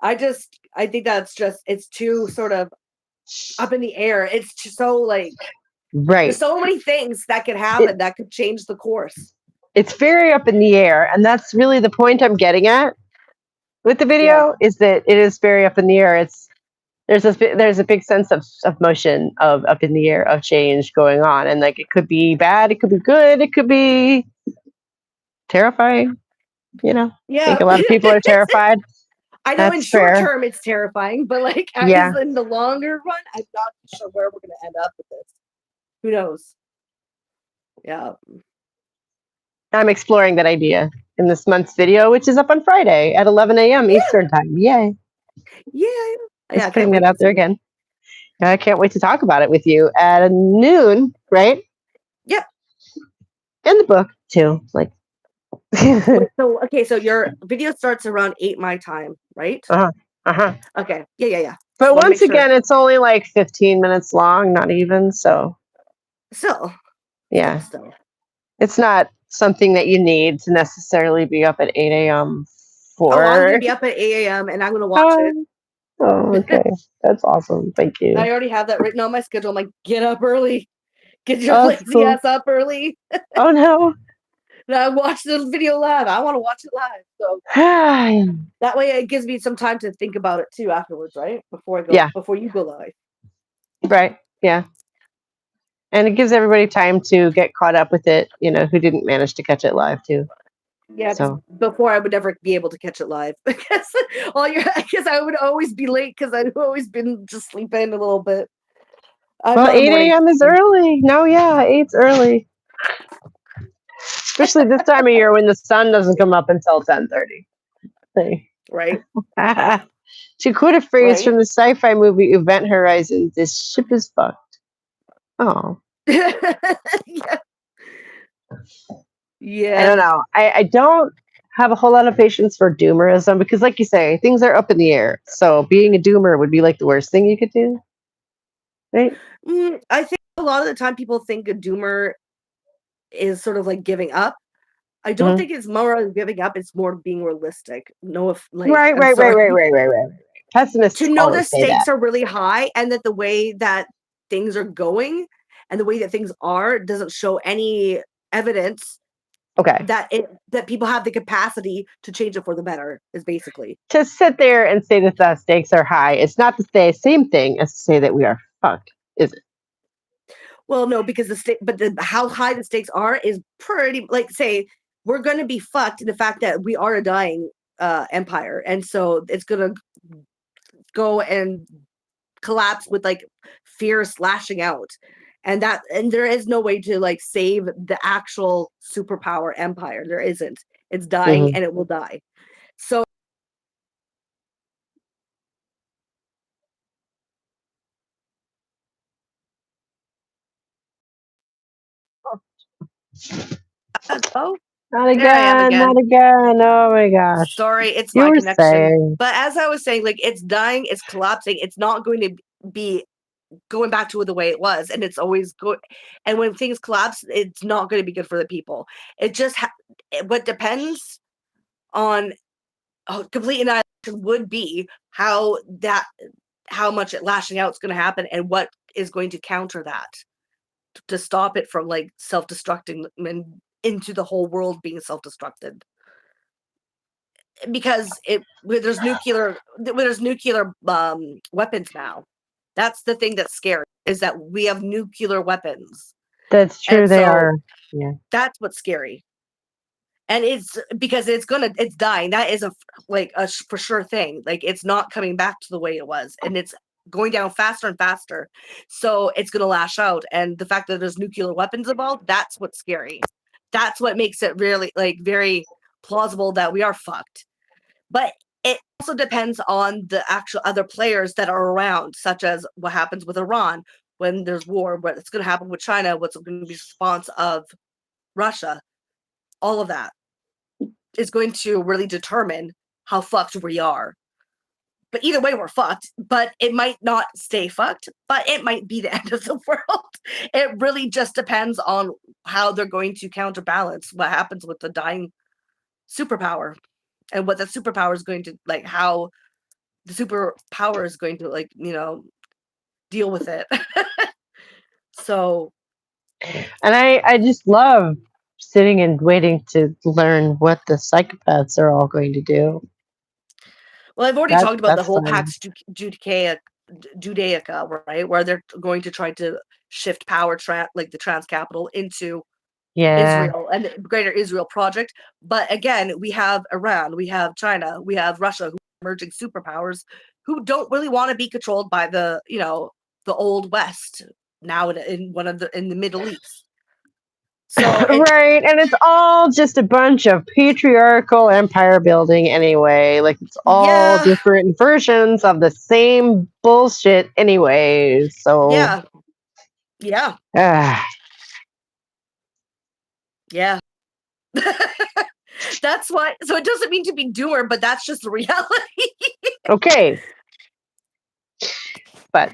I think that's just it's too sort of up in the air. It's just so like right. There's so many things that could happen that could change the course. It's very up in the air, and that's really the point I'm getting at with the video, is that it is very up in the air. There's a big sense of motion, of up in the air, of change going on, and like it could be bad, it could be good, it could be terrifying. Yeah. I think a lot of people are terrified. I know That's in short fair. term it's terrifying, but like Yeah. in the longer run, I'm not sure where we're gonna end up with this. Who knows? Yeah. I'm exploring that idea in this month's video, which is up on Friday at 11 a.m. Eastern time. Yay. Yeah. Just putting that out there again. I can't wait to talk about it with you at noon, right? Yep. In the book too. Like Wait, so your video starts around 8 my time, right? Uh-huh. Okay. Yeah. But once again, it's only like 15 minutes long, not even, so. Still. Yeah. Still. It's not something that you need to necessarily be up at 8 a.m. for. Oh, I'm gonna be up at 8 a.m. and I'm gonna watch it. Oh, okay. That's awesome. Thank you. I already have that written on my schedule. I'm like, get up early. Get your lazy ass up early. Oh no. Now watch the video live. I want to watch it live. So that way it gives me some time to think about it too afterwards, right? Before you go live. Right. Yeah. And it gives everybody time to get caught up with it, who didn't manage to catch it live too. Yeah, so before I would never be able to catch it live because I guess I would always be late because I've always been just sleeping a little bit. Well, 8 a.m. is early. No, yeah, 8's early. Especially this time of year when the sun doesn't come up until 10:30. Right. To quote a phrase from the sci-fi movie Event Horizon, this ship is fucked. Oh. Yeah. Yeah. I don't know. I don't have a whole lot of patience for doomerism because, like you say, things are up in the air. So being a doomer would be like the worst thing you could do. Right? I think a lot of the time people think a doomer is sort of like giving up. I don't think it's more of giving up. It's more being realistic. Right. Pessimists to know the always say stakes that. are really high and that the way that things are going and the way that things are doesn't show any evidence that people have the capacity to change it for the better, is basically. To sit there and say that the stakes are high, it's not to say the same thing as to say that we are fucked, is it? Well, no, because how high the stakes are is pretty, like, say, we're going to be fucked in the fact that we are a dying empire. And so it's going to go and collapse with like fierce lashing out. And there is no way to like save the actual superpower empire. There isn't. It's dying Mhm. and it will die. So oh, Not there I am again, again. not again. Oh my gosh. Sorry, it's You my were connection. saying. But as I was saying, like it's dying, it's collapsing. It's not going to be going back to the way it was, and it's always good. And when things collapse, it's not going to be good for the people. It just what depends on complete annihilation would be how much lashing out is going to happen, and what is going to counter that to stop it from like self-destructing and into the whole world being self-destructed. Because there's nuclear weapons now. That's the thing that's scary, is that we have nuclear weapons. That's true. And They so are. Yeah. that's what's scary. And it's because it's dying. That is for sure thing. Like it's not coming back to the way it was, and it's going down faster and faster. So it's going to lash out. And the fact that there's nuclear weapons involved, that's what's scary. That's what makes it really like very plausible that we are fucked. But it also depends on the actual other players that are around, such as what happens with Iran when there's war, what's going to happen with China, what's going to be the response of Russia. All of that is going to really determine how fucked we are. But either way, we're fucked. But it might not stay fucked, but it might be the end of the world. It really just depends on how they're going to counterbalance what happens with the dying superpower, and what the superpower is going to like, how the superpower is going to like, deal with it. So, And I just love sitting and waiting to learn what the psychopaths are all going to do. well, I've already talked about the That's whole fun. Pax Judaica, right, where they're going to try to shift power, like the trans capital, into Yeah. Israel and the Greater Israel Project. But again, we have Iran, we have China, we have Russia, who are emerging superpowers who don't really want to be controlled by the the old West now in the Middle East. So Right, and it's all just a bunch of patriarchal empire building anyway. Like it's all different versions of the same bullshit anyway. So yeah. ah, Yeah. That's why. So it doesn't mean to be doer, but that's just the reality. okay. But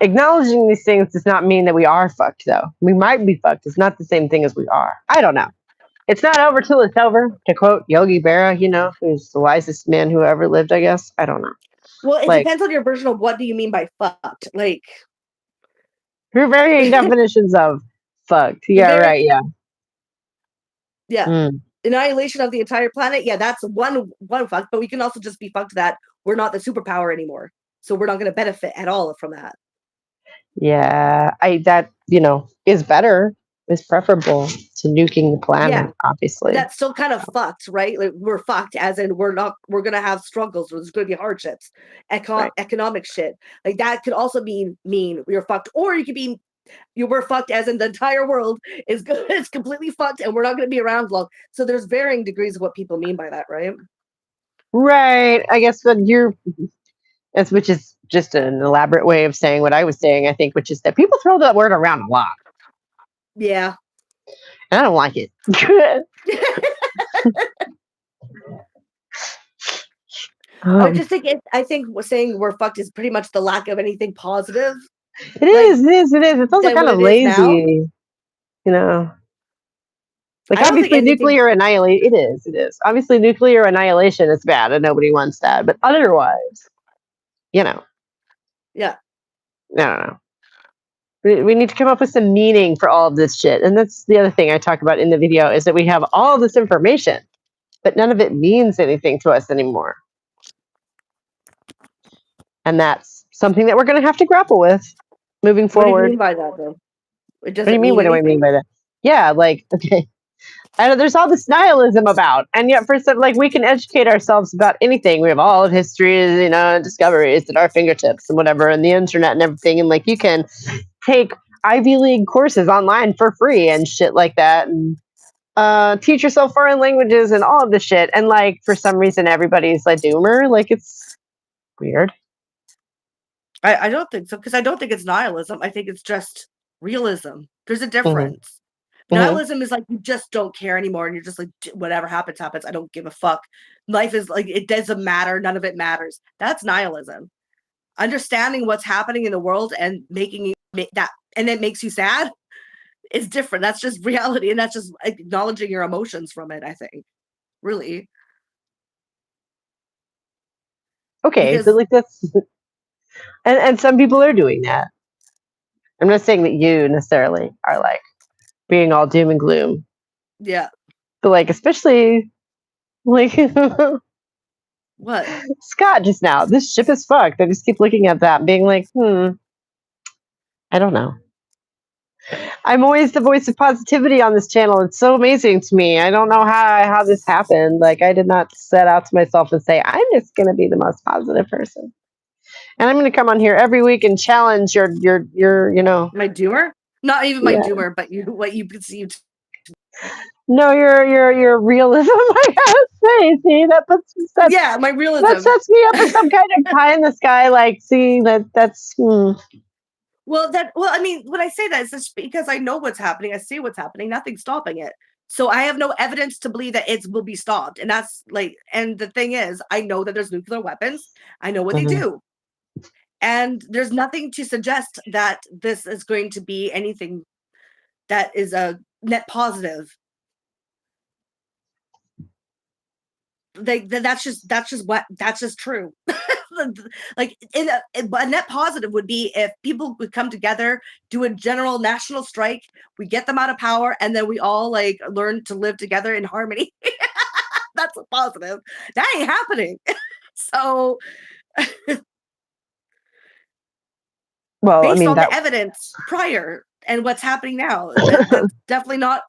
acknowledging these things does not mean that we are fucked, though. We might be fucked. It's not the same thing as we are. I don't know. It's not over till it's over, to quote Yogi Berra, who's the wisest man who ever lived, I guess. I don't know. Well, it depends on your version of what do you mean by fucked. Like, there are varying definitions of fucked. Yeah, right, yeah. Yeah. Annihilation of the entire planet. Yeah, that's one fucked, but we can also just be fucked that we're not the superpower anymore. So we're not going to benefit at all from that. Yeah, that is better, is preferable to nuking the planet, obviously. But that's still kind of fucked, right? Like we're fucked as in we're gonna have struggles, there's gonna be hardships, economic shit. Like that could also mean we are fucked, or you could be we're fucked as in the entire world is good, it's completely fucked and we're not gonna be around long. So there's varying degrees of what people mean by that, right? Right. I guess that which is just an elaborate way of saying what I was saying, I think, which is that people throw that word around a lot. Yeah. And I don't like it. I just think saying we're fucked is pretty much the lack of anything positive. It is. It's also kind of lazy, Like obviously nuclear annihilation. It is. Obviously nuclear annihilation is bad and nobody wants that. But otherwise, Yeah. I don't know. We need to come up with some meaning for all of this shit. And that's the other thing I talk about in the video, is that we have all this information, but none of it means anything to us anymore. And that's something that we're going to have to grapple with moving forward. What do you mean by that, though? What do you mean? What do I mean by that? Yeah, like, okay. I know there's all this nihilism about, and yet for some, like, we can educate ourselves about anything. We have all of history's, discoveries at our fingertips and whatever, and the internet and everything. And like, you can take Ivy League courses online for free and shit like that. And teach yourself foreign languages and all of this shit. And like, for some reason, everybody's like doomer. Like, it's weird. I don't think so, because I don't think it's nihilism. I think it's just realism. There's a difference. Nihilism is like you just don't care anymore, and you're just like whatever happens, happens. I don't give a fuck. Life is like it doesn't matter. None of it matters. That's nihilism. Understanding what's happening in the world and making that, and it makes you sad, is different. That's just reality, and that's just acknowledging your emotions from it. I think, really. Okay, Because- but like that's, and some people are doing that. I'm not saying that you necessarily are like being all doom and gloom, Yeah. but like especially like What? Scott just now. This ship is fucked. I just keep looking at that, and being like, I don't know. I'm always the voice of positivity on this channel. It's so amazing to me. I don't know how this happened. Like, I did not set out to myself and say I'm just going to be the most positive person, and I'm going to come on here every week and challenge your My doomer? Not even my Yeah. doomer, but what you perceived. No, your realism. I gotta say, see that Yeah, my realism. that sets me up with some kind of pie in the sky. Like, see that's. Well, I mean, when I say that, it's just because I know what's happening. I see what's happening. Nothing's stopping it. So I have no evidence to believe that it will be stopped. And that's like, and the thing is, I know that there's nuclear weapons. I know what they do. And there's nothing to suggest that this is going to be anything that is a net positive. Like that's just true. Like a net positive would be if people would come together, do a general national strike, we get them out of power, and then we all like learn to live together in harmony. That's a positive. That ain't happening. So Well, based I mean on that. the evidence prior and what's happening now, that's definitely not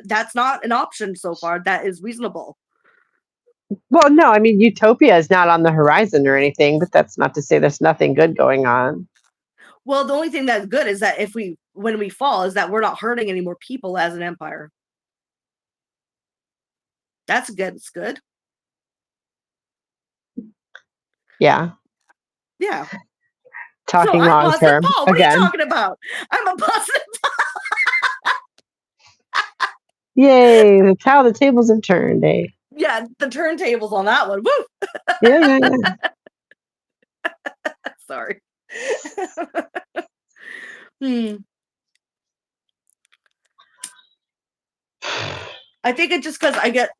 that's not an option so far that is reasonable. Well, no, I mean utopia is not on the horizon or anything, but that's not to say there's nothing good going on. Well, the only thing that's good is that when we fall, is that we're not hurting any more people as an empire. That's good. It's good. Yeah. Yeah. Talking I'm long positive term Paul. What again. are you talking about? I'm a positive. Yay! That's how the tables have turned, eh? Yeah, the turntables on that one. Woo! Yeah. Sorry. I think it's just because I get.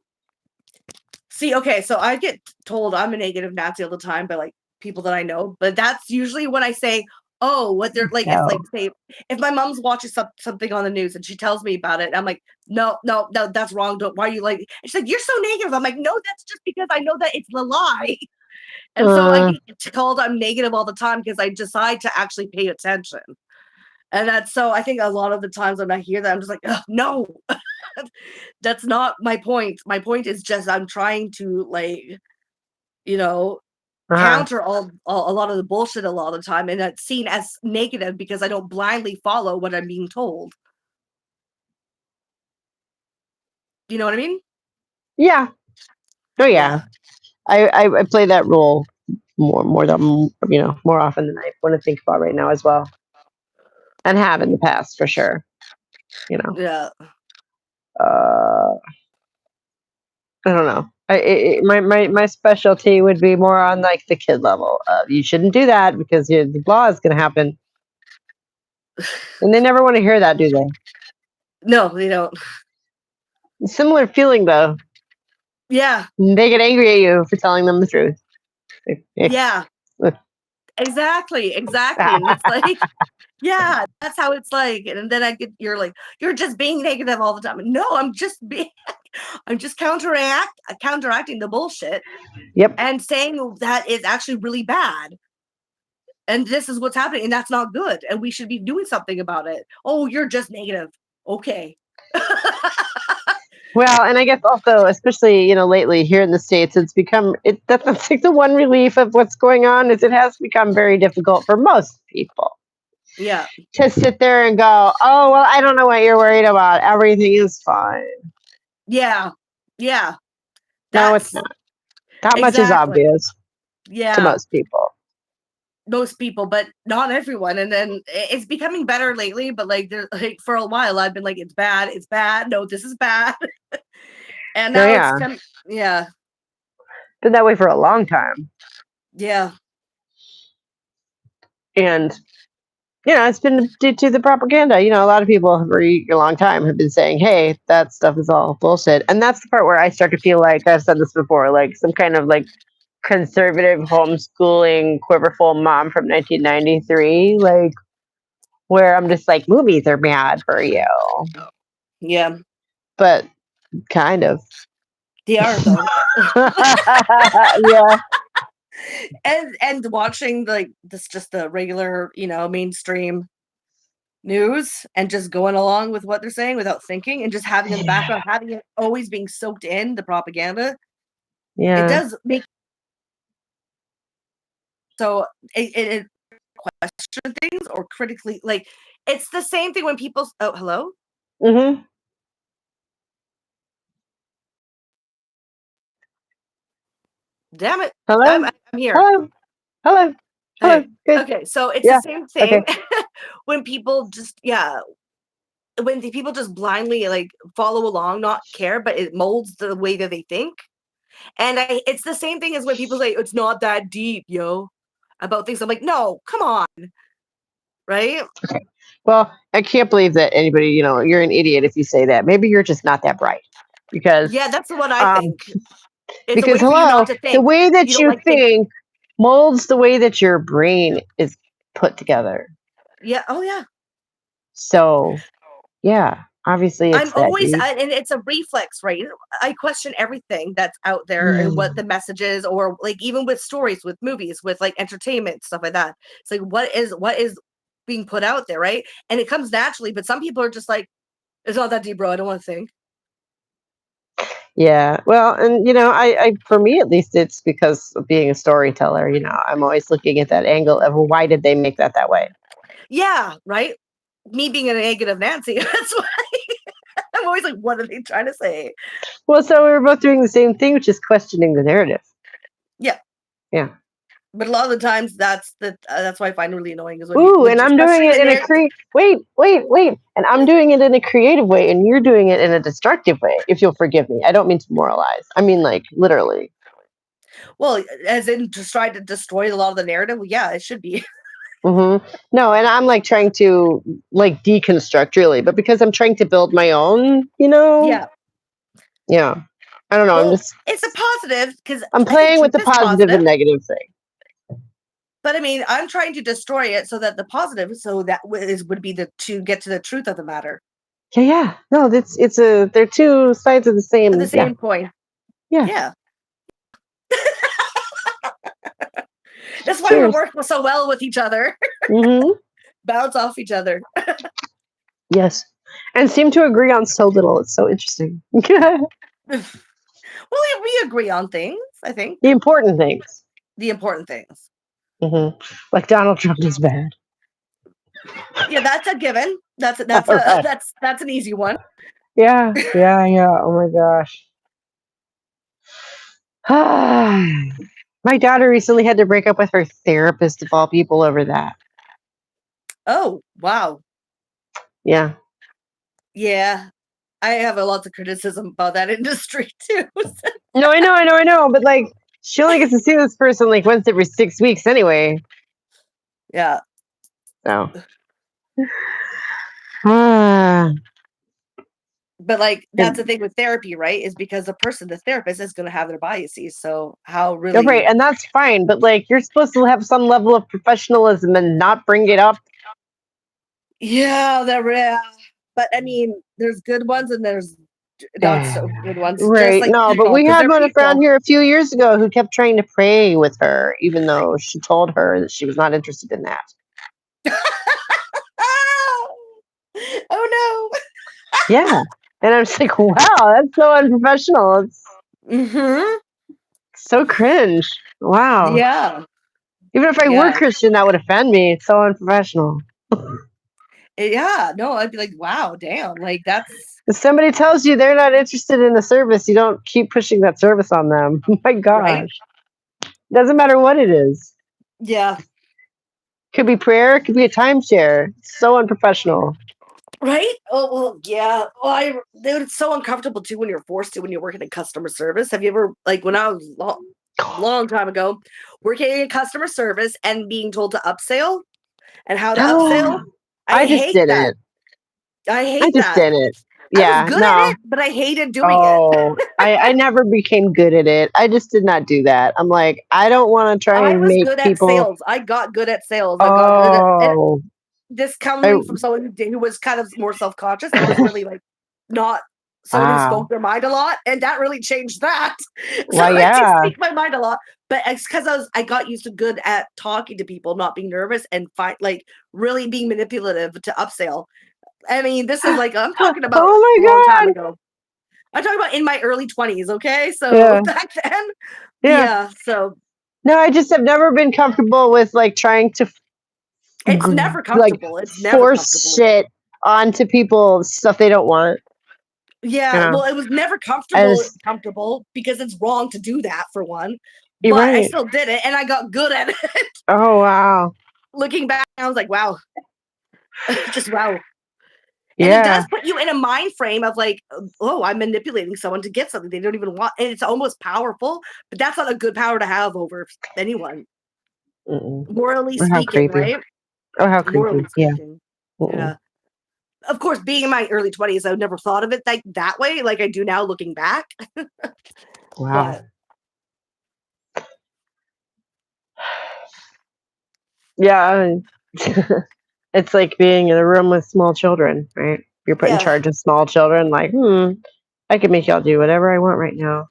See, okay, so I get told I'm a negative Nazi all the time by like people that I know, but that's usually when I say, "Oh, what they're like." It's like say if my mom's watching something on the news and she tells me about it, I'm like, "No, that's wrong. Don't. Why are you like?" And she's like, "You're so negative." I'm like, "No, that's just because I know that it's the lie." And so I get told I'm negative all the time because I decide to actually pay attention. And that's so I think a lot of the times when I hear that, I'm just like, no, that's not my point. My point is just I'm trying to like, counter all a lot of the bullshit a lot of the time. And it's seen as negative because I don't blindly follow what I'm being told. You know what I mean? Yeah. Oh yeah. I play that role more than more often than I want to think about right now as well, and have in the past for sure. Yeah. I don't know. My specialty would be more on like the kid level. You shouldn't do that because the law is going to happen, and they never want to hear that, do they? No, they don't. Similar feeling though. Yeah. They get angry at you for telling them the truth. Yeah. Exactly. And it's like, yeah, that's how it's like. And then you're like, you're just being negative all the time. No, I'm just counteracting the bullshit. Yep. And saying that is actually really bad. And this is what's happening. And that's not good. And we should be doing something about it. Oh, you're just negative. Okay. Well, and I guess also, especially, lately here in the States, that's like the one relief of what's going on is it has become very difficult for most people. Yeah. To sit there and go, oh, well, I don't know what you're worried about. Everything is fine. Yeah. No, it's That's not. That much is exactly. obvious to Yeah. most people. Most people, but not everyone. And then it's becoming better lately, but like there's like for a while I've been like, it's bad. No, this is bad. And No, now yeah. it's come, yeah. Been that way for a long time. Yeah. And it's been due to the propaganda. A lot of people for a long time have been saying, hey, that stuff is all bullshit. And that's the part where I start to feel like, I've said this before, like some kind of like conservative homeschooling quiverful mom from 1993, like where I'm just like, movies are bad for you. Yeah. But kind of. They are though. Yeah. And watching like this just the regular, mainstream news and just going along with what they're saying without thinking and just having in the background, having it always being soaked in the propaganda. Yeah. It does make so it question things or critically like it's the same thing when people hello? Mm-hmm. Damn it. Hello? I'm here. Hello? Hello? Hello? Good. Okay, so it's Yeah. the same thing Okay. when people just when the people just blindly like follow along, not care, but it molds the way that they think. And it's the same thing as when people say it's not that deep, yo, about things. I'm like, no, come on, right? Well, I can't believe that anybody, you're an idiot if you say that. Maybe you're just not that bright. Because Yeah, that's what I think. It's a way because for you hello, not to the think. way that You don't you like thinking. think molds the way that your brain is put together. Yeah. Oh yeah. So, yeah, obviously it's I'm always, deep. and it's a reflex, right? I question everything that's out there and what the message is, or like even with stories, with movies, with like entertainment, stuff like that. It's like what is being put out there, right? And it comes naturally, but some people are just like, it's not that deep, bro. I don't want to think. Yeah. Well, and I for me at least, it's because of being a storyteller. I'm always looking at that angle of, well, why did they make that way? Yeah, right. Me being a negative Nancy, that's why I'm always like, what are they trying to say? Well, so we were both doing the same thing, which is questioning the narrative. Yeah. Yeah. But a lot of the times, that's why I find it really annoying is when Ooh, people and I'm doing it in a wait, and I'm doing it in a creative way, and you're doing it in a destructive way. If you'll forgive me, I don't mean to moralize. I mean, like, literally. Well, as in just try to destroy a lot of the narrative. Well, yeah, it should be. Mm-hmm. No, and I'm like trying to like deconstruct really, but because I'm trying to build my own, Yeah. Yeah. I don't know. Well, I'm just. it's a positive because I'm playing with the positive and negative thing. But I mean, I'm trying to destroy it so that the positive, so that would be to get to the truth of the matter. Yeah. No, they're two sides of the same. The same coin. Yeah. That's why Cheers. we work so well with each other. Mm-hmm. Bounce off each other. Yes. And seem to agree on so little. It's so interesting. Well, we agree on things, I think. The important things. Mm-hmm. Like Donald Trump is bad. Yeah, that's a given. That's an easy one. Yeah. Oh my gosh. My daughter recently had to break up with her therapist of all people over that. Oh, wow. Yeah. Yeah. I have a lot of criticism about that industry too. No, I know. But like, she only gets to see this person like once every 6 weeks anyway. Yeah. So. But like that's the thing with therapy, right? Is because the therapist is going to have their biases. So how really? Right, and that's fine. But like, you're supposed to have some level of professionalism and not bring it up. Yeah, but I mean, there's good ones and there's not so good ones. Right? Just like no, people, but we had one people. around here a few years ago who kept trying to pray with her, even though she told her that she was not interested in that. Oh no! Yeah. And I'm just like, wow, that's so unprofessional. It's so cringe. Wow. Yeah. Even if I were Christian, that would offend me. It's so unprofessional. Yeah, no, I'd be like, wow, damn, like that's If somebody tells you they're not interested in the service, you don't keep pushing that service on them. My right. gosh. Doesn't matter what it is. Yeah, Could be prayer, it could be a timeshare. So unprofessional. right. Oh well, yeah. Well, dude, it's so uncomfortable too when you're forced to when you're working in customer service. Have you ever like when I was long time ago working in customer service and being told to upsell and how to upsell? I I just hate that. didn't. I I hate just that. didn't. I was Yeah, good at no. it, but I hated doing it. Oh, I never became good at it. I just did not do that. I'm like, I don't want to try I and was make good at people. sales. I got good at sales. I got good at and Oh, this I, coming from someone who was kind of more self-conscious and was really like not someone who wow. spoke their mind a lot, and that really changed that. So Well, I do yeah. speak my mind a lot, but it's because I got used to good at talking to people, not being nervous, and like really being manipulative to upsell. I mean, this is like I'm talking about Oh a long my time God. ago. I'm talking about in my early 20s. Okay, so Yeah. back then, Yeah. yeah. So No, I just have never been comfortable with like trying to it's never like comfortable. It's never force comfortable. shit onto people stuff they don't want. Yeah, Yeah. well, it was never As comfortable because it's wrong to do that for one. you're But I right. still did it and I got good at it. Oh wow. Looking back, I was like, wow. Just wow. And it does Yeah. put you in a mind frame of like, oh, I'm manipulating someone to get something they don't even want. And it's almost powerful, but that's not a good power to have over anyone, Mm-mm. morally Oh, how speaking, creepy. right? Oh, how Morally creepy. Yeah. speaking. Mm-mm. Yeah. Of course, being in my early 20s, I never thought of it like that way, like I do now looking back. Wow. But Yeah. It's like being in a room with small children, right? You're put in yeah. charge of small children, like, I can make y'all do whatever I want right now.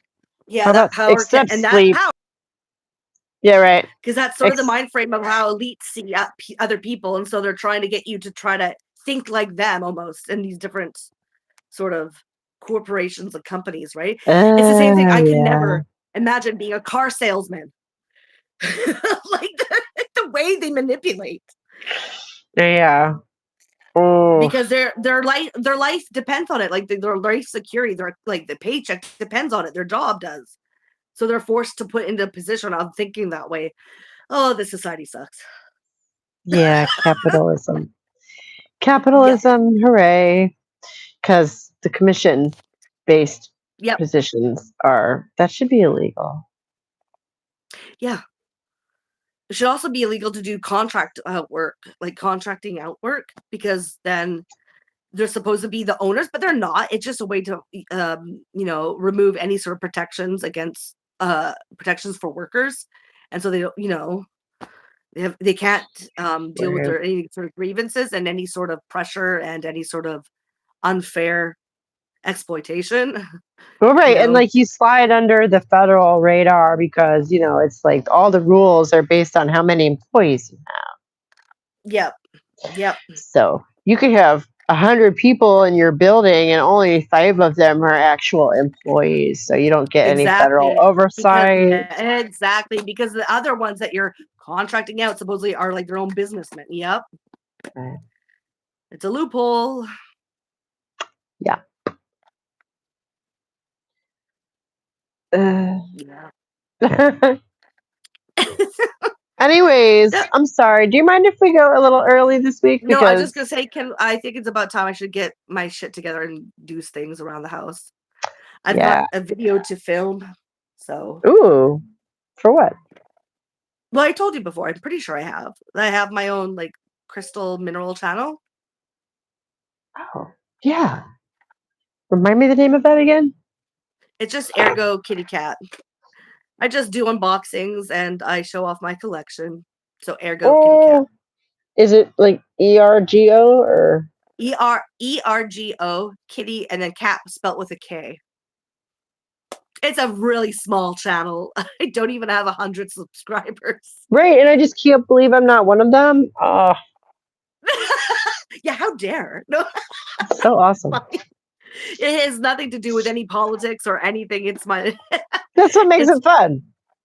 Yeah, How that about power can, except and that sleep? power, Yeah, right. because that's sort of the mind frame of how elites see other people, and so they're trying to get you to try to think like them almost in these different sort of corporations and companies, right? It's the same thing. I can Yeah. never imagine being a car salesman, like the way they manipulate, Yeah. Oh, because their life depends on it, like their life security, their like the paycheck depends on it, their job does. So they're forced to put into a position of thinking that way. Oh, this society sucks. yeah, capitalism. Yeah. Capitalism, hooray. Because the commission based Yep. positions that should be illegal. Yeah. It should also be illegal to do contract work, like contracting out work, because then they're supposed to be the owners, but they're not. It's just a way to, remove any sort of protections against protections for workers, and so they don't, they can't deal with Right. their any sort of grievances and any sort of pressure and any sort of unfair exploitation. Well, right. And know. like you slide under the federal radar because, it's like all the rules are based on how many employees you Yep. have. So you could have 100 people in your building and only 5 of them are actual employees. So you don't get any federal Exactly. oversight. Exactly. Because the other ones that you're contracting out supposedly are like their own businessmen. Yep. Right. It's a loophole. Yeah. Yeah. Anyways, I'm sorry. Do you mind if we go a little early this week? No, I was just Because gonna say, I think it's about time I should get my shit together and do things around the house. I've got a video to film. So Ooh, for what? well, I told you before, I'm pretty sure I have. I have my own like crystal mineral channel. Oh, yeah. Remind me the name of that again? It's just Ergo Kitty Cat. I just do unboxings and I show off my collection. So Ergo Kitty Cat. Is it like ERGO or ERGO Kitty and then cat spelt with a K. It's a really small channel. I don't even have 100 subscribers. right? And I just can't believe I'm not one of them. Oh, Yeah, how dare? No, so awesome. it has nothing to do with any politics or anything. It's my That's what makes it fun.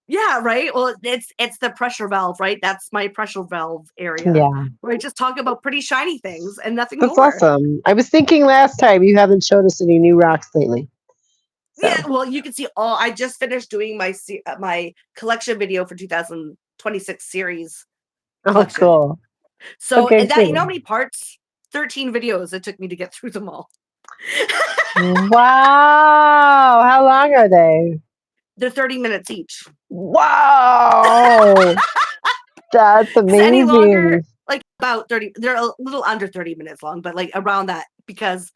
Yeah, right. Well, it's the pressure valve, right? That's my pressure valve area. Yeah, Where I just talk about pretty shiny things and nothing that's more. awesome. I was thinking last time you haven't showed us any new rocks lately. So. Yeah, well, you can see all. I just finished doing my collection video for 2026 series Oh, collection. cool. So Okay, and that you cool. know how many parts? 13 videos it took me to get through them all. Wow. How long are they? They're 30 minutes each. Wow. That's If it's any longer, amazing. like about 30, they're a little under 30 minutes long, but like around that, because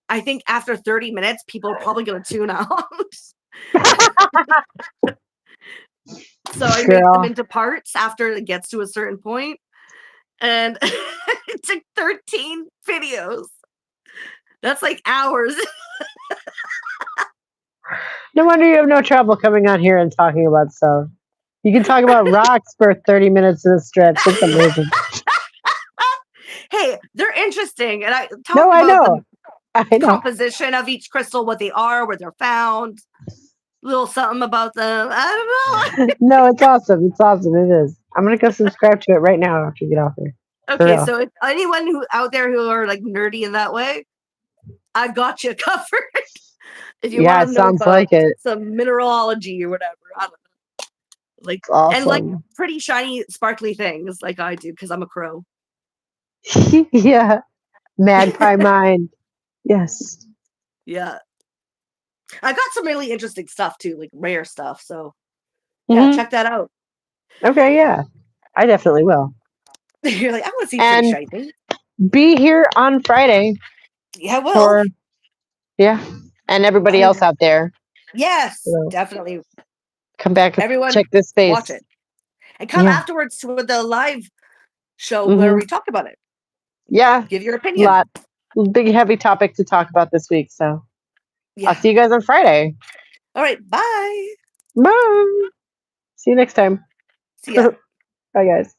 I think after 30 minutes, people are probably going to tune out. So I make them Girl. into parts after it gets to a certain point, and it took 13 videos. That's like hours. No wonder you have no trouble coming on here and talking about stuff. You can talk about rocks for 30 minutes in a stretch. It's amazing. Hey, they're interesting, and I talk No, I about know. I the know. composition of each crystal, what they are, where they're found, little something about them. I don't know. No, it's awesome. It's awesome. It is. I'm going to go subscribe to it right now after you get off here. For Okay, real. so if anyone who out there who are like nerdy in that way, I've got you covered. If you Yeah, want it to know sounds about like it. some mineralogy or whatever, I don't know. Like It's awesome. and like pretty shiny, sparkly things, like I do, because I'm a crow. Yeah. Magpie mind. Yes. Yeah, I got some really interesting stuff too, like rare stuff. So yeah, Mhm. check that out. Okay, yeah. I definitely will. You're like, I want to see And- pretty shiny things. Be here on Friday Yeah, well, for yeah. And everybody else out there, yes, Well, definitely. come back and Everyone check this space. watch it and come Yeah. afterwards to the live show where we talk about it. Yeah. Give your opinion. Big heavy topic to talk about this week. So Yeah. I'll see you guys on Friday. All right. Bye. Bye. See you next time. See ya. Bye guys.